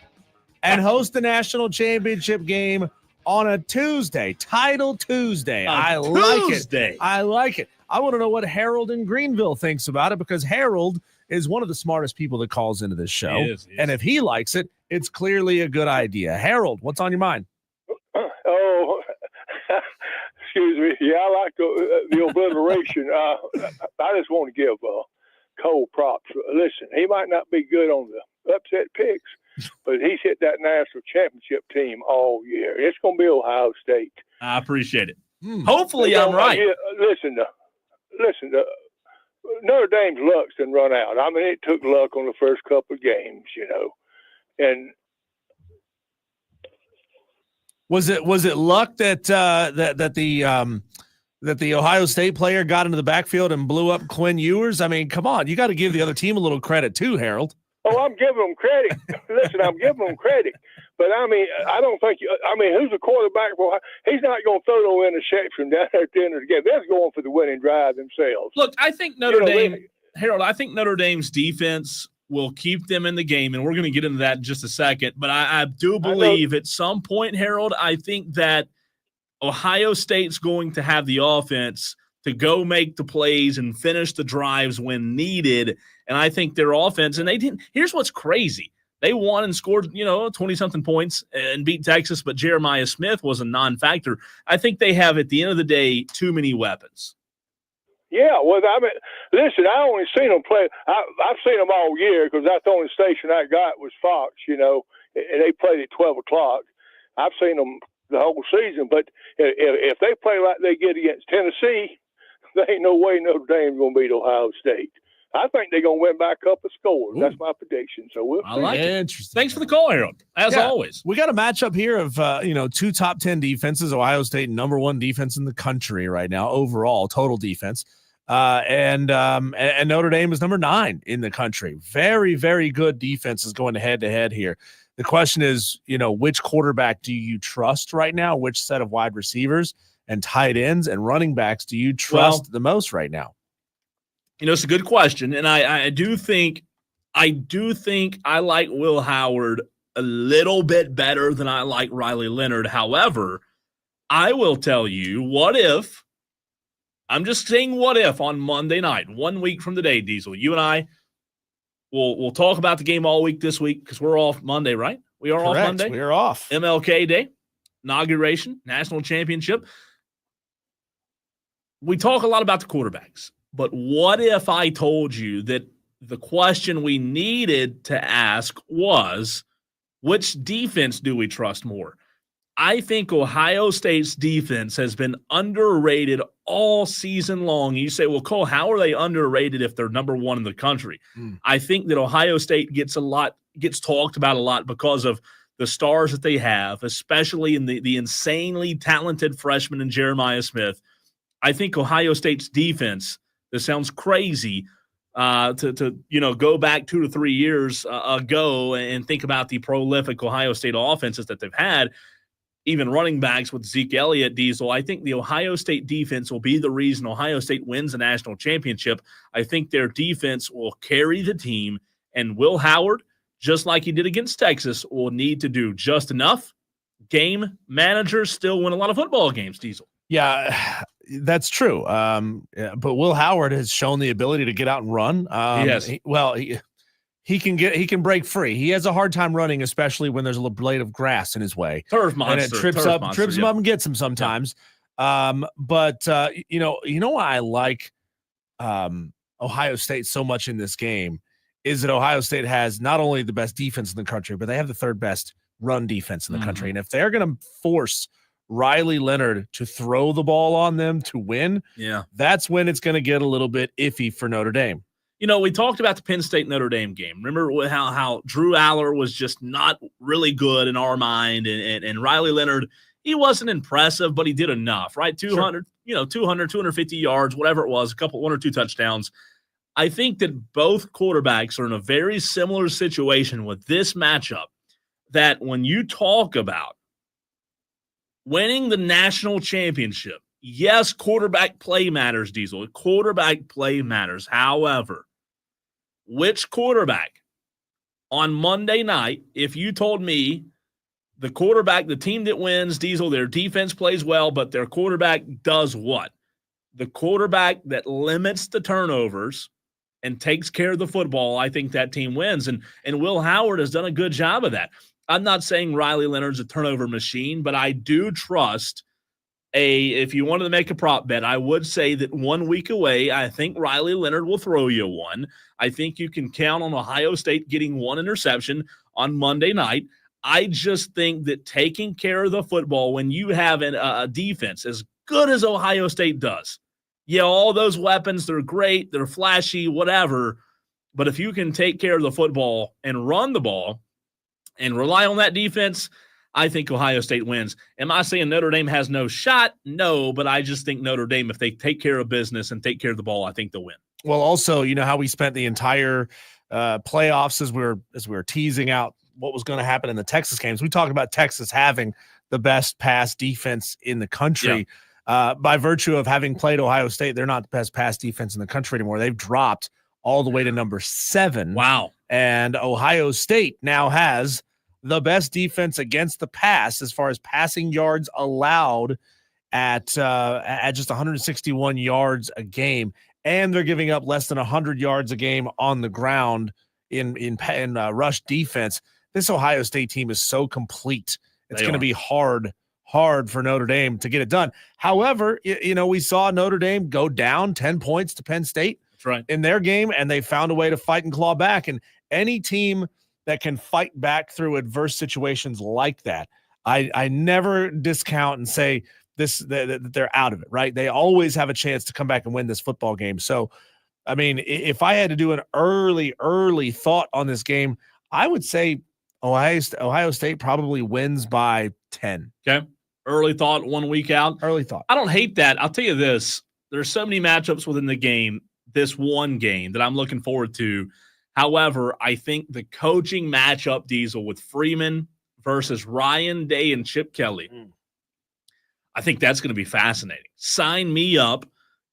and host the national championship game on a Tuesday? Title Tuesday. I like it. I like it. I want to know what Harold in Greenville thinks about it, because Harold is one of the smartest people that calls into this show. He is. And if he likes it, it's clearly a good idea. Harold, what's on your mind? Oh, excuse me. Yeah, I like the obliteration. I just want to give Cole props. Listen, he might not be good on the upset picks, but he's hit that national championship team all year. It's going to be Ohio State. I appreciate it. Hopefully I'm right. Listen, Notre Dame's luck's been run out. I mean, it took luck on the first couple of games, and was it luck that the Ohio State player got into the backfield and blew up Quinn Ewers? I mean, come on, you got to give the other team a little credit too, Harold. Oh, I'm giving them credit. Listen, I'm giving them credit. But, I mean, I don't think – who's the quarterback? Well, he's not going to throw no interception down there at the end of the game. They're going for the winning drive themselves. Look, I think Notre Dame – Harold, I think Notre Dame's defense will keep them in the game, and we're going to get into that in just a second. But I do believe at some point, Harold, I think that Ohio State's going to have the offense to go make the plays and finish the drives when needed. And I think their offense – and they didn't – here's what's crazy. They won and scored, 20-something points and beat Texas, but Jeremiah Smith was a non-factor. I think they have, at the end of the day, too many weapons. Yeah, well, I mean, listen, I only seen them play. I've seen them all year because that's the only station I got was Fox, and they played at 12 o'clock. I've seen them the whole season, but if they play like they get against Tennessee, there ain't no way Notre Dame's going to beat Ohio State. I think they're going to win by a couple of scores. Ooh. That's my prediction. So we'll see. I like it. Interesting. Thanks for the call, Harold. As always. We got a matchup here of, two top 10 defenses. Ohio State, number one defense in the country right now, overall, total defense. And Notre Dame is number 9 in the country. Very, very good defenses going head-to-head here. The question is, which quarterback do you trust right now? Which set of wide receivers and tight ends and running backs do you trust the most right now? It's a good question, and I do think I like Will Howard a little bit better than I like Riley Leonard. However, I will tell you, I'm just saying what if on Monday night, 1 week from today, Diesel, you and I we'll talk about the game all week this week because we're off Monday, right? We are Correct. Off Monday. We are off. MLK Day, inauguration, national championship. We talk a lot about the quarterbacks. But what if I told you that the question we needed to ask was, which defense do we trust more? I think Ohio State's defense has been underrated all season long. You say, well, Cole, how are they underrated if they're number one in the country? I think that Ohio State gets talked about a lot because of the stars that they have, especially in the insanely talented freshman in Jeremiah Smith. I think Ohio State's defense, this sounds crazy to go back 2 to 3 years ago and think about the prolific Ohio State offenses that they've had, even running backs with Zeke Elliott, Diesel. I think the Ohio State defense will be the reason Ohio State wins the national championship. I think their defense will carry the team, and Will Howard, just like he did against Texas, will need to do just enough. Game managers still win a lot of football games, Diesel. Yeah, that's true. But Will Howard has shown the ability to get out and run. Yes. He can break free. He has a hard time running, especially when there's a blade of grass in his way. Turf monster. And it trips him up and gets him sometimes. Yeah. But you know why I like Ohio State so much in this game is that Ohio State has not only the best defense in the country, but they have the third best run defense in the country. And if they're going to force Riley Leonard to throw the ball on them to win, that's when it's going to get a little bit iffy for Notre Dame. We talked about the Penn State-Notre Dame game. Remember how Drew Aller was just not really good in our mind, and Riley Leonard, he wasn't impressive, but he did enough, right? 200, 250 yards, whatever it was, 1 or 2 touchdowns. I think that both quarterbacks are in a very similar situation with this matchup, that when you talk about winning the national championship. Yes, quarterback play matters, Diesel. Quarterback play matters. However, which quarterback on Monday night, if you told me the quarterback, the team that wins, Diesel, their defense plays well, but their quarterback does what? The quarterback that limits the turnovers and takes care of the football, I think that team wins. And Will Howard has done a good job of that. I'm not saying Riley Leonard's a turnover machine, but I do trust if you wanted to make a prop bet, I would say that 1 week away, I think Riley Leonard will throw you one. I think you can count on Ohio State getting one interception on Monday night. I just think that taking care of the football when you have a defense as good as Ohio State does, yeah, all those weapons, they're great, they're flashy, whatever, but if you can take care of the football and run the ball and rely on that defense, I think Ohio State wins. Am I saying Notre Dame has no shot? No, but I just think Notre Dame, if they take care of business and take care of the ball, I think they'll win. Well, also, you know how we spent the entire playoffs as we were teasing out what was going to happen in the Texas games. We talked about Texas having the best pass defense in the country. Yeah. By virtue of having played Ohio State, they're not the best pass defense in the country anymore. They've dropped all the way to number 7. Wow. And Ohio State now has the best defense against the pass as far as passing yards allowed at just 161 yards a game. And they're giving up less than 100 yards a game on the ground in rush defense. This Ohio State team is so complete. It's going to be hard for Notre Dame to get it done. However, we saw Notre Dame go down 10 points to Penn State. That's right. In their game, and they found a way to fight and claw back. And any team that can fight back through adverse situations like that, I never discount and say that they're out of it, right? They always have a chance to come back and win this football game. So, I mean, if I had to do an early thought on this game, I would say Ohio State probably wins by 10. Okay. Early thought, 1 week out. Early thought. I don't hate that. I'll tell you this. There's so many matchups within the game, this one game, that I'm looking forward to. However, I think the coaching matchup, Diesel, with Freeman versus Ryan Day and Chip Kelly, I think that's going to be fascinating. Sign me up.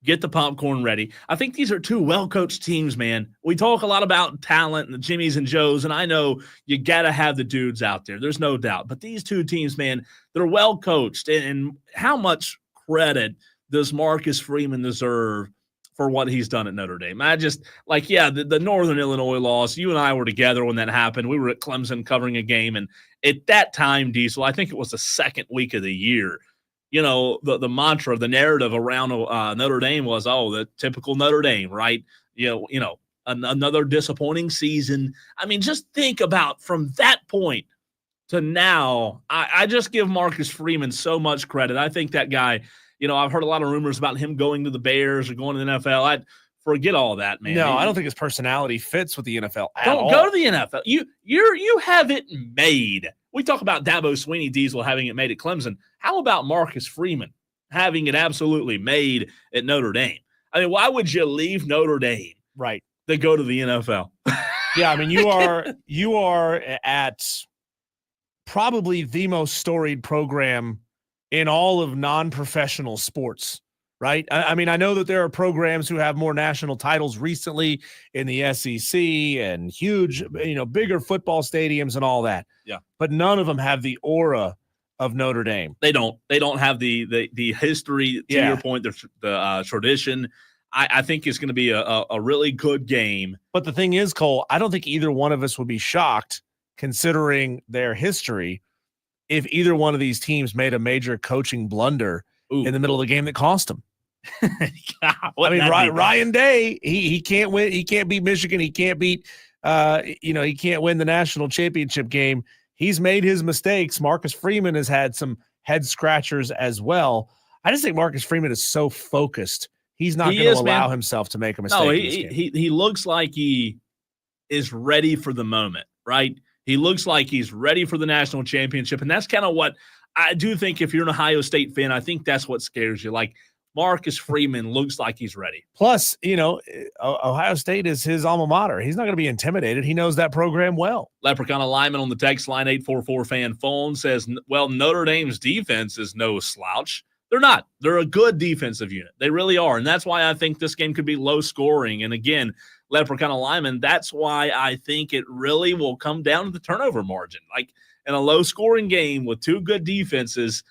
Get the popcorn ready. I think these are two well-coached teams, man. We talk a lot about talent and the Jimmies and Joes, and I know you got to have the dudes out there. There's no doubt. But these two teams, man, they're well-coached. And how much credit does Marcus Freeman deserve for what he's done at Notre Dame? I just, the Northern Illinois loss, you and I were together when that happened. We were at Clemson covering a game, and at that time, Diesel, I think it was the second week of the year, the mantra, the narrative around Notre Dame was, the typical Notre Dame, right? Another disappointing season. I mean, just think about from that point to now, I just give Marcus Freeman so much credit. I think that guy, I've heard a lot of rumors about him going to the Bears or going to the NFL. I'd forget all that, man. No, I don't think his personality fits with the NFL at all. Don't go to the NFL. You have it made. We talk about Dabo Swinney, Diesel having it made at Clemson. How about Marcus Freeman having it absolutely made at Notre Dame? I mean, why would you leave Notre Dame right to go to the NFL? Yeah, I mean, you are at probably the most storied program in all of non-professional sports, right? I mean, I know that there are programs who have more national titles recently in the SEC and huge, bigger football stadiums and all that. Yeah. But none of them have the aura of Notre Dame. They don't have the history, to your point, the tradition. I think it's going to be a really good game. But the thing is, Cole, I don't think either one of us would be shocked, considering their history, if either one of these teams made a major coaching blunder in the middle of the game that cost them. Ryan Day, he can't win. He can't beat Michigan. He can't beat, he can't win the national championship game. He's made his mistakes. Marcus Freeman has had some head scratchers as well. I just think Marcus Freeman is so focused. He's not going to allow himself to make a mistake. No, he looks like he is ready for the moment, right? He looks like he's ready for the national championship. And that's kind of what I do think. If you're an Ohio State fan, I think that's what scares you. Like, Marcus Freeman looks like he's ready. Plus, Ohio State is his alma mater. He's not going to be intimidated. He knows that program well. Leprechaun Alignment on the text line 844 fan phone says, well, Notre Dame's defense is no slouch. They're not. They're a good defensive unit. They really are. And that's why I think this game could be low scoring. And again, Leprechaun Alignment, that's why I think it really will come down to the turnover margin. Like in a low scoring game with two good defenses,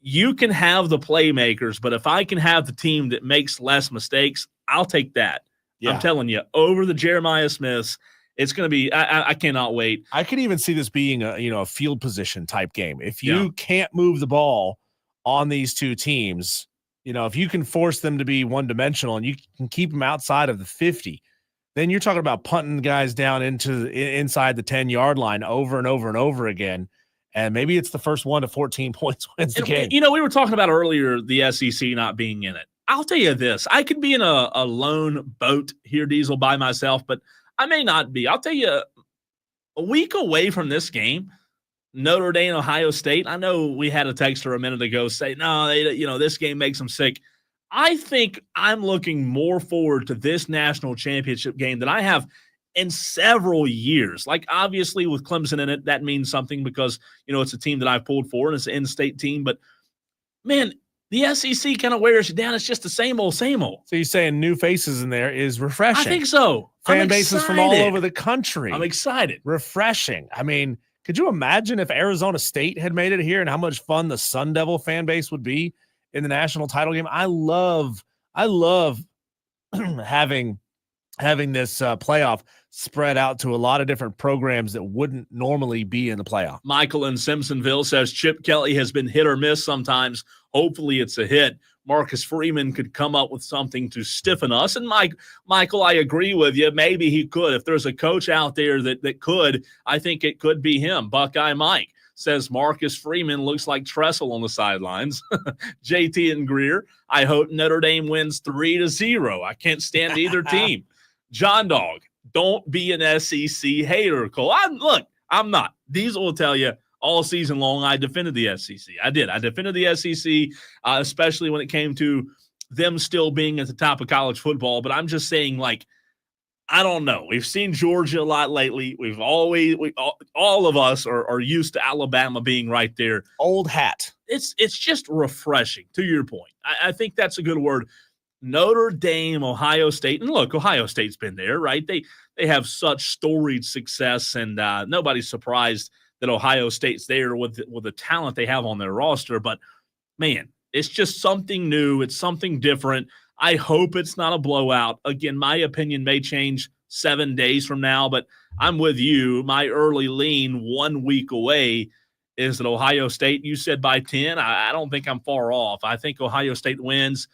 you can have the playmakers, but if I can have the team that makes less mistakes, I'll take that. Yeah. I'm telling you, over the Jeremiah Smiths, it's going to be. I cannot wait. I could even see this being a field position type game. If you can't move the ball on these two teams, if you can force them to be one dimensional and you can keep them outside of the 50, then you're talking about punting guys down inside the 10-yard line over and over and over again. And maybe it's the first 1 to 14 points wins the game. We were talking about earlier the SEC not being in it. I'll tell you this. I could be in a lone boat here, Diesel, by myself, but I may not be. I'll tell you, a week away from this game, Notre Dame, Ohio State, I know we had a texter a minute ago say, no, this game makes them sick. I think I'm looking more forward to this national championship game than I have in several years. Like, obviously, with Clemson in it, that means something because, it's a team that I've pulled for and it's an in-state team. But, man, the SEC kind of wears you down. It's just the same old, same old. So you're saying new faces in there is refreshing. I think so. Fan bases from all over the country. I'm excited. Refreshing. I mean, could you imagine if Arizona State had made it here and how much fun the Sun Devil fan base would be in the national title game? I love having this playoff spread out to a lot of different programs that wouldn't normally be in the playoff. Michael in Simpsonville says Chip Kelly has been hit or miss sometimes. Hopefully it's a hit. Marcus Freeman could come up with something to stiffen us. And Michael, I agree with you. Maybe he could. If there's a coach out there that could, I think it could be him. Buckeye Mike says Marcus Freeman looks like Tressel on the sidelines. JT and Greer, I hope Notre Dame wins 3-0. I can't stand either team. John Dog, don't be an SEC hater, Cole. I'm not. Diesel will tell you all season long I defended the SEC. I did. I defended the SEC, especially when it came to them still being at the top of college football. But I'm just saying, I don't know. We've seen Georgia a lot lately. All of us are used to Alabama being right there. Old hat. It's just refreshing, to your point. I think that's a good word. Notre Dame, Ohio State, and look, Ohio State's been there, right? They have such storied success, and nobody's surprised that Ohio State's there with the talent they have on their roster. But, man, it's just something new. It's something different. I hope it's not a blowout. Again, my opinion may change 7 days from now, but I'm with you. My early lean 1 week away is that Ohio State, you said by 10. I don't think I'm far off. I think Ohio State wins.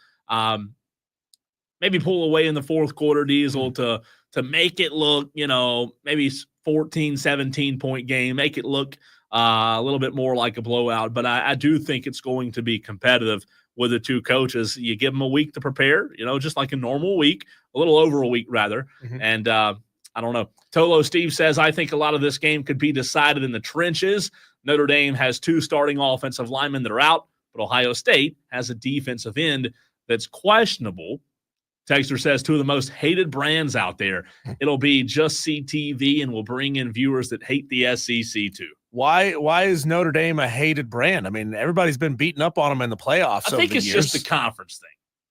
Maybe pull away in the fourth quarter, Diesel, to make it look, maybe 14, 17-point game, make it look a little bit more like a blowout. But I do think it's going to be competitive with the two coaches. You give them a week to prepare, just like a normal week, a little over a week rather. Mm-hmm. And I don't know. Tolo Steve says, I think a lot of this game could be decided in the trenches. Notre Dame has 2 starting offensive linemen that are out, but Ohio State has a defensive end that's questionable. Texter says 2 of the most hated brands out there. It'll be just CTV, and we'll bring in viewers that hate the SEC too. Why is Notre Dame a hated brand? I mean, everybody's been beating up on them in the playoffs. I think it's just the conference thing.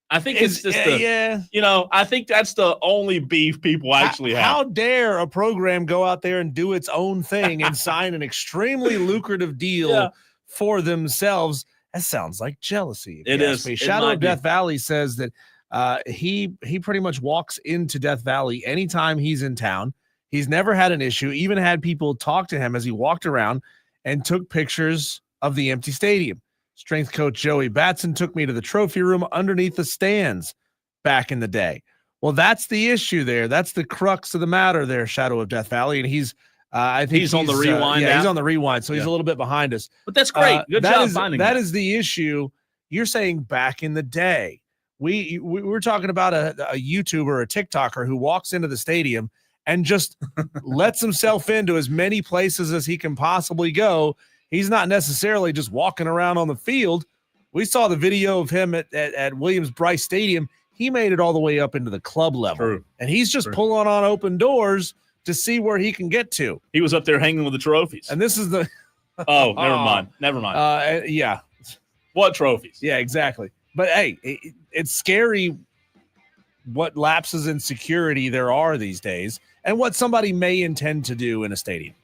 I think it's just I think that's the only beef people actually have. How dare a program go out there and do its own thing and sign an extremely lucrative deal for themselves? That sounds like jealousy. It is. Shadow of Death Valley says that he pretty much walks into Death Valley anytime he's in town. He's never had an issue, even had people talk to him as he walked around and took pictures of the empty stadium. Strength coach Joey Batson took me to the trophy room underneath the stands back in the day. Well, that's the issue there. That's the crux of the matter there, Shadow of Death Valley. And I think he's on the rewind. He's on the rewind, so he's a little bit behind us. But that's great. Good job finding that. That is the issue. You're saying back in the day. We were talking about a YouTuber, a TikToker who walks into the stadium and just lets himself into as many places as he can possibly go. He's not necessarily just walking around on the field. We saw the video of him at Williams-Brice Stadium. He made it all the way up into the club level. True. And he's just pulling on open doors to see where he can get to. He was up there hanging with the trophies. And this is the – oh, never mind. Yeah. What trophies? Yeah, exactly. But, hey, it's scary what lapses in security there are these days and what somebody may intend to do in a stadium.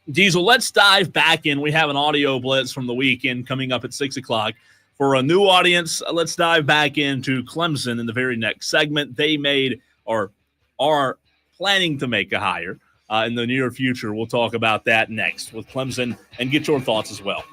Diesel, let's dive back in. We have an audio blitz from the weekend coming up at 6 o'clock. For a new audience, let's dive back into Clemson in the very next segment. They made or are planning to make a hire in the near future. We'll talk about that next with Clemson and get your thoughts as well.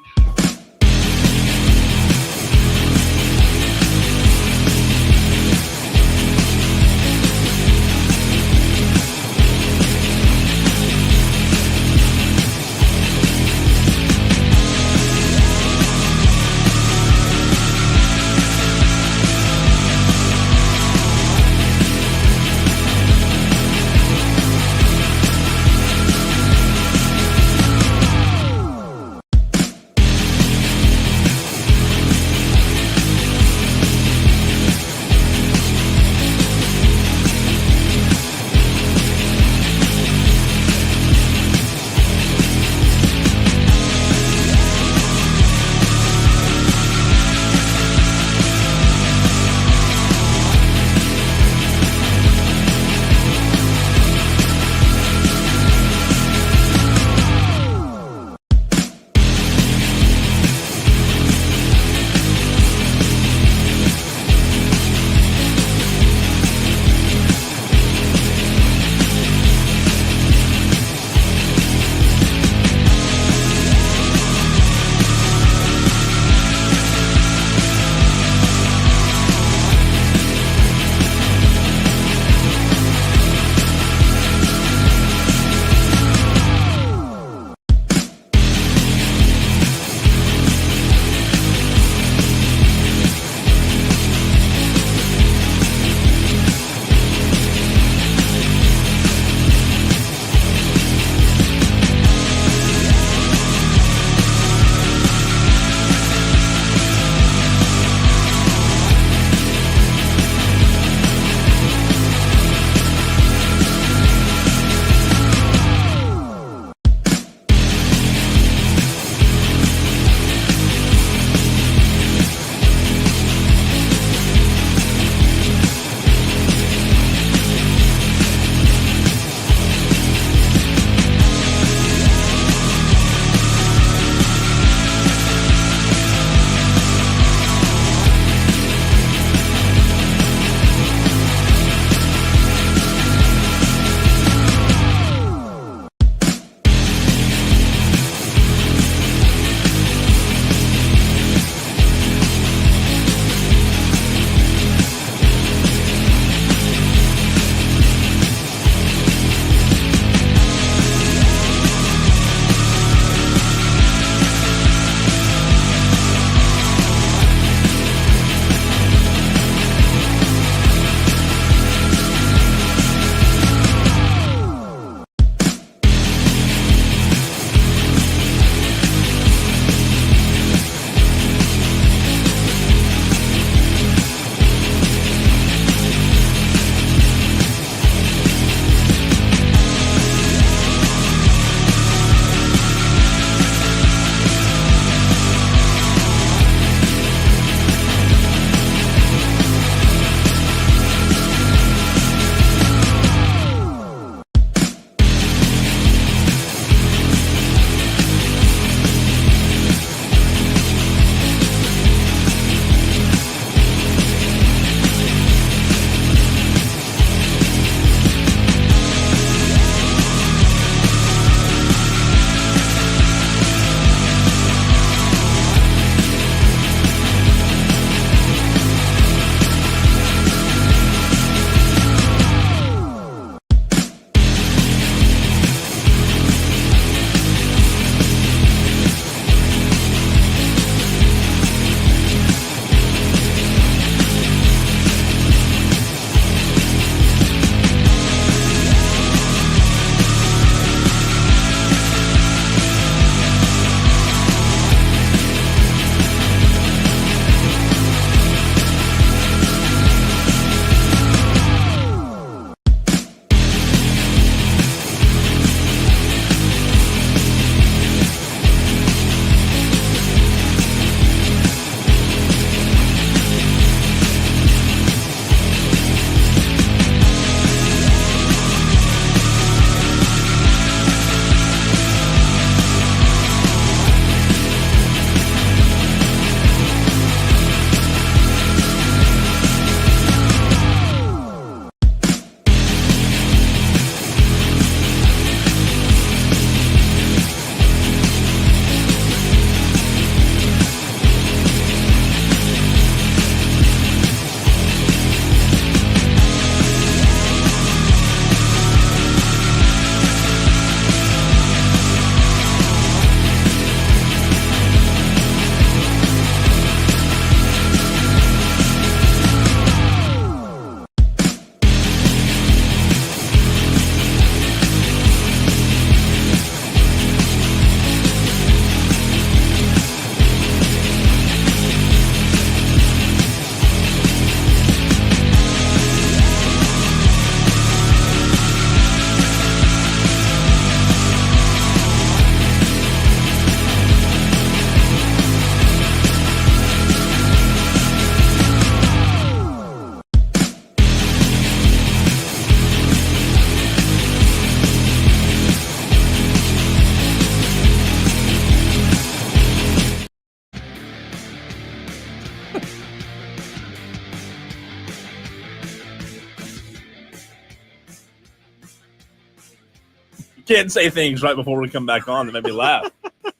can't say things right before we come back on that make me laugh.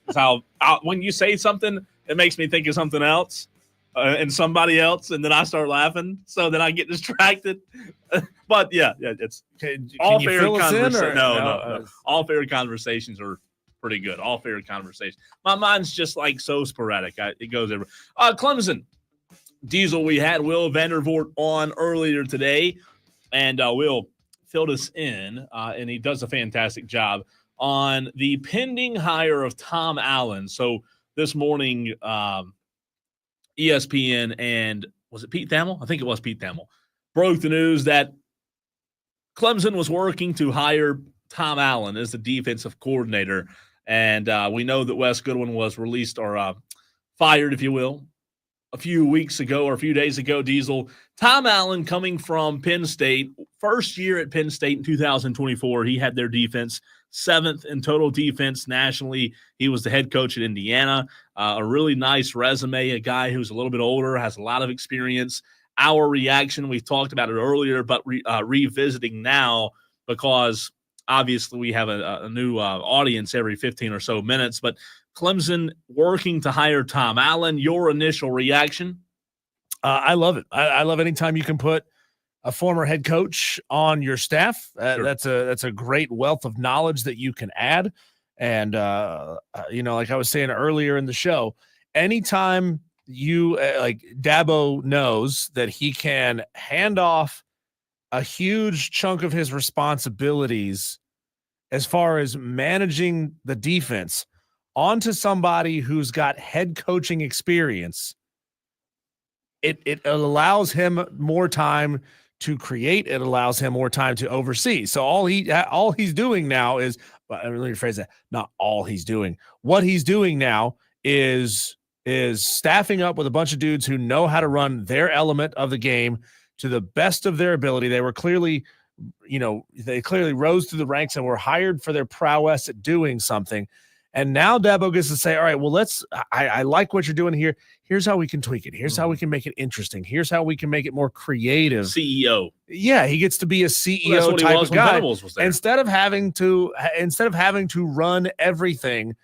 It's how when you say something, it makes me think of something else and somebody else, and then I start laughing, so then I get distracted. But yeah, it's all fair conversations. No. All fair conversations are pretty good. All fair conversations. My mind's just like so sporadic. It goes everywhere. Clemson, Diesel. We had Will Vandervoort on earlier today, and Will filled us in, and he does a fantastic job on the pending hire of Tom Allen. So this morning, ESPN and was it Pete Thamel? I think it was Pete Thamel broke the news that Clemson was working to hire Tom Allen as the defensive coordinator. And we know that Wes Goodwin was released or fired, if you will, a few weeks ago or a few days ago, Diesel. Tom Allen coming from Penn State, first year at Penn State in 2024. He had their defense 7th in total defense nationally. He was the head coach at Indiana. A really nice resume, a guy who's a little bit older, has a lot of experience. Our reaction, we've talked about it earlier, but revisiting now because obviously we have a new audience every 15 or so minutes. But Clemson working to hire Tom Allen. Your initial reaction? I love it. I love anytime you can put a former head coach on your staff. Sure. That's a great wealth of knowledge that you can add. And, like I was saying earlier in the show, anytime you like Dabo knows that he can hand off a huge chunk of his responsibilities as far as managing the defense onto somebody who's got head coaching experience, it allows him more time to create. It allows him more time to oversee. So all he's doing now is, let me rephrase that, not all he's doing. What he's doing now is staffing up with a bunch of dudes who know how to run their element of the game to the best of their ability. They were clearly, they clearly rose through the ranks and were hired for their prowess at doing something. And now Dabo gets to say, all right, well, I like what you're doing here. Here's how we can tweak it. Here's how we can make it interesting. Here's how we can make it more creative. CEO. Yeah, he gets to be a CEO type of guy. Instead of having to run everything,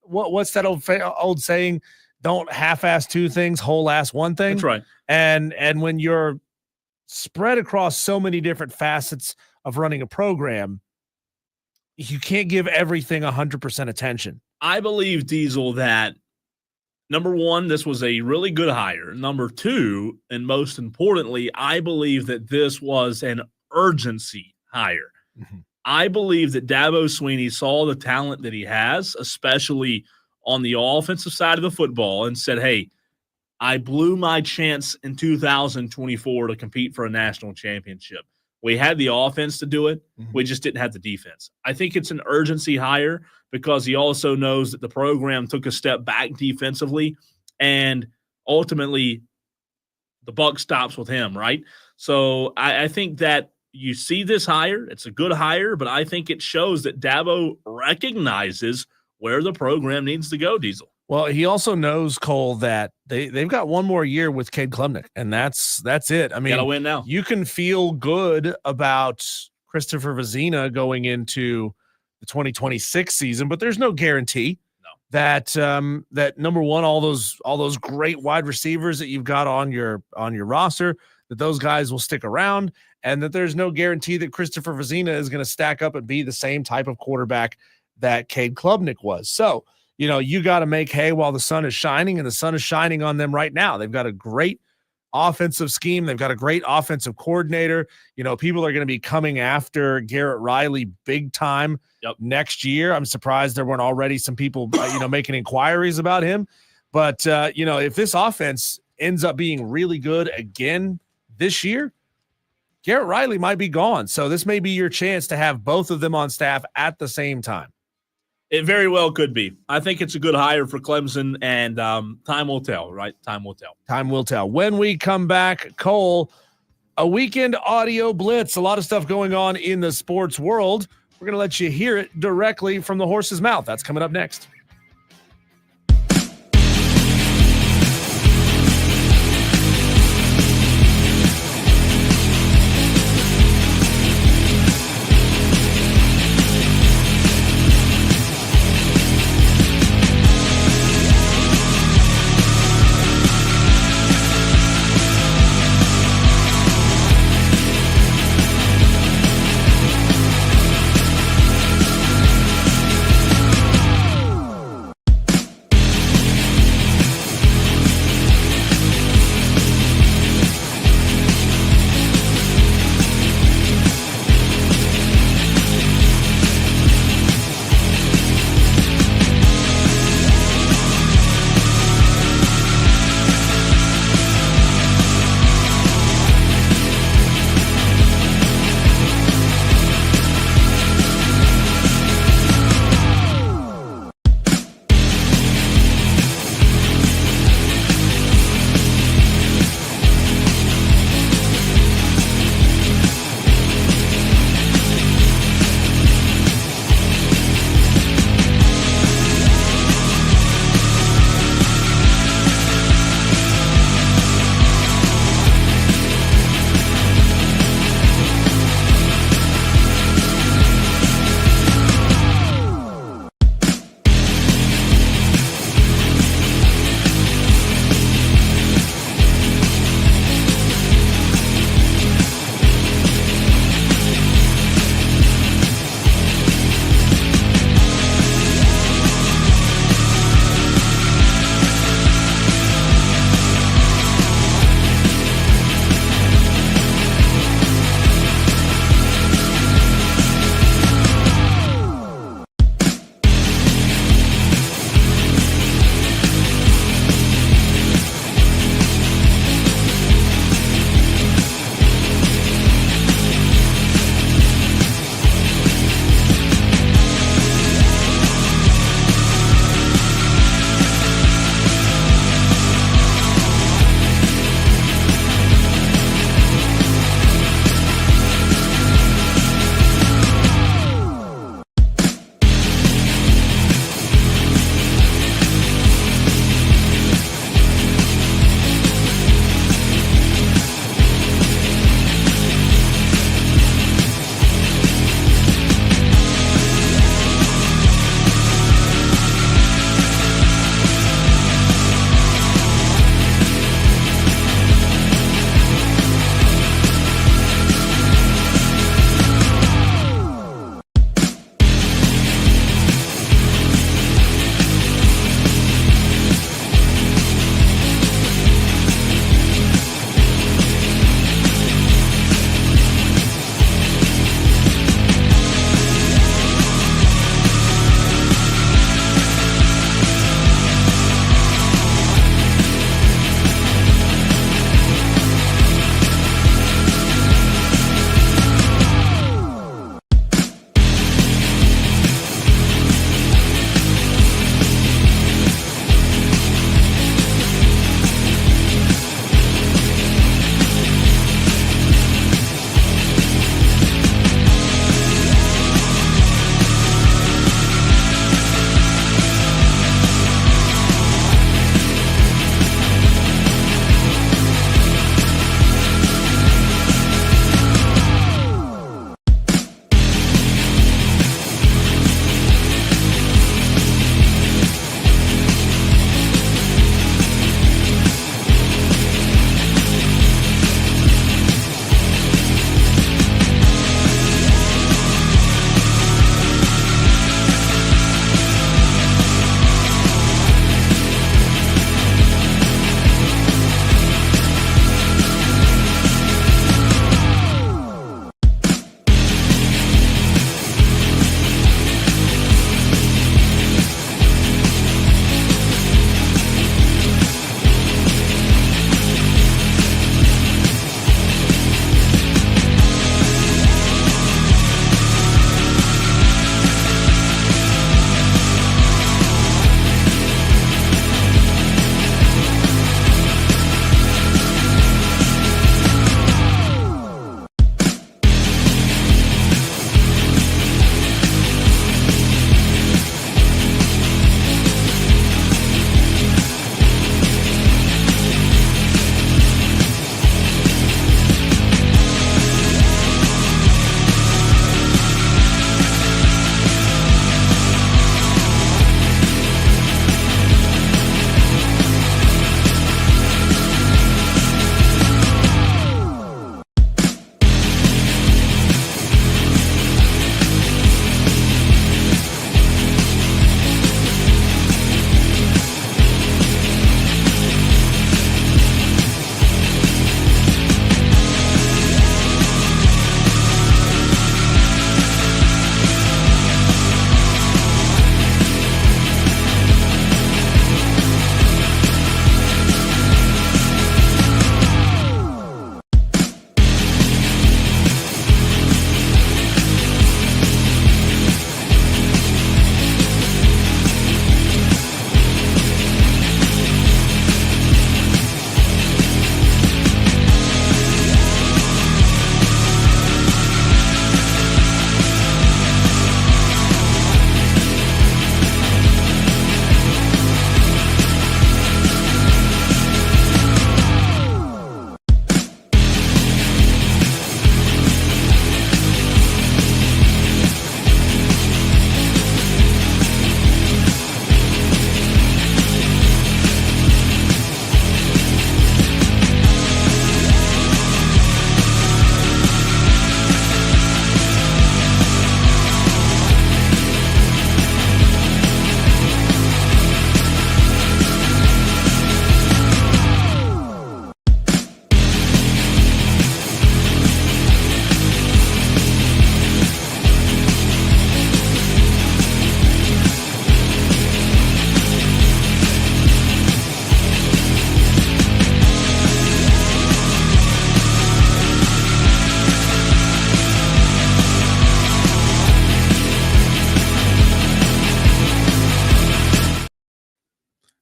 what's that old saying? Don't half-ass two things, whole-ass one thing. That's right. And when you're spread across so many different facets of running a program, you can't give everything 100% attention. I believe, Diesel, that number one, this was a really good hire. Number two, and most importantly, I believe that this was an urgency hire. Mm-hmm. I believe that Dabo Swinney saw the talent that he has, especially on the offensive side of the football, and said, hey, I blew my chance in 2024 to compete for a national championship. We had the offense to do it. Mm-hmm. We just didn't have the defense. I think it's an urgency hire because he also knows that the program took a step back defensively, and ultimately the buck stops with him, right? So I think that you see this hire. It's a good hire, but I think it shows that Dabo recognizes where the program needs to go, Diesel. Well, he also knows, Cole, that they've got one more year with Cade Klubnik, and that's it. I mean, gotta win now. You can feel good about Christopher Vezina going into the 2026 season, but there's no guarantee that that number one, all those great wide receivers that you've got on your roster, that those guys will stick around, and that there's no guarantee that Christopher Vezina is going to stack up and be the same type of quarterback that Cade Klubnik was. So, you got to make hay while the sun is shining, and the sun is shining on them right now. They've got a great offensive scheme. They've got a great offensive coordinator. People are going to be coming after Garrett Riley big time next year. I'm surprised there weren't already some people, making inquiries about him. But, if this offense ends up being really good again this year, Garrett Riley might be gone. So this may be your chance to have both of them on staff at the same time. It very well could be. I think it's a good hire for Clemson, and time will tell, right? Time will tell. Time will tell. When we come back, Cole, a weekend audio blitz, a lot of stuff going on in the sports world. We're going to let you hear it directly from the horse's mouth. That's coming up next.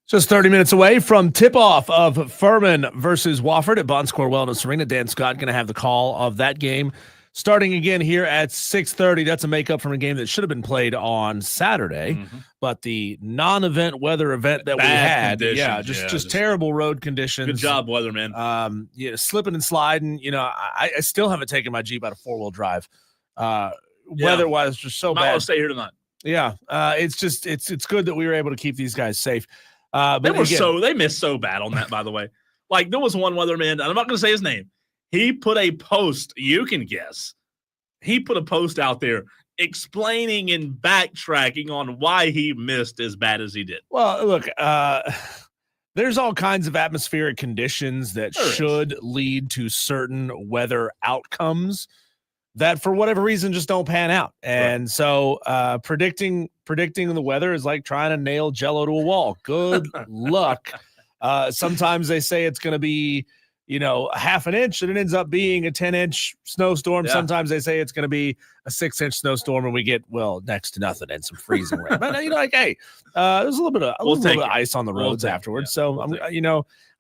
Just 30 minutes away from tip-off of Furman versus Wofford at Bon Square Wellness Arena. Dan Scott going to have the call of that game starting again here at 6:30. That's a makeup from a game that should have been played on Saturday, but the non-event weather event that we had, just terrible road conditions. Good job, weatherman. Slipping and sliding. I still haven't taken my Jeep out of four-wheel drive. Weather-wise, just so bad. I'll stay here tonight. Yeah, it's good that we were able to keep these guys safe. They missed so bad on that, by the way. Like, there was one weatherman, and I'm not going to say his name. He put a post, you can guess. He put a post out there explaining and backtracking on why he missed as bad as he did. Well, look, there's all kinds of atmospheric conditions that should lead to certain weather outcomes that for whatever reason just don't pan out. And so predicting the weather is like trying to nail Jell-O to a wall. Good luck. Sometimes they say it's going to be, a half an inch and it ends up being a 10-inch snowstorm. Yeah. Sometimes they say it's going to be a 6-inch snowstorm and we get, next to nothing and some freezing rain. But, hey, there's a little bit of ice on the roads afterwards. So,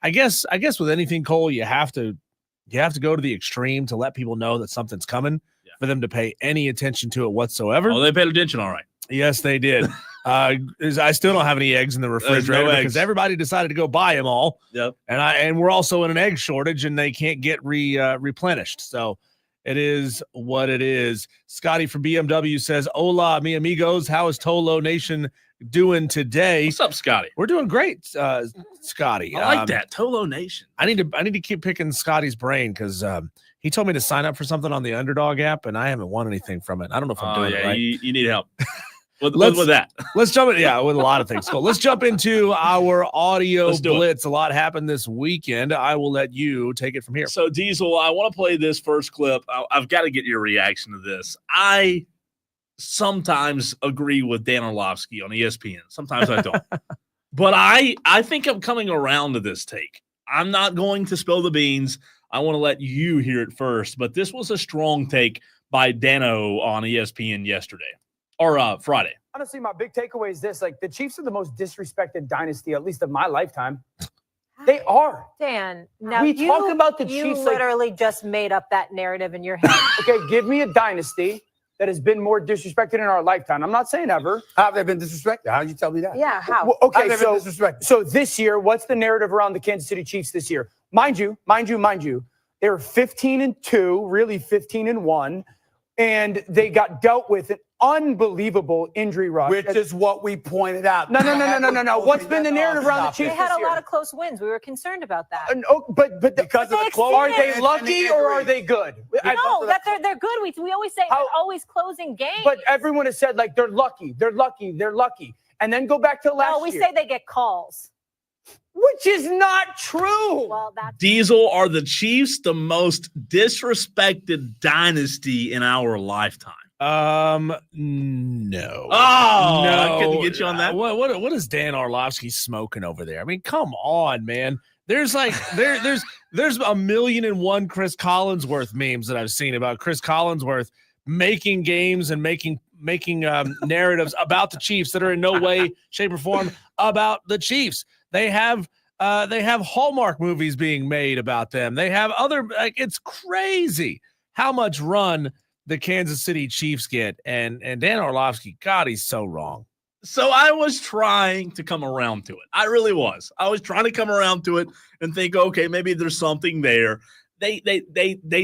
I guess with anything, Cole, you have to go to the extreme to let people know that something's coming for them to pay any attention to it whatsoever. Oh, they paid attention. All right. Yes, they did. I still don't have any eggs in the refrigerator because everybody decided to go buy them all. Yep. And we're also in an egg shortage and they can't get replenished. So it is what it is. Scotty from BMW says, "Hola, mi amigos. How is Tolo Nation doing today?" What's up, Scotty? We're doing great, Scotty. I like that. Tolo Nation. I need to keep picking Scotty's brain because he told me to sign up for something on the Underdog app, and I haven't won anything from it. I don't know if I'm doing it right. You need help. With that. Let's jump in. Yeah, with a lot of things. Cool. Let's jump into our audio blitz. A lot happened this weekend. I will let you take it from here. So, Diesel, I want to play this first clip. I've got to get your reaction to this. I sometimes agree with Dan Orlovsky on ESPN. Sometimes I don't. But I think I'm coming around to this take. I'm not going to spill the beans. I want to let you hear it first. But this was a strong take by Dano on ESPN yesterday. Or Friday. Honestly, my big takeaway is this. Like, the Chiefs are the most disrespected dynasty, at least of my lifetime. They are. Dan, now we talk about the you Chiefs. Literally just made up that narrative in your head. Okay, give me a dynasty that has been more disrespected in our lifetime. I'm not saying ever. How have they been disrespected? How did you tell me that? Yeah, how? Well, okay, how so this year, what's the narrative around the Kansas City Chiefs this year? Mind you, they were 15-2, really 15-1. And they got dealt with an unbelievable injury rush. Which is what we pointed out. No. What's been the narrative around the Chiefs? They had this a year? lot of close wins. We were concerned about that. But because of the close, are they lucky or are they good? No, they're good. We always say they're always closing games. But everyone has said, like, they're lucky. And then go back to last year. No, we say they get calls. Which is not true. Well, that's Diesel, are the Chiefs the most disrespected dynasty in our lifetime? No. No. I couldn't get you on that. What is Dan Orlovsky smoking over there? I mean, come on, man. There's like there's 1,000,001 Chris Collinsworth memes that I've seen about Chris Collinsworth making games and making narratives about the Chiefs that are in no way, shape, or form about the Chiefs. They have Hallmark movies being made about them. They have it's crazy how much run the Kansas City Chiefs get. And Dan Orlovsky, God, he's so wrong. So I was trying to come around to it. I really was. I was trying to come around to it and think, okay, maybe there's something there. They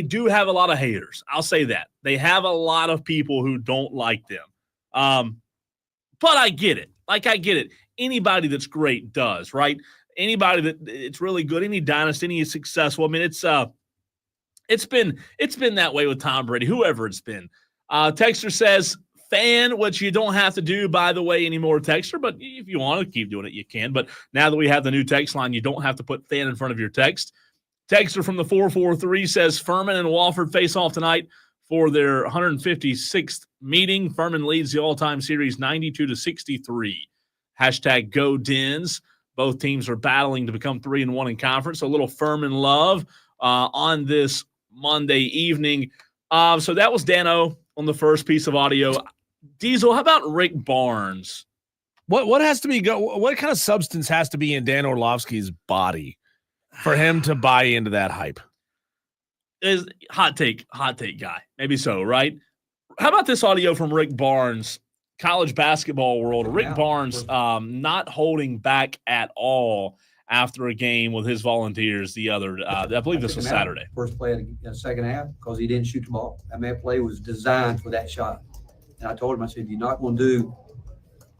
do have a lot of haters. I'll say that. They have a lot of people who don't like them. But I get it. I get it. Anybody that's great does, right? Anybody that it's really good, any dynasty, any successful. I mean, it's been that way with Tom Brady, whoever it's been. Texter says, fan, which you don't have to do, by the way, anymore, Texter, but if you want to keep doing it, you can. But now that we have the new text line, you don't have to put fan in front of your text. Texter from the 443 says, Furman and Wofford face off tonight for their 156th meeting. Furman leads the all-time series 92-63. Hashtag Go Dens. Both teams are battling to become 3-1 in conference. So a little Furman love on this Monday evening. So that was Dano on the first piece of audio. Diesel, how about Rick Barnes What has to be what kind of substance has to be in Dan Orlovsky's body for him to buy into that hype? Is hot take guy. Maybe so, right? How about this audio from Rick Barnes, college basketball world? Rick Barnes not holding back at all after a game with his Volunteers the other, I believe this was Saturday. First play of the second half because he didn't shoot the ball. That play was designed for that shot. And I told him, I said, you're not going to do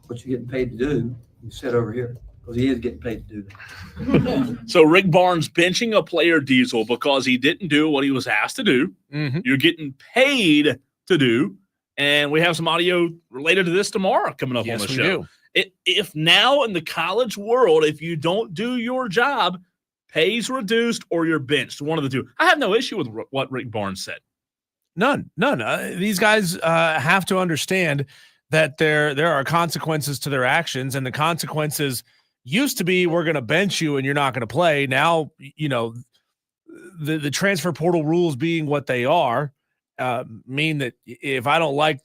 what you're getting paid to do. You sit over here because he is getting paid to do that. So Rick Barnes benching a player, Diesel, because he didn't do what he was asked to do. Mm-hmm. You're getting paid to do. And we have some audio related to this tomorrow coming up on the show. If now in the college world, if you don't do your job, pay's reduced or you're benched, one of the two. I have no issue with what Rick Barnes said. None. These guys have to understand that there are consequences to their actions, and the consequences used to be we're going to bench you and you're not going to play. Now, the transfer portal rules being what they are mean that if I don't like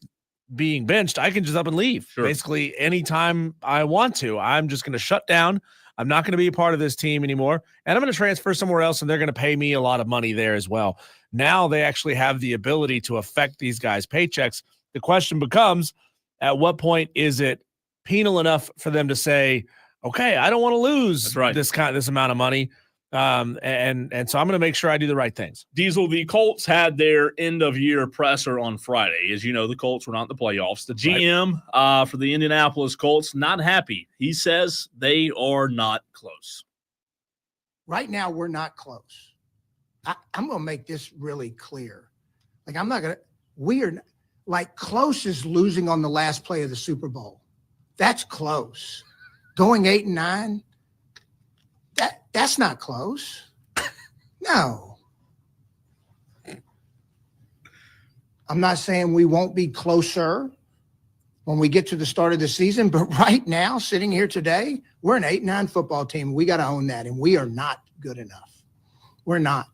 being benched, I can just up and leave. Sure. Basically, anytime I want to. I'm just going to shut down. I'm not going to be a part of this team anymore, and I'm going to transfer somewhere else, and they're going to pay me a lot of money there as well. Now they actually have the ability to affect these guys' paychecks. The question becomes, at what point is it penal enough for them to say, okay, I don't want to lose this amount of money, and so I'm going to make sure I do the right things. Diesel, the Colts had their end-of-year presser on Friday. As you know, the Colts were not in the playoffs. The GM for the Indianapolis Colts, not happy. He says they are not close. Right now, we're not close. I'm going to make this really clear. We are like close as losing on the last play of the Super Bowl. That's close. Going 8-9, that's not close. No. I'm not saying we won't be closer when we get to the start of the season, but right now, sitting here today, we're an 8-9 football team. We got to own that, and we are not good enough. We're not.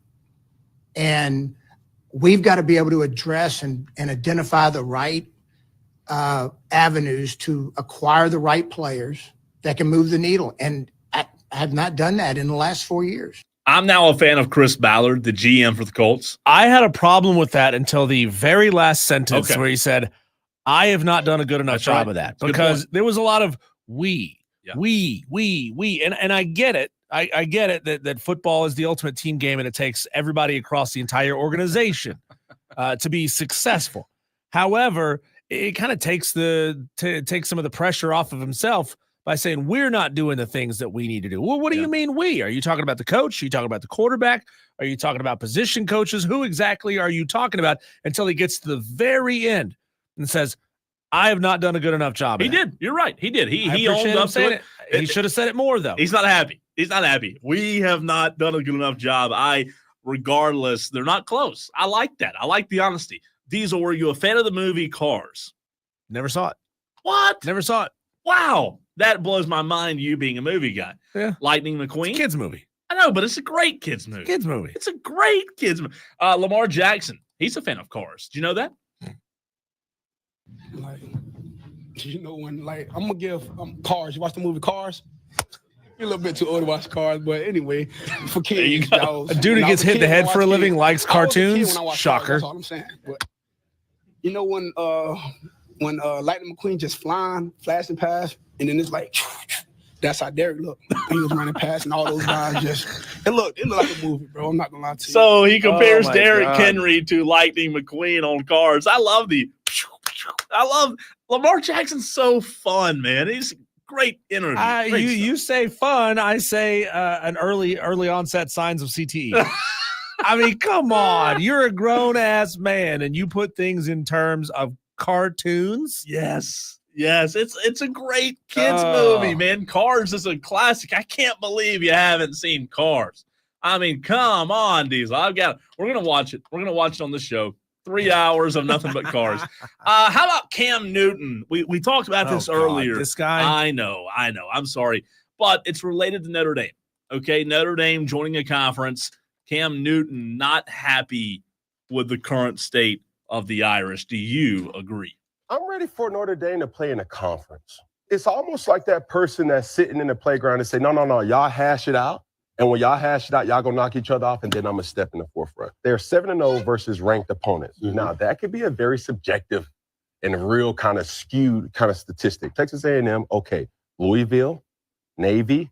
And we've got to be able to address and identify the right avenues to acquire the right players that can move the needle. And I have not done that in the last 4 years. I'm now a fan of Chris Ballard, the GM for the Colts. I had a problem with that until the very last sentence where he said, I have not done a good enough job of that. Because there was a lot of we. And I get it. I get it that football is the ultimate team game and it takes everybody across the entire organization to be successful. However, it kind of takes some of the pressure off of himself by saying we're not doing the things that we need to do. Well, what do you mean we? Are you talking about the coach? Are you talking about the quarterback? Are you talking about position coaches? Who exactly are you talking about? Until he gets to the very end and says, I have not done a good enough job. He did. You're right. He did. He owned up to it. He should have said it more, though. He's not happy. We have not done a good enough job. Regardless, they're not close. I like that. I like the honesty. Diesel, were you a fan of the movie Cars? Never saw it. What? Never saw it. Wow. That blows my mind, you being a movie guy. Yeah. Lightning McQueen. It's a kids movie. I know, but it's a great kids movie. It's a great kids movie. Lamar Jackson, he's a fan of Cars. Do you know that? I'm gonna give Cars. You watch the movie Cars? You're a little bit too old to watch Cars, but anyway, for kids, a dude who gets hit in the head for a living likes cartoons. Shocker. That's all I'm saying. But you know when Lightning McQueen just flying, flashing past, and then it's like that's how Derek looked. He was running past, and all those guys it looked like a movie, bro. I'm not gonna lie to you. So he compares Derrick Henry to Lightning McQueen on Cars. I love Lamar Jackson's so fun, man. He's great interview. You say fun, I say an early onset signs of CTE. I mean, come on. You're a grown-ass man, and you put things in terms of cartoons? Yes. It's a great kids movie, man. Cars is a classic. I can't believe you haven't seen Cars. I mean, come on, Diesel. We're going to watch it. We're going to watch it on the show. 3 hours of nothing but Cars. How about Cam Newton? We talked about this earlier. This guy. I know. I'm sorry. But it's related to Notre Dame. Okay, Notre Dame joining a conference. Cam Newton not happy with the current state of the Irish. Do you agree? I'm ready for Notre Dame to play in a conference. it's almost like that person that's sitting in the playground and say, no, y'all hash it out. And when y'all hash it out, y'all gonna knock each other off, and then I'm gonna step in the forefront. They're 7-0 versus ranked opponents. Mm-hmm. Now, that could be a very subjective and real kind of skewed kind of statistic. Texas A&M, okay. Louisville, Navy,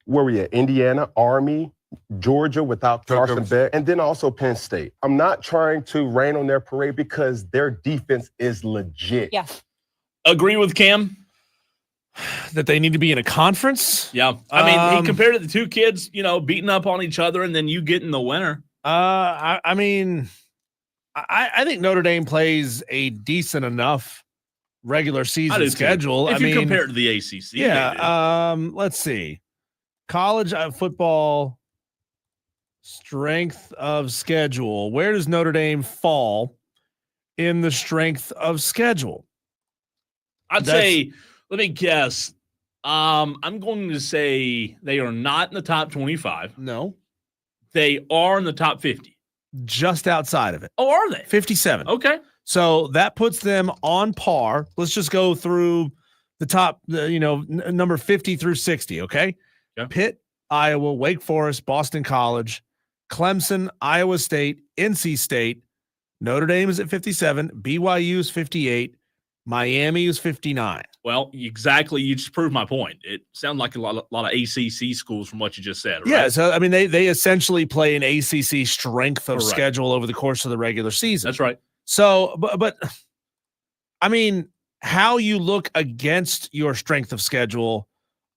where we at? Indiana, Army, Georgia without Carson Beck, and then also Penn State. I'm not trying to rain on their parade because their defense is legit. Yeah. Agree with Cam? That they need to be in a conference? Yeah. I mean, he compared it to two kids, beating up on each other, and then you getting the winner. I mean, I think Notre Dame plays a decent enough regular season schedule. If you compare it to the ACC. Yeah. Let's see. College football strength of schedule. Where does Notre Dame fall in the strength of schedule? I'd say, let me guess. I'm going to say they are not in the top 25. No. They are in the top 50. Just outside of it. Oh, are they? 57. Okay. So that puts them on par. Let's just go through the top, number 50 through 60, okay? Yeah. Pitt, Iowa, Wake Forest, Boston College, Clemson, Iowa State, NC State, Notre Dame is at 57, BYU is 58, Miami is 59. Well, exactly. You just proved my point. It sounded like a lot of ACC schools from what you just said, right? Yeah, so I mean, they essentially play an ACC strength of schedule over the course of the regular season. That's right. So, but I mean, how you look against your strength of schedule,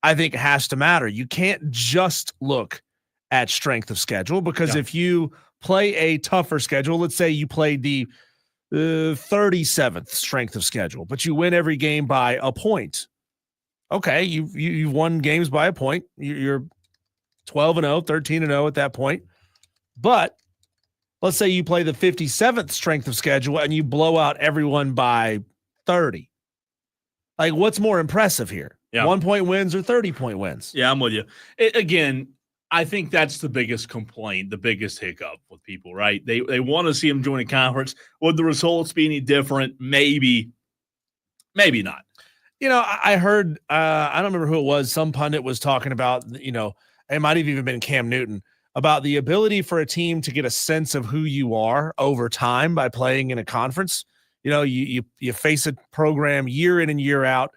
I think has to matter. You can't just look at strength of schedule because if you play a tougher schedule, let's say you played the 37th strength of schedule, but you win every game by a point. Okay, you've won games by a point. You're 12-0, 13-0 at that point. But let's say you play the 57th strength of schedule and you blow out everyone by 30. Like, what's more impressive here? Yeah. 1-point wins or 30-point wins? Yeah, I'm with you. Again, I think that's the biggest complaint, the biggest hiccup with people, right? They want to see them join a conference. Would the results be any different? Maybe not. I heard, I don't remember who it was, some pundit was talking about, it might have even been Cam Newton, about the ability for a team to get a sense of who you are over time by playing in a conference. You face a program year in and year out.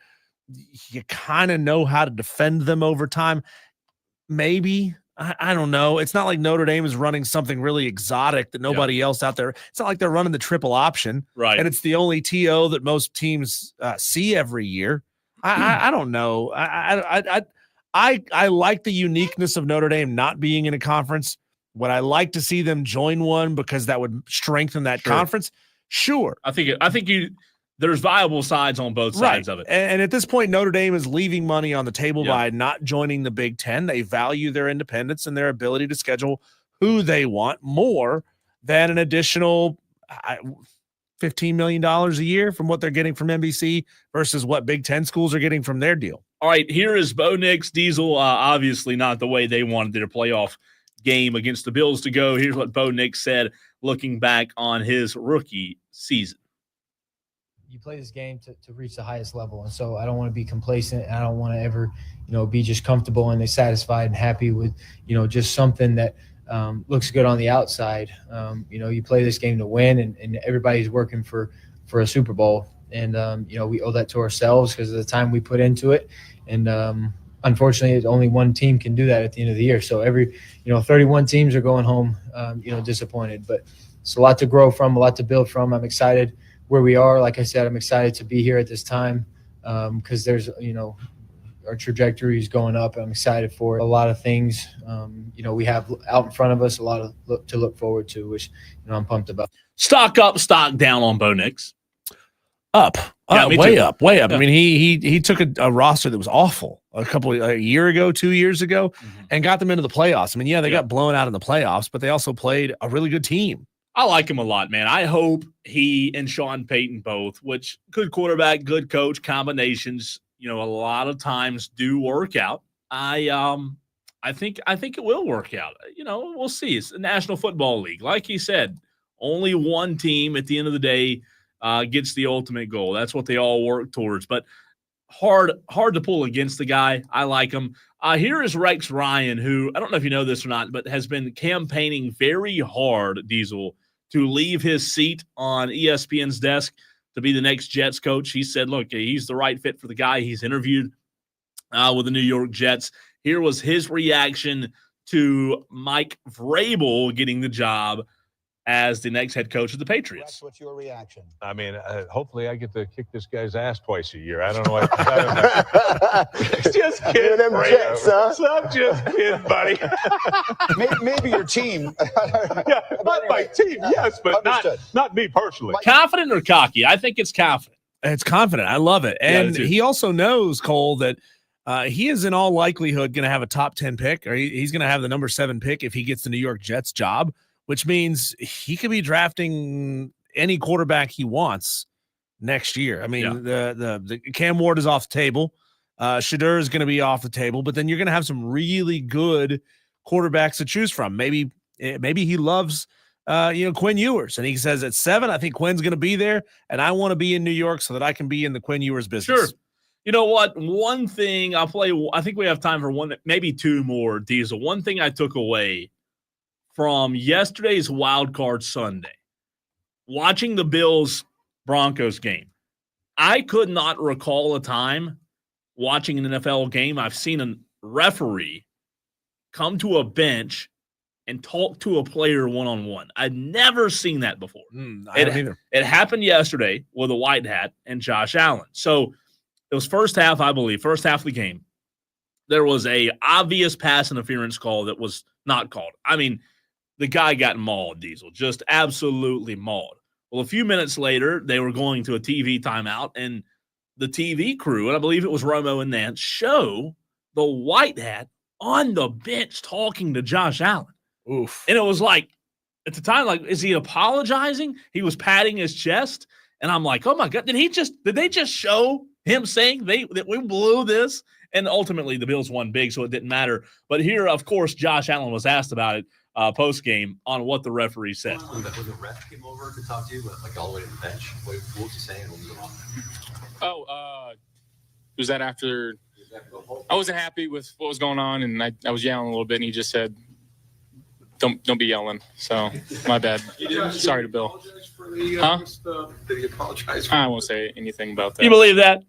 You kind of know how to defend them over time. Maybe. I don't know. It's not like Notre Dame is running something really exotic that nobody else out there. It's not like they're running the triple option. Right. And it's the only TO that most teams see every year. I don't know. I like the uniqueness of Notre Dame not being in a conference. Would I like to see them join one because that would strengthen that conference? Sure. I think there's viable sides on both sides of it. And at this point, Notre Dame is leaving money on the table by not joining the Big Ten. They value their independence and their ability to schedule who they want more than an additional $15 million a year from what they're getting from NBC versus what Big Ten schools are getting from their deal. All right, here is Bo Nix. Diesel, obviously not the way they wanted their playoff game against the Bills to go. Here's what Bo Nix said looking back on his rookie season. You play this game to reach the highest level. And so I don't want to be complacent. I don't want to ever, be just comfortable and satisfied and happy with, just something that looks good on the outside. You play this game to win and everybody's working for a Super Bowl. And, we owe that to ourselves because of the time we put into it. And unfortunately, only one team can do that at the end of the year. So 31 teams are going home, disappointed. But it's a lot to grow from, a lot to build from. I'm excited where we are. Like I said, I'm excited to be here at this time because there's, our trajectory is going up. I'm excited for a lot of things. We have out in front of us a lot to look forward to, which I'm pumped about. Stock up, stock down on Bo Nix. Up, way up. Yeah. I mean, he took a roster that was awful a year ago, 2 years ago, and got them into the playoffs. I mean, they got blown out in the playoffs, but they also played a really good team. I like him a lot, man. I hope he and Sean Payton both, which good quarterback, good coach combinations, a lot of times do work out. I think it will work out. We'll see. It's the National Football League. Like he said, only one team at the end of the day gets the ultimate goal. That's what they all work towards. But hard to pull against the guy. I like him. Here is Rex Ryan, who I don't know if you know this or not, but has been campaigning very hard, Diesel, to leave his seat on ESPN's desk to be the next Jets coach. He said, look, he's the right fit for the guy. He's interviewed with the New York Jets. Here was his reaction to Mike Vrabel getting the job as the next head coach of the Patriots. What's your reaction? I mean, hopefully I get to kick this guy's ass twice a year. I don't know what just kidding. Them Jets, huh? I'm just kidding, buddy. Maybe your team. Yeah, not my team, yes, but not me personally. Confident or cocky? I think it's confident. It's confident. I love it. And he also knows, Cole, that he is in all likelihood going to have a top 10 pick, or he's going to have the number 7 pick if he gets the New York Jets job, which means he could be drafting any quarterback he wants next year. I mean, the Cam Ward is off the table. Shedeur is going to be off the table, but then you're going to have some really good quarterbacks to choose from. Maybe he loves Quinn Ewers, and he says at 7, I think Quinn's going to be there, and I want to be in New York so that I can be in the Quinn Ewers business. Sure. You know what? One thing I think we have time for one, maybe 2 more, Diesel. One thing I took away from yesterday's Wild Card Sunday, watching the Bills-Broncos game, I could not recall a time watching an NFL game I've seen a referee come to a bench and talk to a player one-on-one. I'd never seen that before. I haven't either. It happened yesterday with a white hat and Josh Allen. So it was first half of the game. There was a obvious pass interference call that was not called. I mean, the guy got mauled, Diesel, just absolutely mauled. Well, a few minutes later, they were going to a TV timeout, and the TV crew, and I believe it was Romo and Nance, show the white hat on the bench talking to Josh Allen. Oof. And it was like, at the time, like, is he apologizing? He was patting his chest, and I'm like, oh my God, did they just show him saying that we blew this? And ultimately, the Bills won big, so it didn't matter. But here, of course, Josh Allen was asked about it post-game on what the referee said. When the ref came over to talk to you, like all the way to the bench, what was he saying? What was going on? Was that after I wasn't happy with what was going on, and I was yelling a little bit, and he just said, don't be yelling. So, my bad. Sorry to Bill. Huh? Did he apologize? I won't say anything about that. You believe that?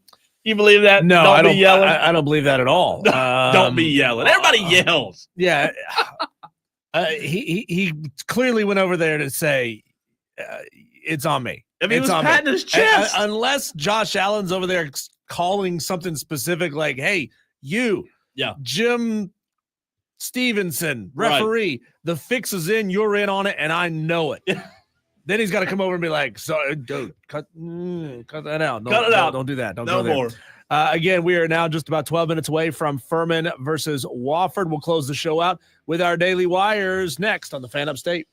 You believe that? No, don't I don't. Be yelling? I don't believe that at all. Don't be yelling. Everybody yells. Yeah. He clearly went over there to say, it's on me. I mean, he was patting his chest. Unless Josh Allen's over there calling something specific like, hey, Jim Stevenson, referee, right. The fix is in, you're in on it, and I know it. Then he's got to come over and be like, sorry, dude, cut that out. Cut it out. Don't do that. Don't no go there. More. Again, we are now just about 12 minutes away from Furman versus Wofford. We'll close the show out with our Daily Wires next on the Fan Upstate.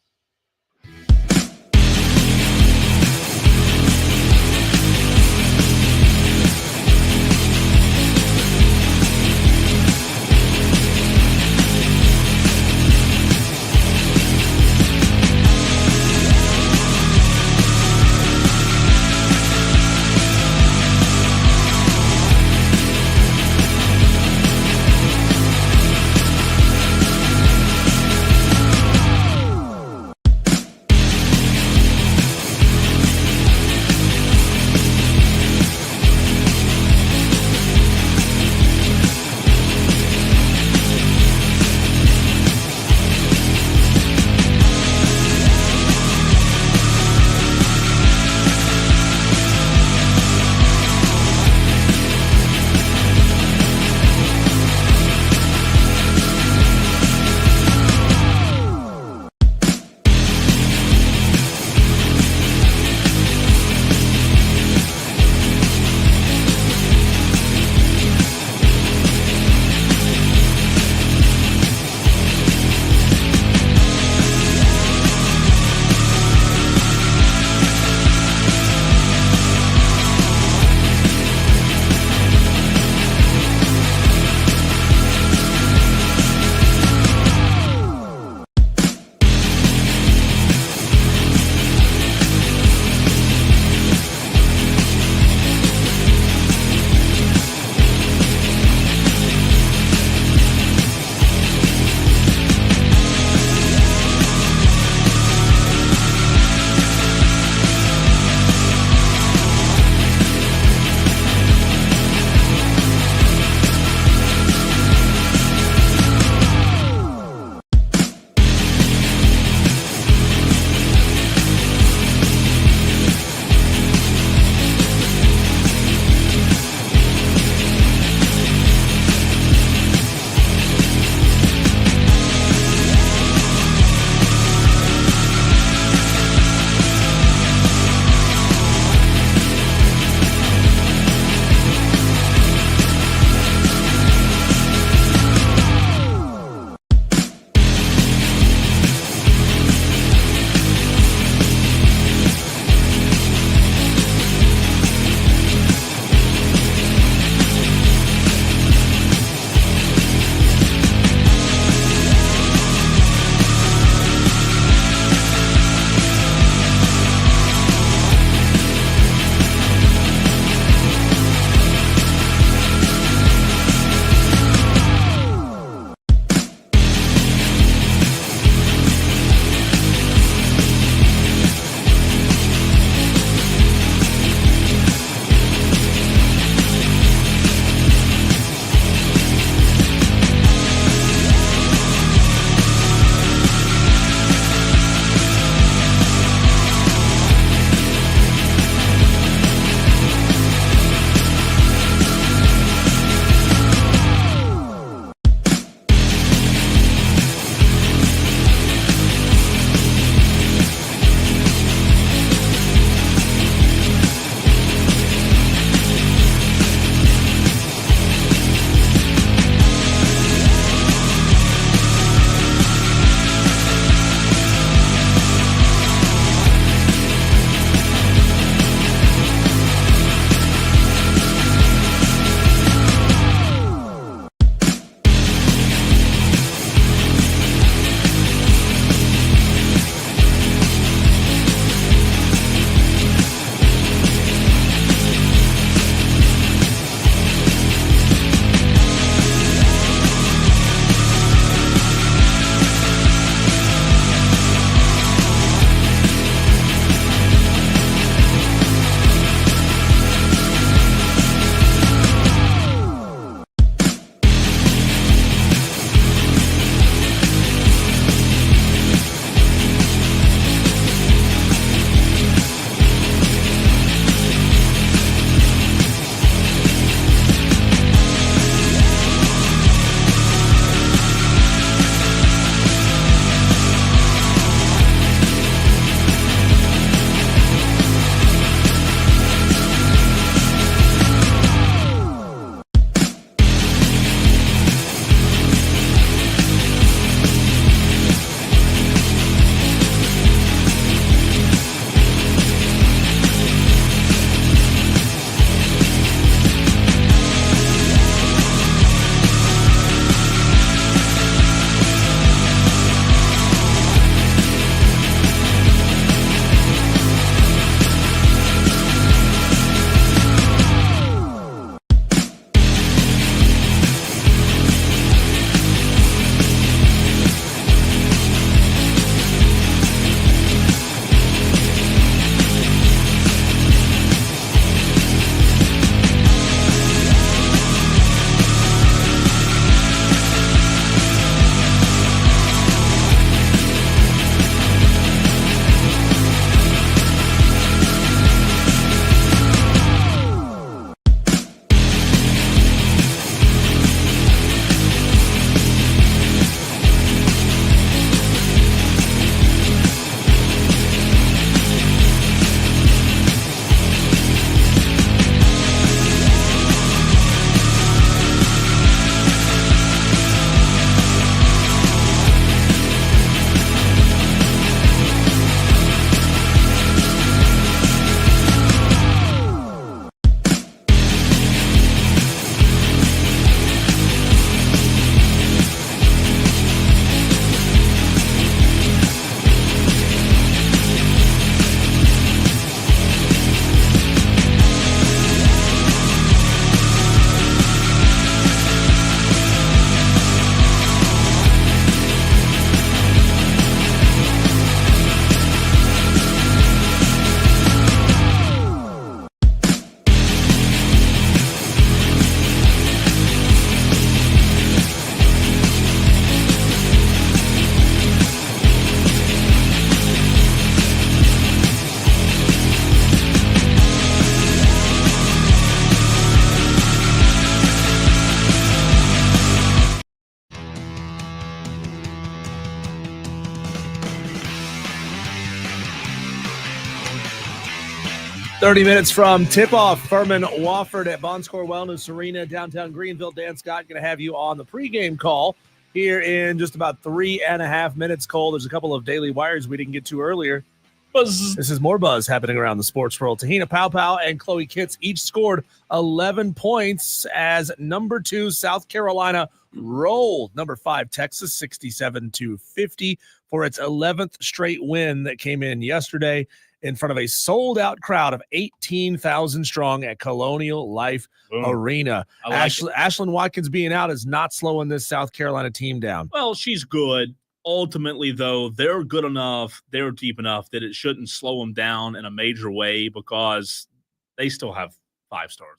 30 minutes from tip-off, Furman Wofford at Bonscore Wellness Arena, downtown Greenville. Dan Scott going to have you on the pregame call here in just about 3.5 minutes, Cole. There's a couple of daily wires we didn't get to earlier. Buzz. This is more buzz happening around the sports world. Tahina Pow and Chloe Kitts each scored 11 points as number 2 South Carolina rolled number 5 Texas 67-50 for its 11th straight win that came in yesterday in front of a sold-out crowd of 18,000 strong at Colonial Life Arena. Ashlyn Watkins being out is not slowing this South Carolina team down. Well, she's good. Ultimately, though, they're good enough, they're deep enough that it shouldn't slow them down in a major way because they still have 5 stars.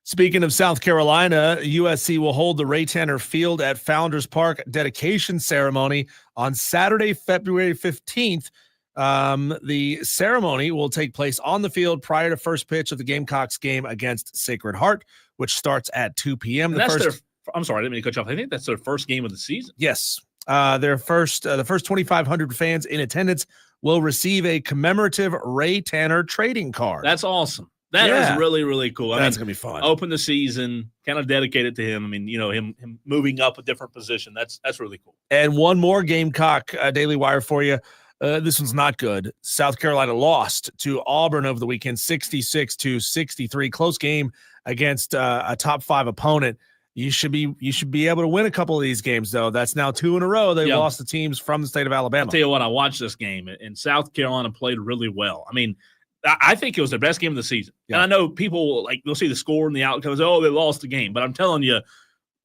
Speaking of South Carolina, USC will hold the Ray Tanner Field at Founders Park dedication ceremony on Saturday, February 15th. The ceremony will take place on the field prior to first pitch of the Gamecocks game against Sacred Heart, which starts at 2 p.m. I'm sorry, I didn't mean to cut you off. I think that's their first game of the season. Yes. The first 2,500 fans in attendance will receive a commemorative Ray Tanner trading card. That's awesome. That is really, really cool. That's going to be fun. Open the season, kind of dedicate it to him. I mean, him moving up a different position. That's really cool. And one more Gamecock Daily Wire for you. This one's not good. South Carolina lost to Auburn over the weekend, 66-63. Close game against a top 5 opponent. You should be able to win a couple of these games, though. That's now 2 in a row. They lost the teams from the state of Alabama. I'll tell you what, I watched this game, and South Carolina played really well. I mean, I think it was their best game of the season. Yeah. And I know people, they'll see the score and the outcomes. Oh, they lost the game. But I'm telling you,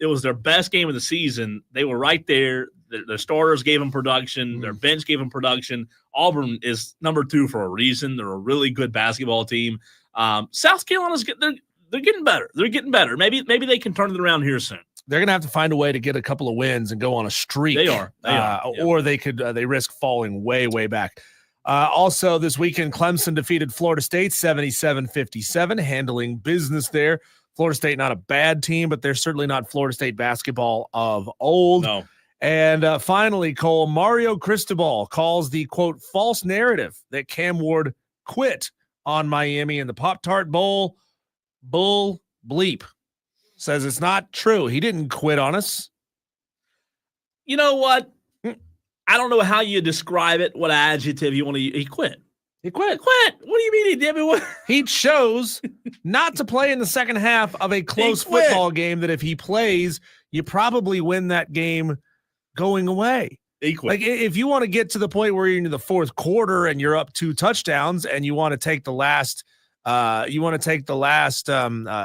it was their best game of the season. They were right there. Their starters gave them production. Their bench gave them production. Auburn is number 2 for a reason. They're a really good basketball team. South Carolina's they're getting better. They're getting better. Maybe they can turn it around here soon. They're going to have to find a way to get a couple of wins and go on a streak. They are. Or they could they risk falling way, way back. Also, this weekend, Clemson defeated Florida State 77-57, handling business there. Florida State, not a bad team, but they're certainly not Florida State basketball of old. No. And finally, Cole, Mario Cristobal calls the, quote, false narrative that Cam Ward quit on Miami in the Pop-Tart Bowl bull bleep. Says it's not true. He didn't quit on us. You know what? I don't know how you describe it, what adjective you want to use. He quit. He quit. What do you mean he did? What? He chose not to play in the second half of a close football game that if he plays, you probably win that game going away. He quit. Like if you want to get to the point where you're into the fourth quarter and you're up 2 touchdowns and you want to take the last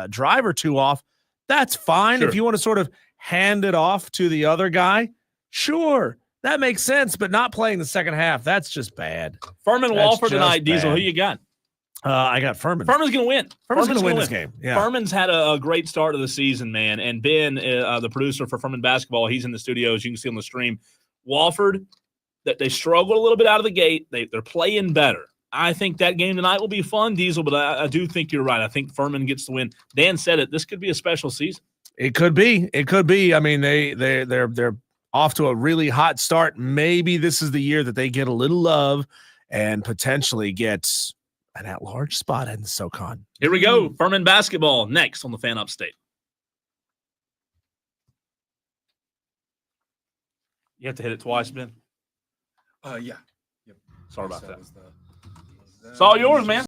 drive or 2 off, that's fine. Sure. If you want to sort of hand it off to the other guy, sure. That makes sense, but not playing the second half, that's just bad. Furman Wofford tonight, Diesel. Who you got? I got Furman. Furman's going to win. Furman's going to win this game. Yeah. Furman's had a great start of the season, man. And Ben, the producer for Furman basketball, he's in the studio, as you can see on the stream. Wofford, that they struggled a little bit out of the gate. They're playing better. I think that game tonight will be fun, Diesel, but I do think you're right. I think Furman gets the win. Dan said it. This could be a special season. It could be. It could be. I mean, they're off to a really hot start. Maybe this is the year that they get a little love and potentially get an at-large spot in the SoCon. Here we go. Furman basketball next on the Fan Upstate. You have to hit it twice, Ben? Yeah. Yep. Sorry about that. It's all yours, man.